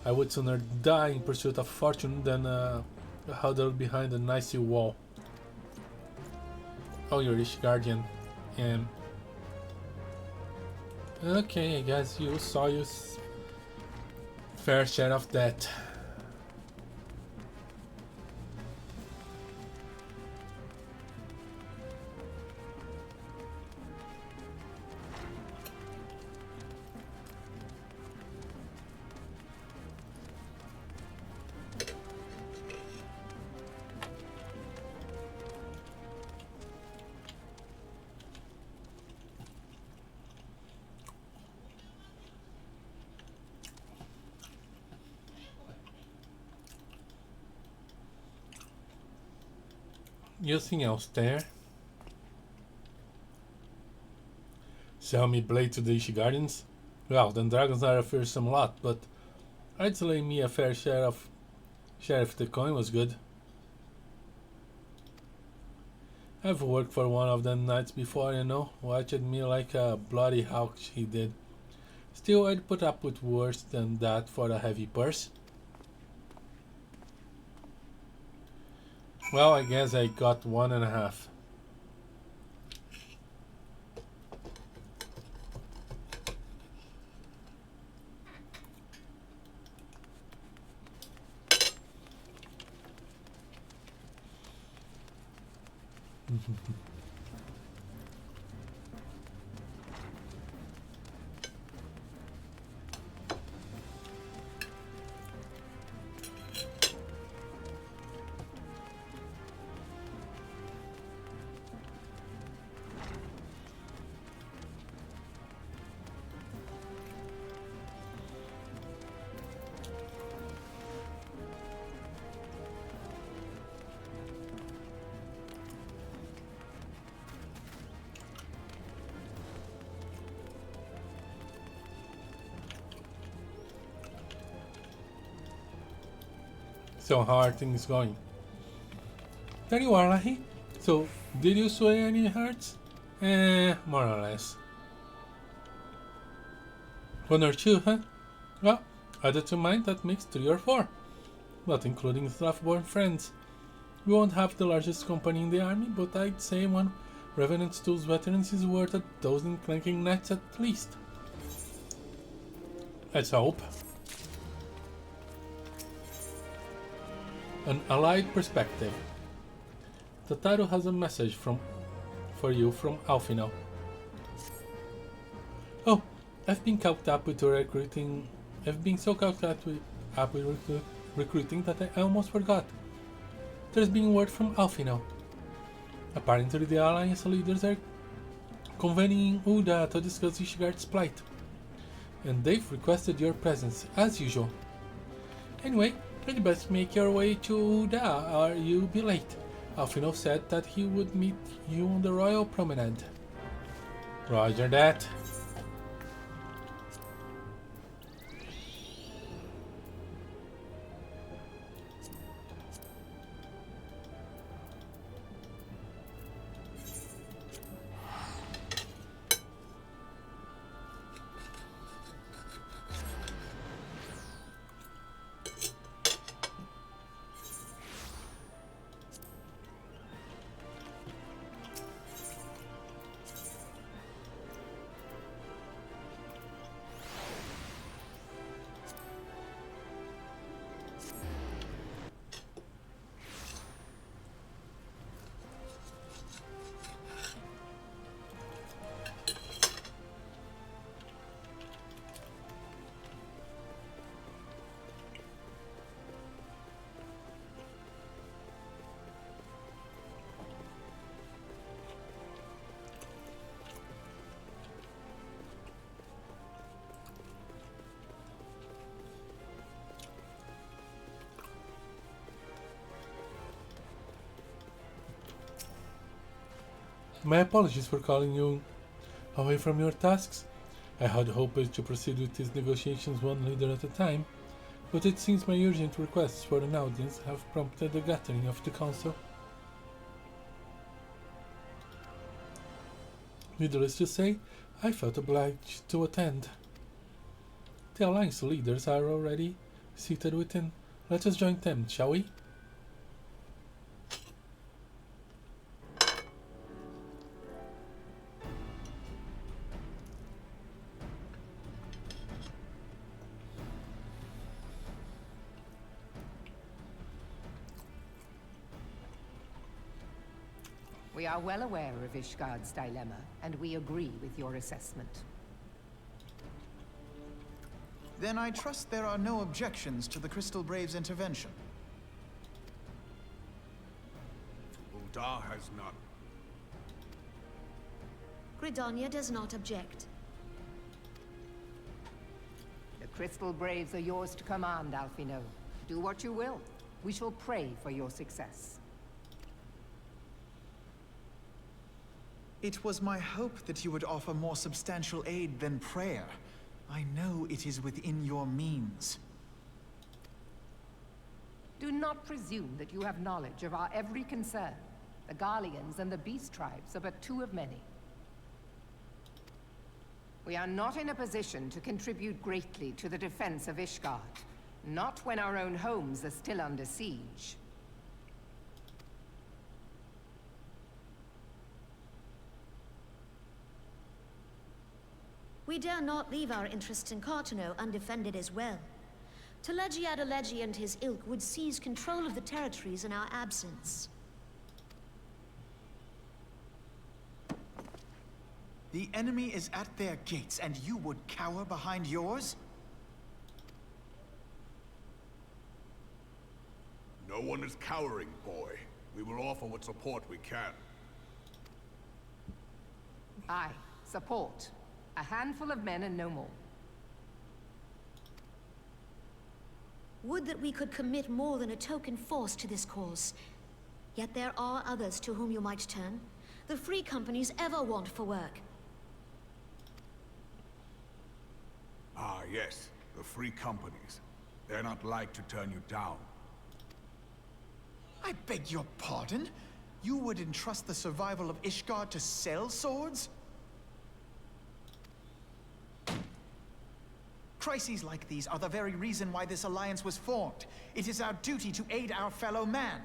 Speaker 1: I would sooner die in pursuit of fortune than huddle behind an icy wall. Oh, you're Ishgardian. Okay, I guess you saw your fair share of that. Anything else there? Sell me blade to the Ishigardens? Well, then dragons are a fearsome lot, but I'd slay me a fair share if the coin was good. I've worked for one of them knights before, you know. Watched me like a bloody hawk he did. Still, I'd put up with worse than that for a heavy purse. Well, I guess I got 1.5. So how are things going? There you are, Lahee. So, did you sway any hearts? More or less. 1 or 2, huh? Well, added to mine, that makes 3 or 4. Not including Slothborn friends. We won't have the largest company in the army, but I'd say one Revenant Stool's veterans is worth a dozen clanking knights at least. Let's hope. An allied perspective. Tataru has a message for you from Alfinal. Oh, I've been caught up with recruiting. I've been so caught up with recruiting that I almost forgot. There's been word from Alfinal. Apparently the Alliance leaders are convening in Uda to discuss Ishgard's plight. And they've requested your presence, as usual. Anyway, you'd best make your way to Uda or you'll be late. Alfinal said that he would meet you on the Royal Promenade. Roger that. My apologies for calling you away from your tasks. I had hoped to proceed with these negotiations one leader at a time, but it seems my urgent requests for an audience have prompted the gathering of the council. Needless to say, I felt obliged to attend. The Alliance leaders are already seated within. Let us join them, shall we?
Speaker 12: We are well aware of Ishgard's dilemma, and we agree with your assessment.
Speaker 9: Then I trust there are no objections to the Crystal Brave's intervention.
Speaker 11: Uda has none.
Speaker 13: Gridania does not object.
Speaker 12: The Crystal Braves are yours to command, Alfino. Do what you will. We shall pray for your success.
Speaker 9: It was my hope that you would offer more substantial aid than prayer. I know it is within your means.
Speaker 12: Do not presume that you have knowledge of our every concern. The Garleans and the Beast Tribes are but two of many. We are not in a position to contribute greatly to the defense of Ishgard. Not when our own homes are still under siege.
Speaker 13: We dare not leave our interests in Cartano undefended as well. Teleji Adeleji and his ilk would seize control of the territories in our absence.
Speaker 9: The enemy is at their gates, and you would cower behind yours?
Speaker 11: No one is cowering, boy. We will offer what support we can.
Speaker 12: Aye, support. A handful of men and no more.
Speaker 13: Would that we could commit more than a token force to this cause. Yet there are others to whom you might turn. The free companies ever want for work.
Speaker 11: Ah, yes. The free companies. They're not like to turn you down.
Speaker 9: I beg your pardon? You would entrust the survival of Ishgard to sell swords? Crises like these are the very reason why this alliance was formed. It is our duty to aid our fellow man.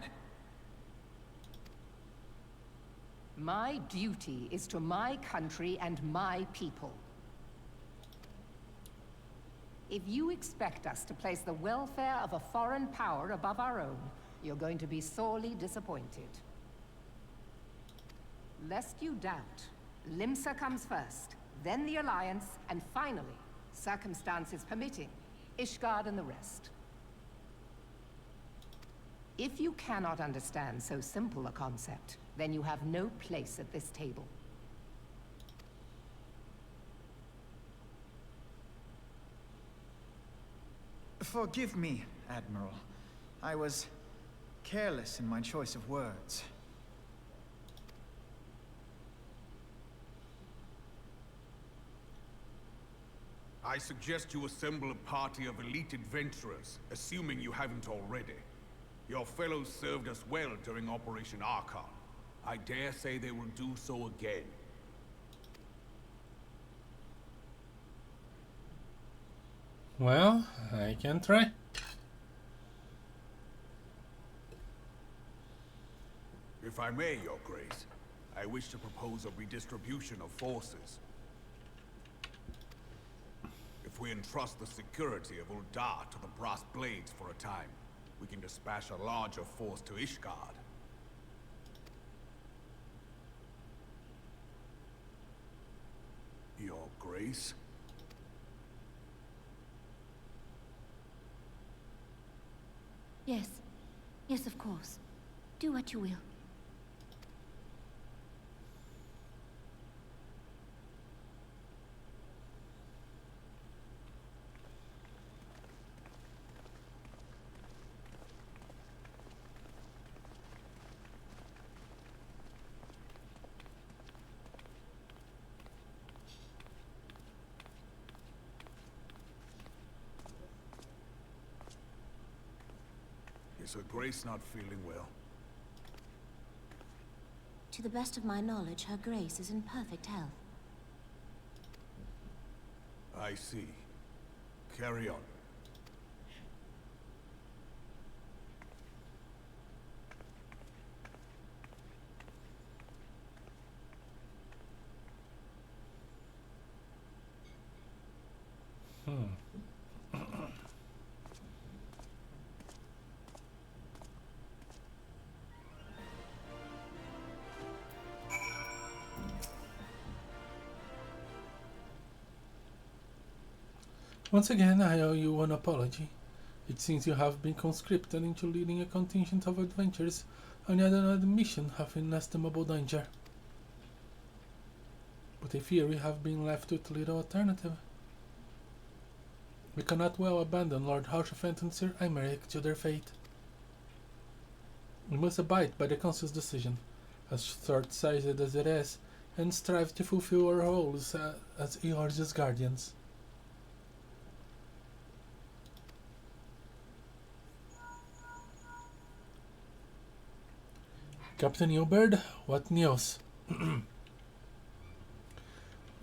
Speaker 12: My duty is to my country and my people. If you expect us to place the welfare of a foreign power above our own, you're going to be sorely disappointed. Lest you doubt, Limsa comes first, then the Alliance, and finally, circumstances permitting, Ishgard and the rest. If you cannot understand so simple a concept, then you have no place at this table.
Speaker 9: Forgive me, Admiral. I was careless in my choice of words.
Speaker 11: I suggest you assemble a party of elite adventurers, assuming you haven't already. Your fellows served us well during Operation Archon. I dare say they will do so again.
Speaker 1: Well, I can try.
Speaker 11: If I may, Your Grace, I wish to propose a redistribution of forces. If we entrust the security of Ul'dah to the Brass Blades for a time, we can dispatch a larger force to Ishgard. Your Grace?
Speaker 5: Yes. Yes, of course. Do what you will.
Speaker 11: Is Her Grace not feeling well?
Speaker 5: To the best of my knowledge, Her Grace is in perfect health.
Speaker 11: I see. Carry on.
Speaker 1: Once again, I owe you an apology. It seems you have been conscripted into leading a contingent of adventurers on yet another mission of inestimable danger. But I fear we have been left with little alternative. We cannot well abandon Lord Haurchefant and Sir Aymeric to their fate. We must abide by the Council's decision. As short-sighted as it is, and strive to fulfill our roles as Eorzea's guardians. Captain Hubert, what news?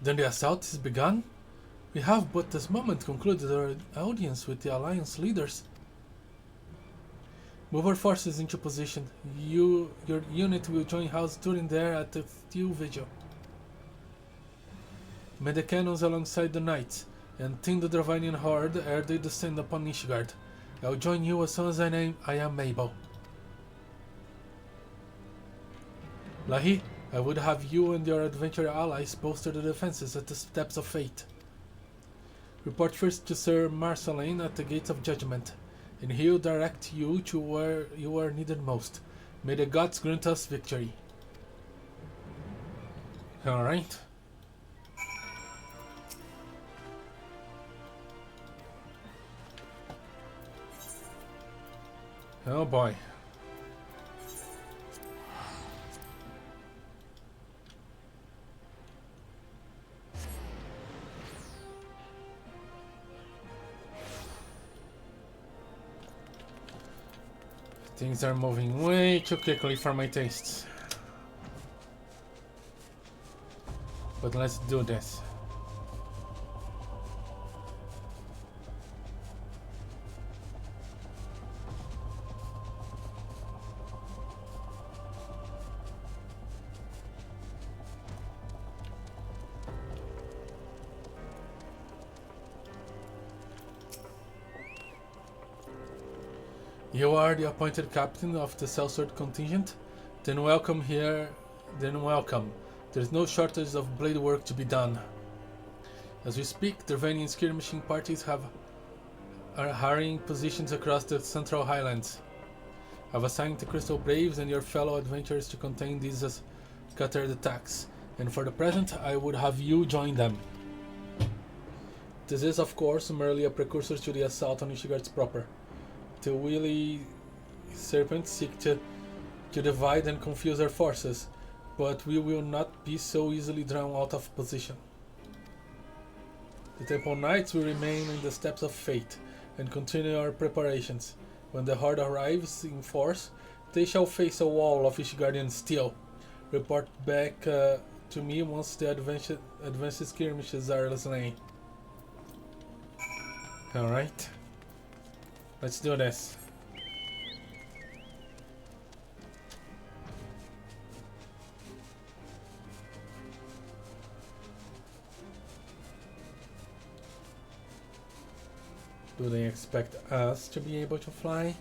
Speaker 1: Then the assault is begun? We have but this moment concluded our audience with the Alliance leaders. Move our forces into position. Your unit will join House Durin there at the steel vigil. May the cannons alongside the knights, and thin the Dravanian horde ere they descend upon Ishgard. I'll join you as soon as I am able. Lahee, I would have you and your adventurer allies bolster the defenses at the Steps of Fate. Report first to Sir Marceline at the Gates of Judgment, and he'll direct you to where you are needed most. May the gods grant us victory. Alright. Oh boy. Things are moving way too quickly for my tastes. But let's do this. You are the appointed captain of the Sellsword contingent? Then welcome here, welcome. There's no shortage of blade work to be done. As we speak, Dravanian skirmishing parties are hiring positions across the Central Highlands. I've assigned the Crystal Braves and your fellow adventurers to contain these scattered attacks, and for the present I would have you join them. This is of course merely a precursor to the assault on Ishgard proper. The wily serpents seek to divide and confuse our forces, but we will not be so easily drawn out of position. The Temple Knights will remain in the Steps of Fate and continue our preparations. When the Horde arrives in force, they shall face a wall of Ishgardian steel. Report back to me once the advanced skirmishes are slain. Alright. Let's do this. Do they expect us to be able to fly?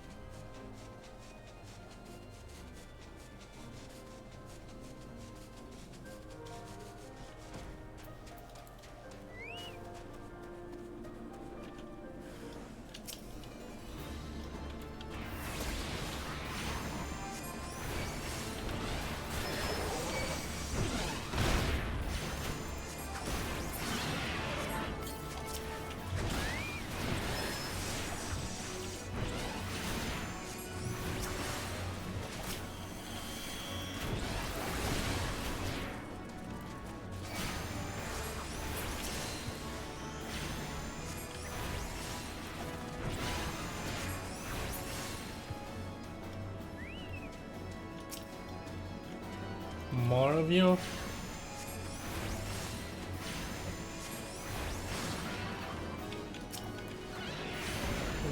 Speaker 1: More of you?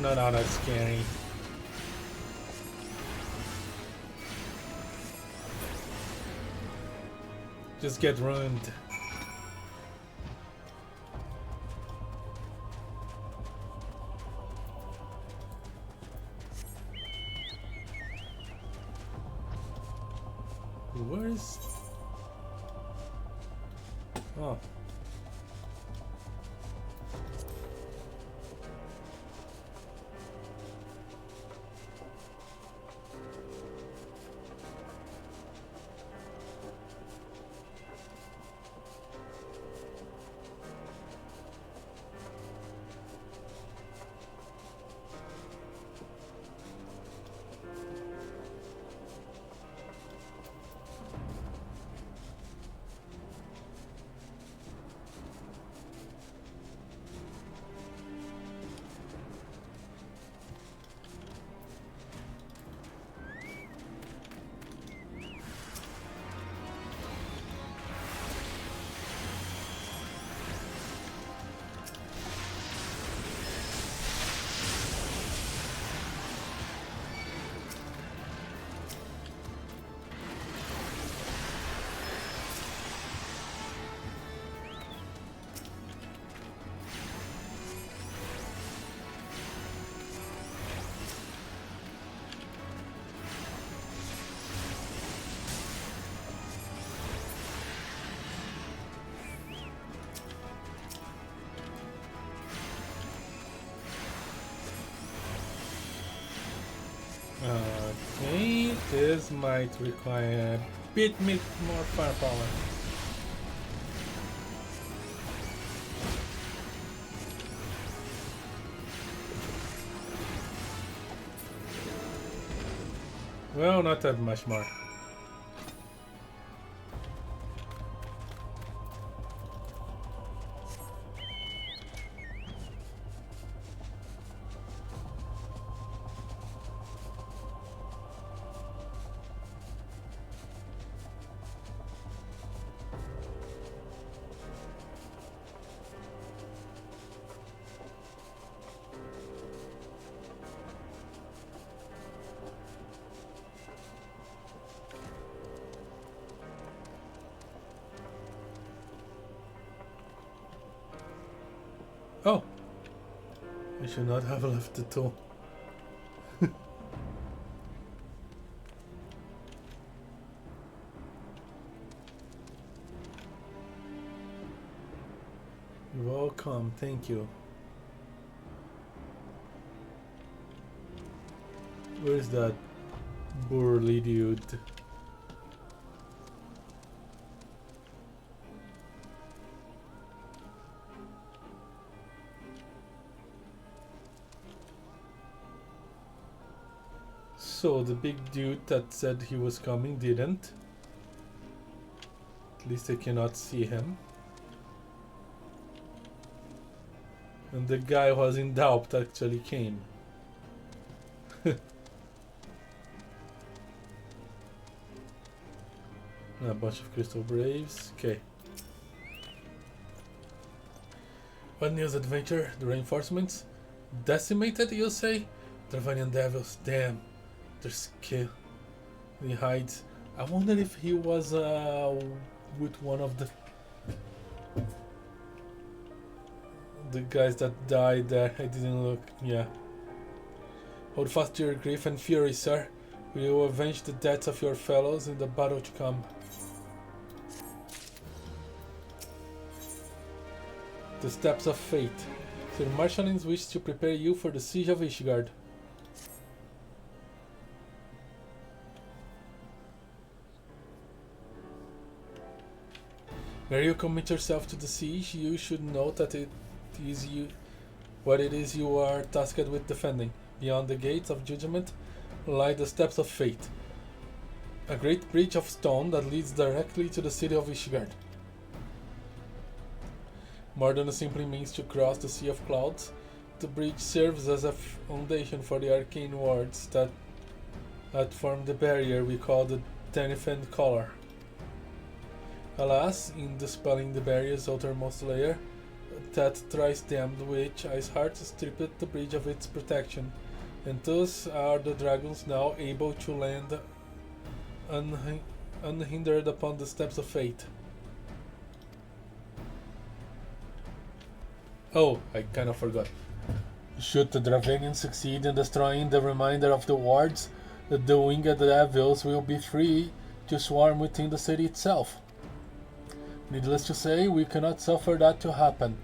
Speaker 1: Not all that scary. Just get ruined. Where is... Oh. Okay, this might require a bit more firepower. Well, not that much more. Oh, I should not have left the tool. Welcome, thank you. Where's that burly dude? So the big dude that said he was coming didn't. At least I cannot see him. And the guy who was in doubt actually came. A bunch of crystal braves. Okay. What news, adventure? The reinforcements? Decimated, you say? Dravanian devils, damn. Their skill. He hides. I wonder if he was with one of the guys that died there. I didn't look. Yeah. Hold fast to your grief and fury, sir. We will avenge the deaths of your fellows in the battle to come. The steps of fate. Sir Marshallings wish to prepare you for the siege of Ishgard. Where you commit yourself to the siege, you should know that it is what it is you are tasked with defending. Beyond the gates of judgment lie the steps of fate, a great bridge of stone that leads directly to the city of Ishgard. More than a simple means to cross the sea of clouds, the bridge serves as a foundation for the arcane wards that form the barrier we call the Tenifend Collar. Alas, in dispelling the barrier's outermost layer, that thrice-damned witch Iceheart stripped the bridge of its protection, and thus are the dragons now able to land unhindered upon the steps of fate. Oh, I kind of forgot. Should the Dravanians succeed in destroying the remainder of the wards, the winged devils will be free to swarm within the city itself. Needless to say, we cannot suffer that to happen.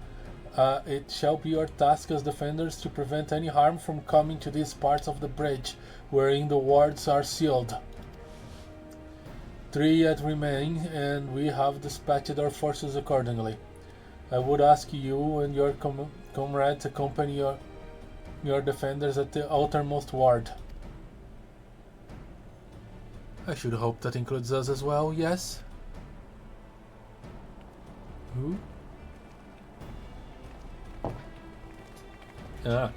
Speaker 1: It shall be our task as defenders to prevent any harm from coming to these parts of the bridge, wherein the wards are sealed. 3 yet remain, and we have dispatched our forces accordingly. I would ask you and your comrades accompany your defenders at the outermost ward. I should hope that includes us as well, yes? Who? Ah.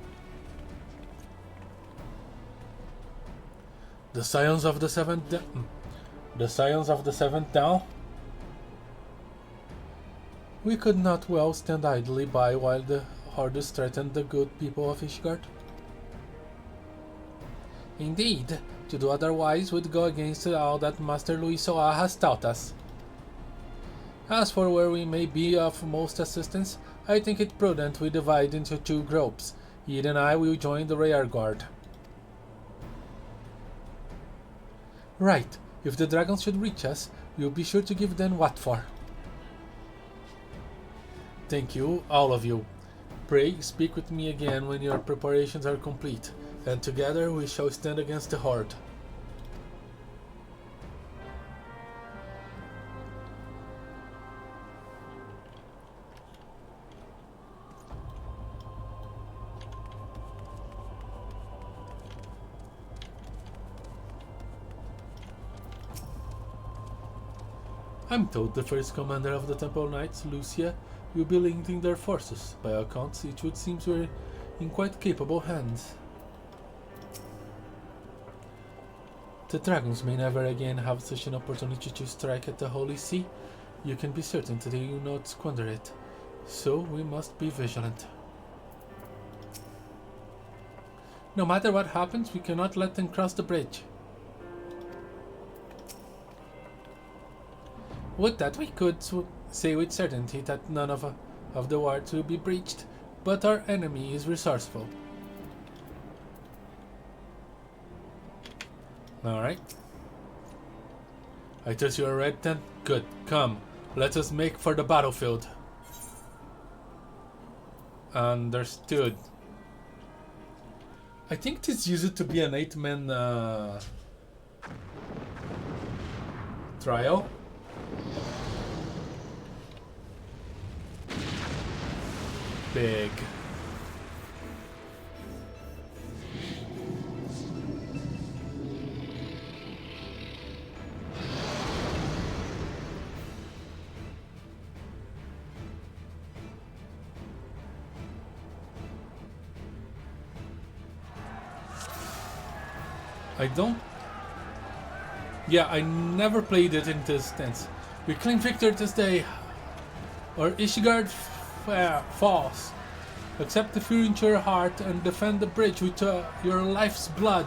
Speaker 1: The Scions of the Seventh Down? We could not well stand idly by while the Hordes threatened the good people of Ishgard. Indeed, to do otherwise would go against all that Master Luisoa has taught us. As for where we may be of most assistance, I think it prudent we divide into 2 groups. Ed and I will join the rear guard. Right. If the dragons should reach us, we'll be sure to give them what for. Thank you, all of you. Pray, speak with me again when your preparations are complete. and together we shall stand against the Horde. I'm told the first commander of the Temple Knights, Lucia, will be leading their forces. By all accounts, it would seem we're in quite capable hands. The dragons may never again have such an opportunity to strike at the Holy See. You can be certain that they will not squander it. So we must be vigilant. No matter what happens, we cannot let them cross the bridge. With that, we could say with certainty that none of the wards will be breached, but our enemy is resourceful. Alright. I trust you are ready then? Good. Come, let us make for the battlefield. Understood. I think this used to be an 8-man trial. Big. I don't... Yeah, I never played it in this stance. We claim victory this day, or Ishgard falls. Accept the fury into your heart and defend the bridge with your life's blood.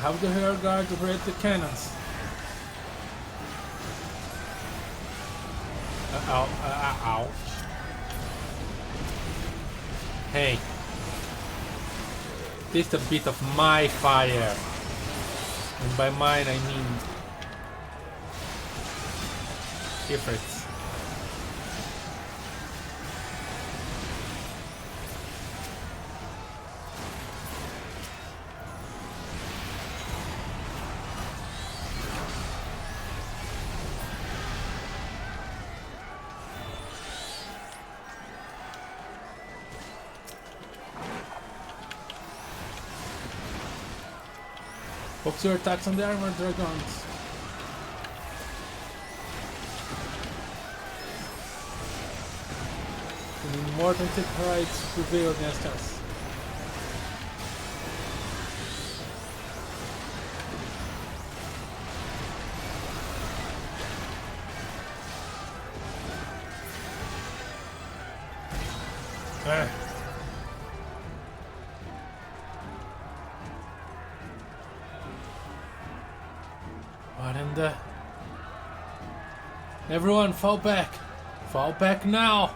Speaker 1: Have the rear guard raid the cannons. Ouch. Hey. This is a bit of my fire. And by mine I mean... Ifrits. Focus your attacks on the armored dragons. We need more than take rights to prevail against us. What in the... Everyone, fall back! Fall back now!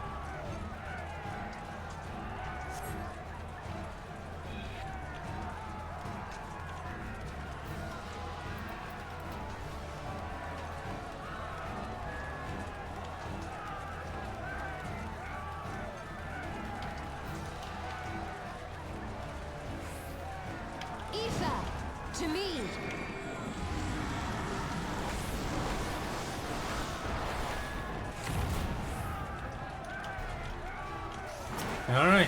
Speaker 5: To me!
Speaker 1: Alright.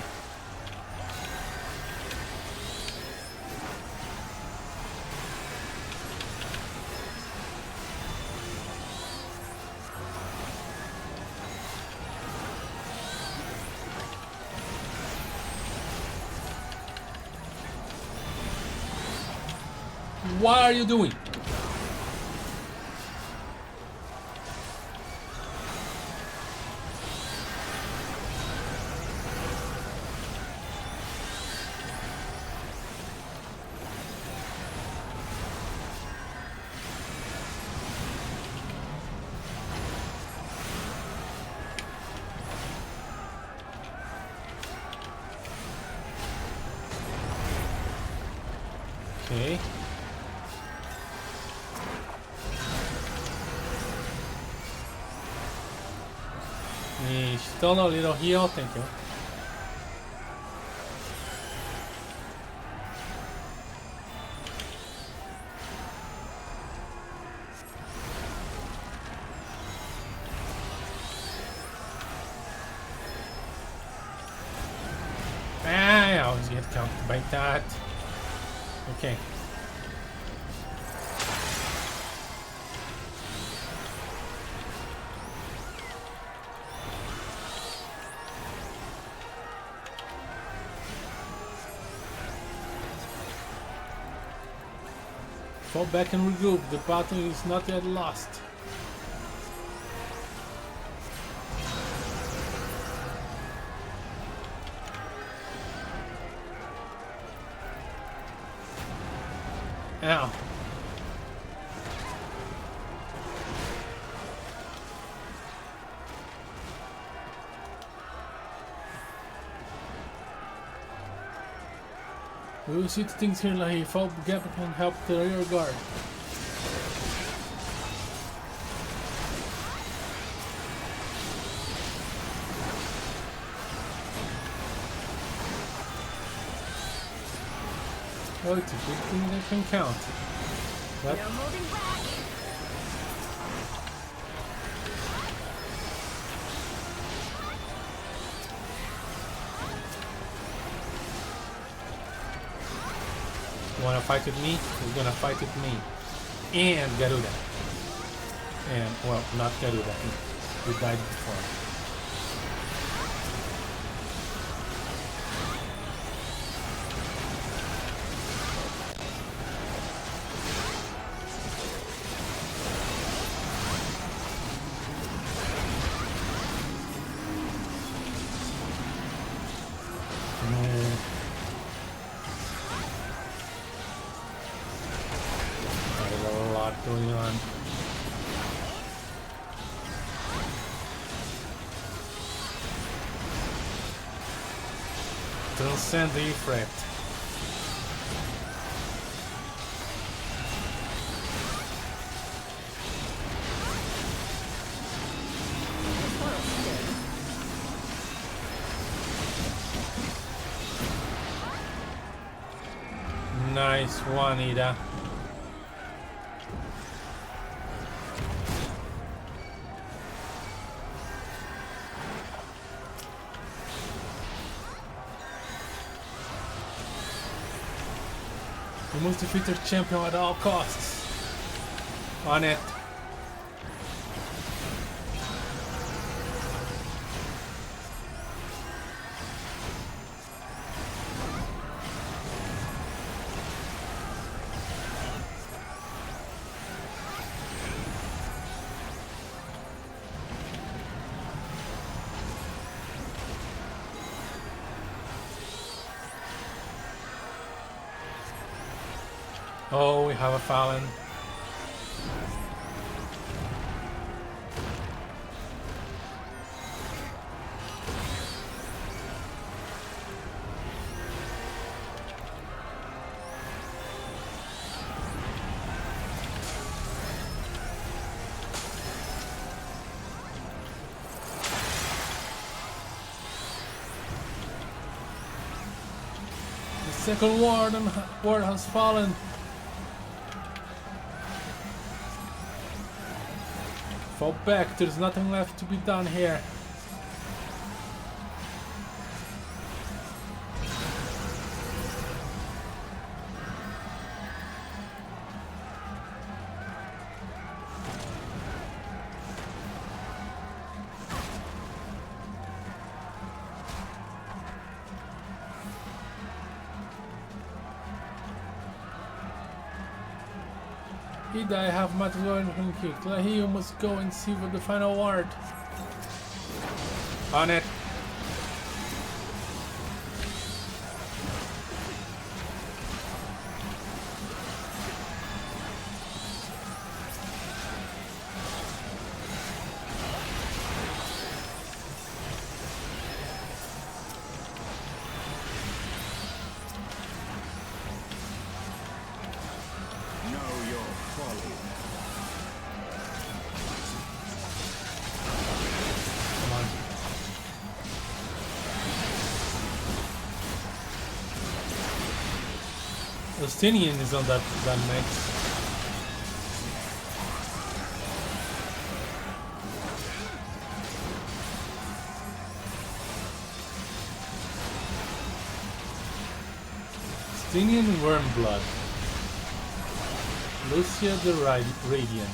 Speaker 1: What are you doing? Okay. Still a little heal, thank you. I always get countered by that. Okay. Fall back and regroup. The battle is not yet lost. Ow. We will see the things here, Lahee. Fall gap and help the rear guard. Oh, it's a good thing that can count. But
Speaker 5: no holding back.
Speaker 1: you wanna fight with me? You're gonna fight with me. And Garuda. And, well, not Garuda. He died before. Going on. Transcend the Ifrit. Nice one, Ida. We must defeat their champion at all costs. On it. Oh, we have a Fallen. The second ward has fallen. Fall back, there's nothing left to be done here. I have much going on here. Lahee, you must go and see for the final ward. On it. Come on. Justinian is on that next. Justinian Wormblood. Lucia the Radiant.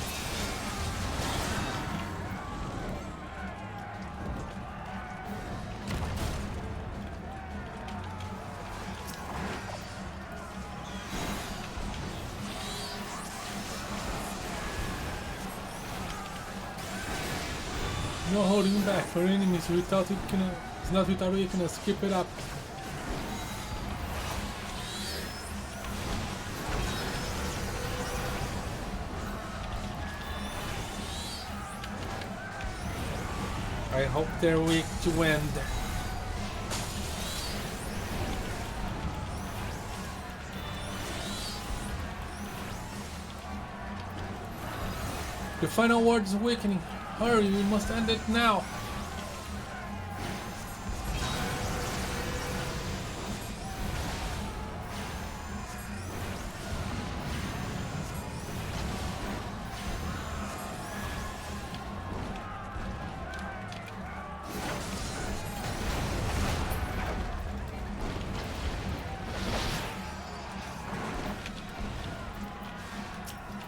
Speaker 1: No holding back for enemies without weakness. It's not without weakness. Keep it up. I hope they're weak to end. The final word is awakening. Hurry, we must end it now.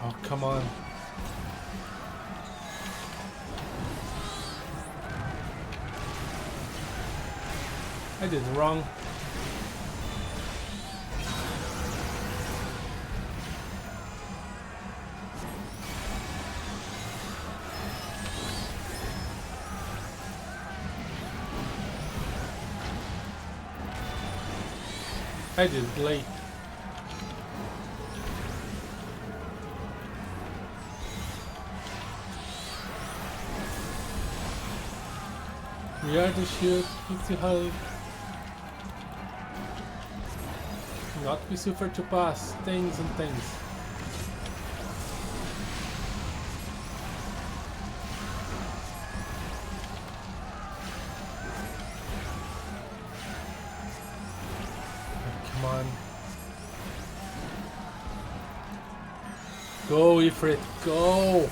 Speaker 1: Oh, come on. I did it wrong. I did it late. We are the shield, it's the hull. Not be super to pass things and things. Come on. Go, Ifrit, go!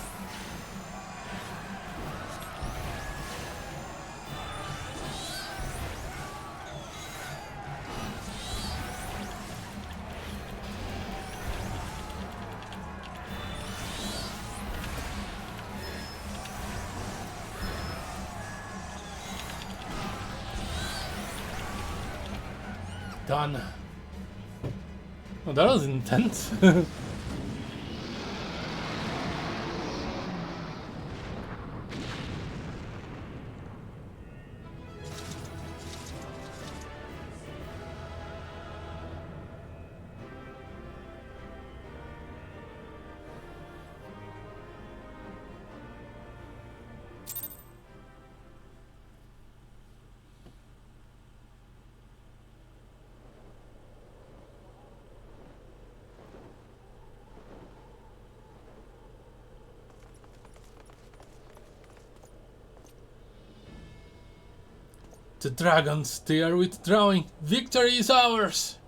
Speaker 1: Done. Oh, that was intense. The dragons, they are withdrawing. Victory is ours!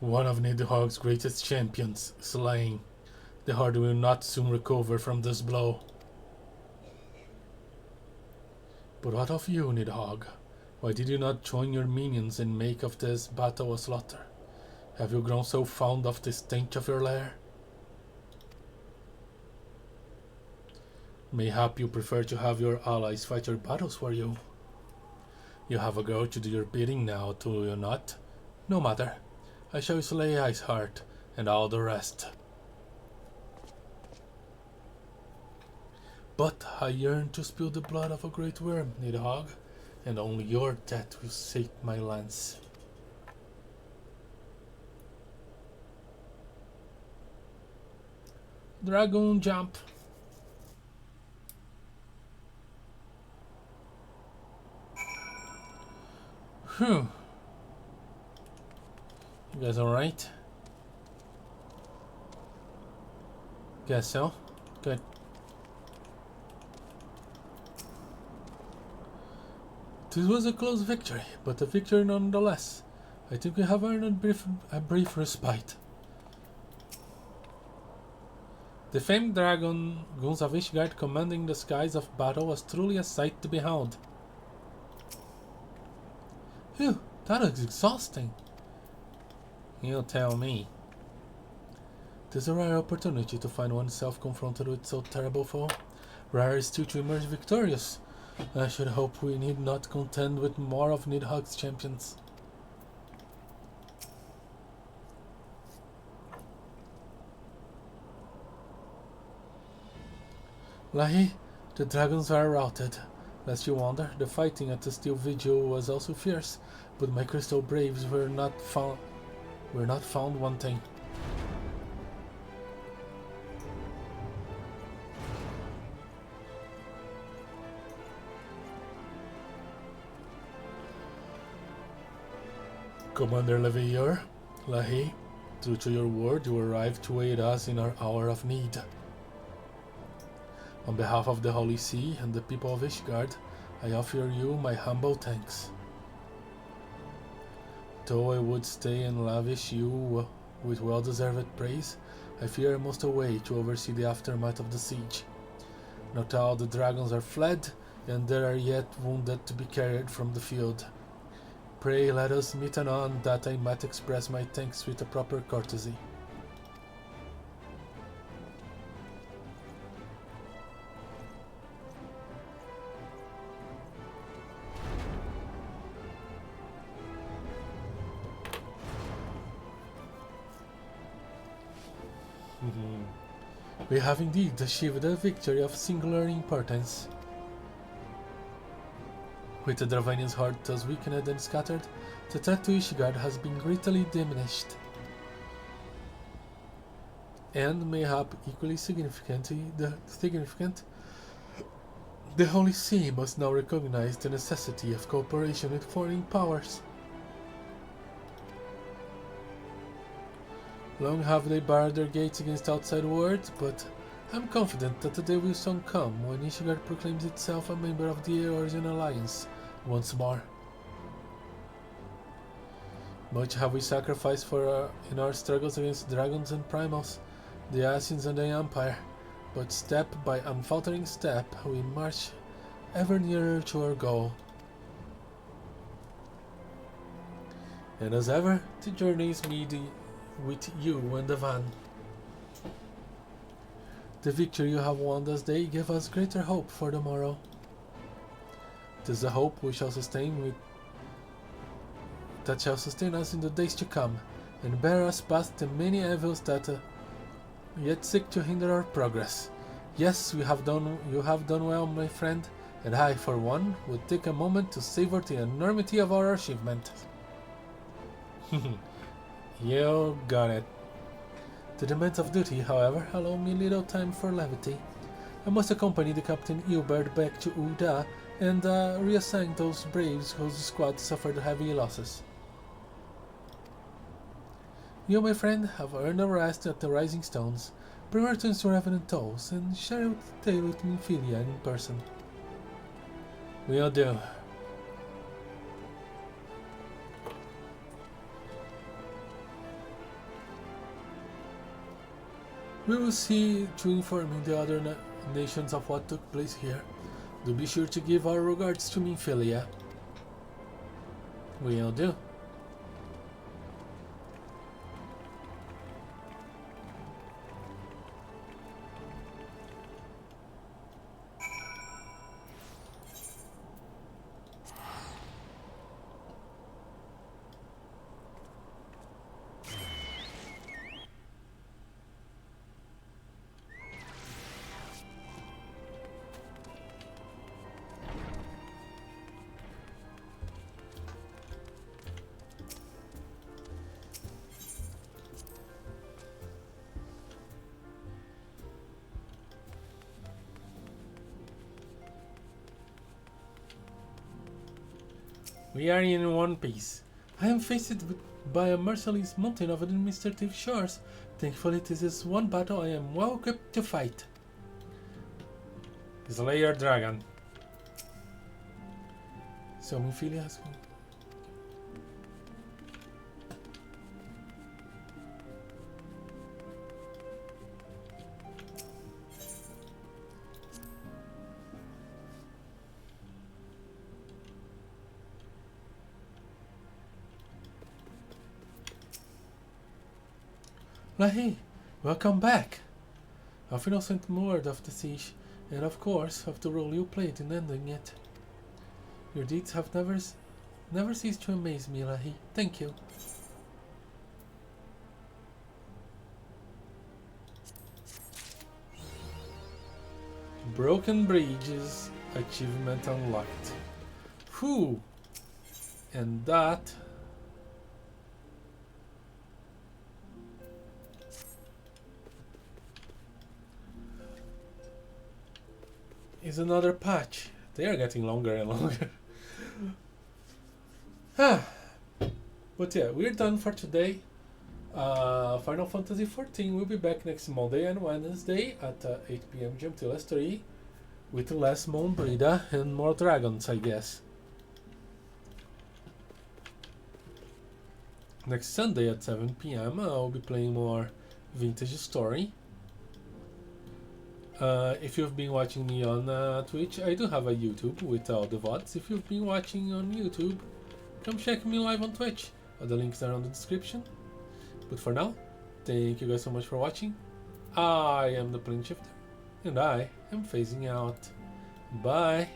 Speaker 1: One of Nidhogg's greatest champions, slain. The Horde will not soon recover from this blow. But what of you, Nidhogg? Why did you not join your minions and make of this battle a slaughter? Have you grown so fond of the stench of your lair? Mayhap you prefer to have your allies fight your battles for you. You have a girl to do your bidding now, do you not? No matter. I shall slay Iceheart and all the rest. But I yearn to spill the blood of a great worm, Nidhogg, and only your death will sate my lance. Dragon jump. Phew. You guys alright? Guess so. Good. This was a close victory, but a victory nonetheless. I think we have earned a brief respite. The famed dragon Guns of Ishgard commanding the skies of battle was truly a sight to behold. Phew, that is exhausting. You tell me. It is a rare opportunity to find oneself confronted with so terrible foe. Rare is still to emerge victorious. I should hope we need not contend with more of Nidhogg's champions. Lahee, the dragons are routed. Lest you wonder, the fighting at the Steel Vigil was also fierce, but my crystal braves were not found wanting. Commander Lahee, true to your word, you arrived to aid us in our hour of need. On behalf of the Holy See and the people of Ishgard, I offer you my humble thanks. Though I would stay and lavish you with well-deserved praise, I fear I must away to oversee the aftermath of the siege. Not all the dragons are fled, and there are yet wounded to be carried from the field. Pray let us meet anon that I might express my thanks with a proper courtesy. We have indeed achieved a victory of singular importance. With the Dravanian's horde thus weakened and scattered, the threat to Ishgard has been greatly diminished. And mayhap equally significant, the Holy See must now recognize the necessity of cooperation with foreign powers. Long have they barred their gates against outside words, but I'm confident that the day will soon come when Ishgard proclaims itself a member of the Eorzean alliance once more. Much have we sacrificed in our struggles against dragons and primals, the Asians and the Empire, but step by unfaltering step we march ever nearer to our goal. And as ever, the journey is made with you and the van. The victory you have won this day gave us greater hope for the morrow. It is the hope we shall sustain that shall sustain us in the days to come, and bear us past the many evils that yet seek to hinder our progress. Yes, you have done well, my friend, and I, for one, would take a moment to savor the enormity of our achievement. You got it. The demands of duty, however, allow me little time for levity. I must accompany the Captain Eobard back to Ul'dah and reassign those braves whose squad suffered heavy losses. You, my friend, have earned a rest at the Rising Stones. Bring returns to Revenant Tolls and share the tale with Minfilia in person. Will do. We will see to informing the other nations of what took place here. Do be sure to give our regards to Minfilia. Will do. We are in one piece. I am faced by a merciless mountain of administrative chores. Thankfully, this is one battle I am well equipped to fight. Slayer Dragon. Seu minha filha. Lahee, welcome back! I've innocent word of the siege, and of course of the role you played in ending it. Your deeds have never ceased to amaze me, Lahee. Thank you. Broken Bridges achievement unlocked. Whew! And that is another patch. They are getting longer and longer. But yeah, we're done for today. Final Fantasy XIV will be back next Monday and Wednesday at 8 PM GMT 3 with less Moon Brida and more dragons, I guess. Next Sunday at 7 PM I'll be playing more Vintage Story. If you've been watching me on Twitch, I do have a YouTube with all the VODs. If you've been watching on YouTube, come check me live on Twitch. All the links are in the description. But for now, thank you guys so much for watching. I am the Plane Shifter, and I am phasing out. Bye!